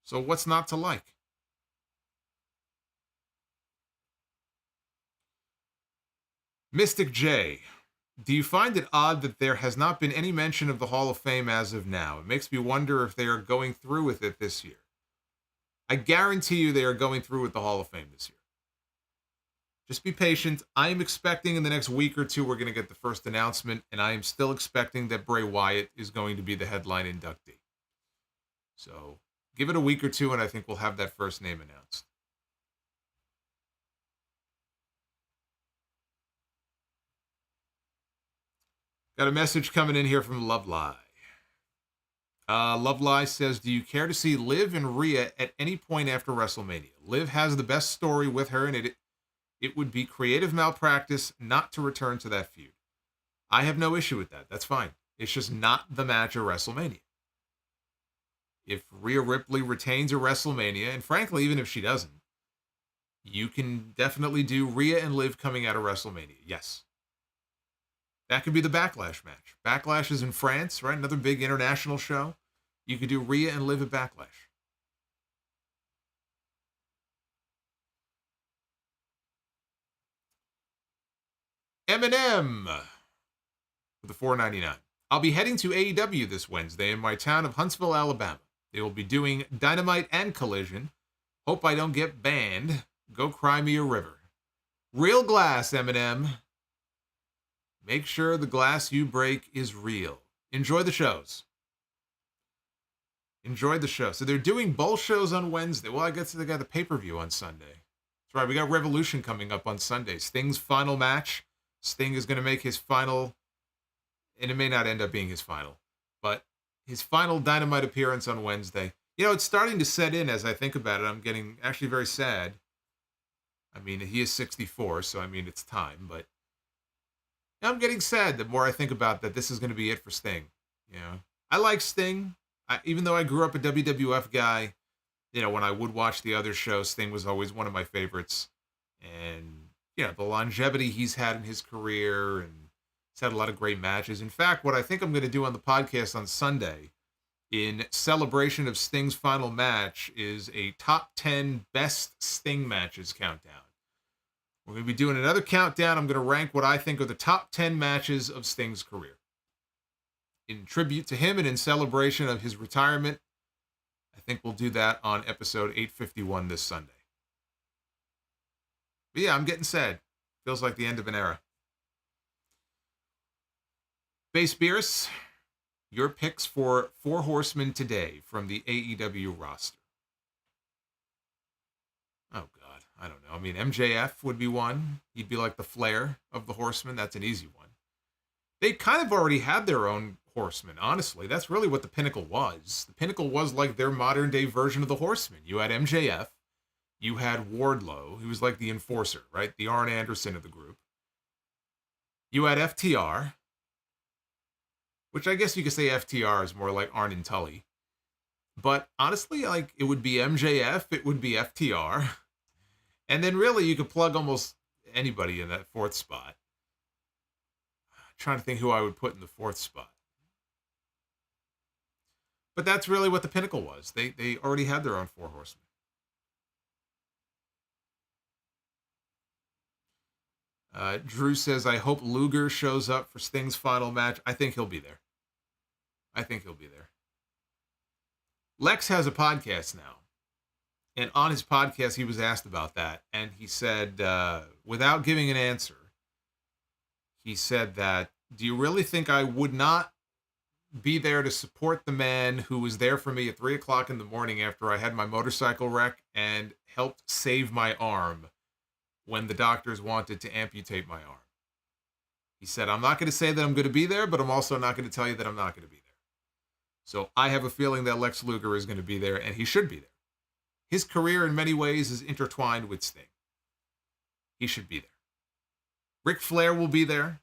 So what's not to like? Mystic J. Do you find it odd that there has not been any mention of the Hall of Fame as of now? It makes me wonder if they are going through with it this year. I guarantee you they are going through with the Hall of Fame this year. Just be patient. I am expecting in the next week or two we're going to get the first announcement, and I am still expecting that Bray Wyatt is going to be the headline inductee. So give it a week or two, and I think we'll have that first name announced. Got a message coming in here from Lovelai. Lovelai says, do you care to see Liv and Rhea at any point after WrestleMania? Liv has the best story with her, and it would be creative malpractice not to return to that feud. I have no issue with that. That's fine. It's just not the match at WrestleMania. If Rhea Ripley retains at WrestleMania, and frankly, even if she doesn't, you can definitely do Rhea and Liv coming out of WrestleMania. Yes. That could be the Backlash match. Backlash is in France, right? Another big international show. You could do Rhea and Liv at Backlash. Eminem with the $4.99. I'll be heading to AEW this Wednesday in my town of Huntsville, Alabama. They will be doing Dynamite and Collision. Hope I don't get banned. Go cry me a river. Real glass, Eminem. Make sure the glass you break is real. Enjoy the shows. Enjoy the show. So they're doing both shows on Wednesday. Well, I guess they got the pay-per-view on Sunday. That's right. We got Revolution coming up on Sunday. Sting's final match. Sting is going to make his final, and it may not end up being his final, but his final Dynamite appearance on Wednesday. You know, it's starting to set in as I think about it. I'm getting actually very sad. I mean, he is 64, so I mean, it's time, but I'm getting sad the more I think about that this is going to be it for Sting. You know, I like Sting. Even though I grew up a WWF guy, you know, when I would watch the other shows, Sting was always one of my favorites. And, you know, the longevity he's had in his career, and he's had a lot of great matches. In fact, what I think I'm going to do on the podcast on Sunday, in celebration of Sting's final match, is a top 10 best Sting matches countdown. We're going to be doing another countdown. I'm going to rank what I think are the top 10 matches of Sting's career. In tribute to him and in celebration of his retirement, I think we'll do that on episode 851 this Sunday. But yeah, I'm getting sad. Feels like the end of an era. Base Beerus, your picks for 4 Horsemen today from the AEW roster. Oh, God. I don't know. I mean, MJF would be one. He'd be like the Flair of the Horsemen. That's an easy one. They kind of already had their own Horsemen, honestly. That's really what the Pinnacle was. The Pinnacle was like their modern-day version of the Horsemen. You had MJF. You had Wardlow, who was like the enforcer, right? The Arn Anderson of the group. You had FTR, which I guess you could say FTR is more like Arn and Tully. But honestly, like, it would be MJF, it would be FTR. And then really you could plug almost anybody in that 4th spot. I'm trying to think who I would put in the 4th spot. But that's really what the Pinnacle was. They already had their own 4 Horsemen. Drew says, I hope Luger shows up for Sting's final match. I think he'll be there. Lex has a podcast now. And on his podcast, he was asked about that. And he said, without giving an answer, he said that, do you really think I would not be there to support the man who was there for me at 3 o'clock in the morning after I had my motorcycle wreck and helped save my arm when the doctors wanted to amputate my arm? He said, I'm not going to say that I'm going to be there, but I'm also not going to tell you that I'm not going to be there. So I have a feeling that Lex Luger is going to be there, and he should be there. His career in many ways is intertwined with Sting. He should be there. Ric Flair will be there.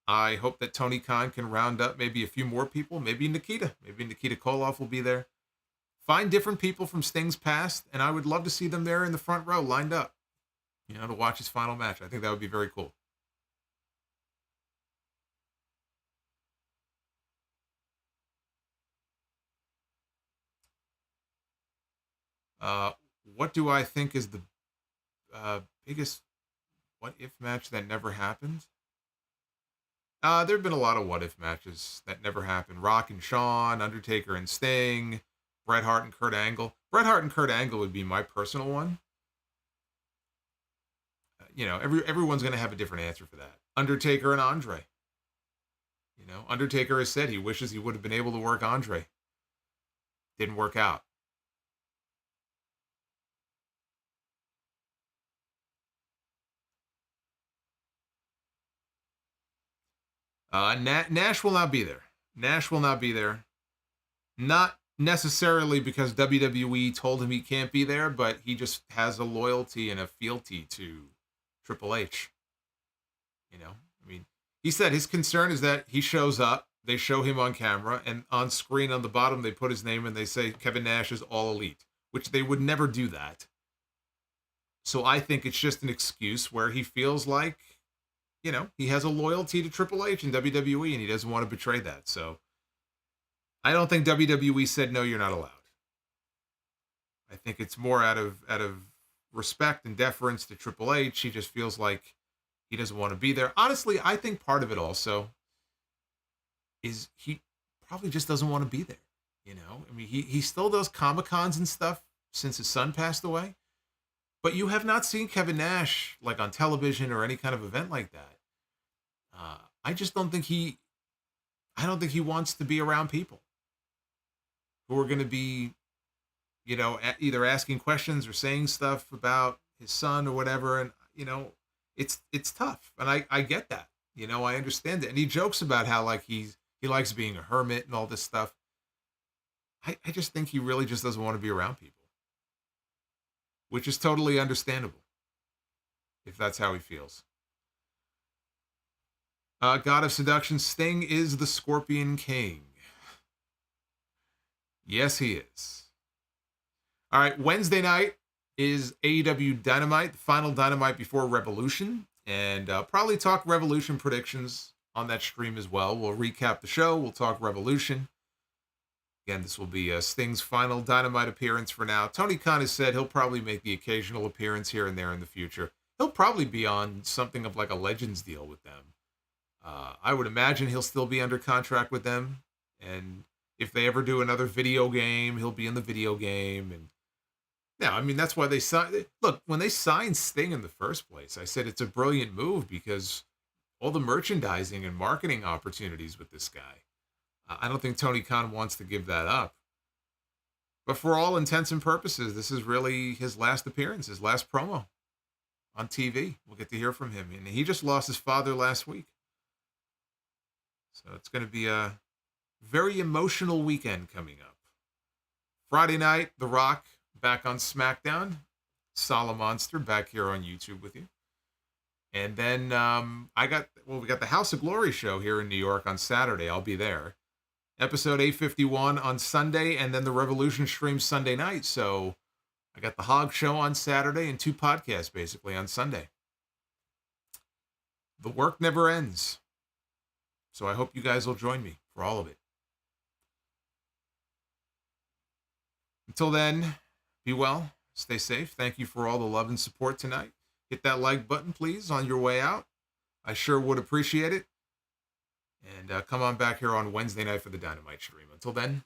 I hope that Tony Khan can round up maybe a few more people. Maybe Nikita. Maybe Nikita Koloff will be there. Find different people from Sting's past, and I would love to see them there in the front row lined up, you know, to watch his final match. I think that would be very cool. What do I think is the biggest what-if match that never happened? There have been a lot of what-if matches that never happened. Rock and Shawn, Undertaker and Sting, Bret Hart and Kurt Angle. Bret Hart and Kurt Angle would be my personal one. everyone's going to have a different answer for that. Undertaker and Andre. Undertaker has said he wishes he would have been able to work Andre. Didn't work out. Nash will not be there. Nash will not be there. Not necessarily because WWE told him he can't be there, but he just has a loyalty and a fealty to Triple H. He said his concern is that he shows up, they show him on camera, and on screen on the bottom they put his name and they say Kevin Nash is All Elite, which they would never do that. So I think it's just an excuse where he feels like, he has a loyalty to Triple H and WWE and he doesn't want to betray that. So I don't think WWE said, no, you're not allowed. I think it's more out of respect and deference to Triple H. He just feels like he doesn't want to be there. Honestly, I think part of it also is he probably just doesn't want to be there. He still does Comic-Cons and stuff since his son passed away. But you have not seen Kevin Nash like on television or any kind of event like that. I just don't think he wants to be around people who are going to be, either asking questions or saying stuff about his son or whatever. And, it's tough. And I get that, I understand it. And he jokes about how like he likes being a hermit and all this stuff. I just think he really just doesn't want to be around people, which is totally understandable if that's how he feels. God of Seduction, Sting is the Scorpion King. Yes, he is. All right, Wednesday night is AEW Dynamite, the final Dynamite before Revolution, and probably talk Revolution predictions on that stream as well. We'll recap the show. We'll talk Revolution. Again, this will be Sting's final Dynamite appearance for now. Tony Khan has said he'll probably make the occasional appearance here and there in the future. He'll probably be on something of like a Legends deal with them. I would imagine he'll still be under contract with them. And if they ever do another video game, he'll be in the video game. And yeah, that's why they signed. Look, when they signed Sting in the first place, I said it's a brilliant move because all the merchandising and marketing opportunities with this guy. I don't think Tony Khan wants to give that up. But for all intents and purposes, this is really his last appearance, his last promo on TV. We'll get to hear from him. And he just lost his father last week. So it's going to be a very emotional weekend coming up. Friday night, The Rock back on SmackDown. Solomonster back here on YouTube with you. And then we got the House of Glory show here in New York on Saturday. I'll be there. Episode 851 on Sunday, and then the Revolution stream Sunday night. So I got the Hog show on Saturday and 2 podcasts basically on Sunday. The work never ends. So I hope you guys will join me for all of it. Until then, be well, stay safe. Thank you for all the love and support tonight. Hit that like button, please, on your way out. I sure would appreciate it. And come on back here on Wednesday night for the Dynamite stream. Until then,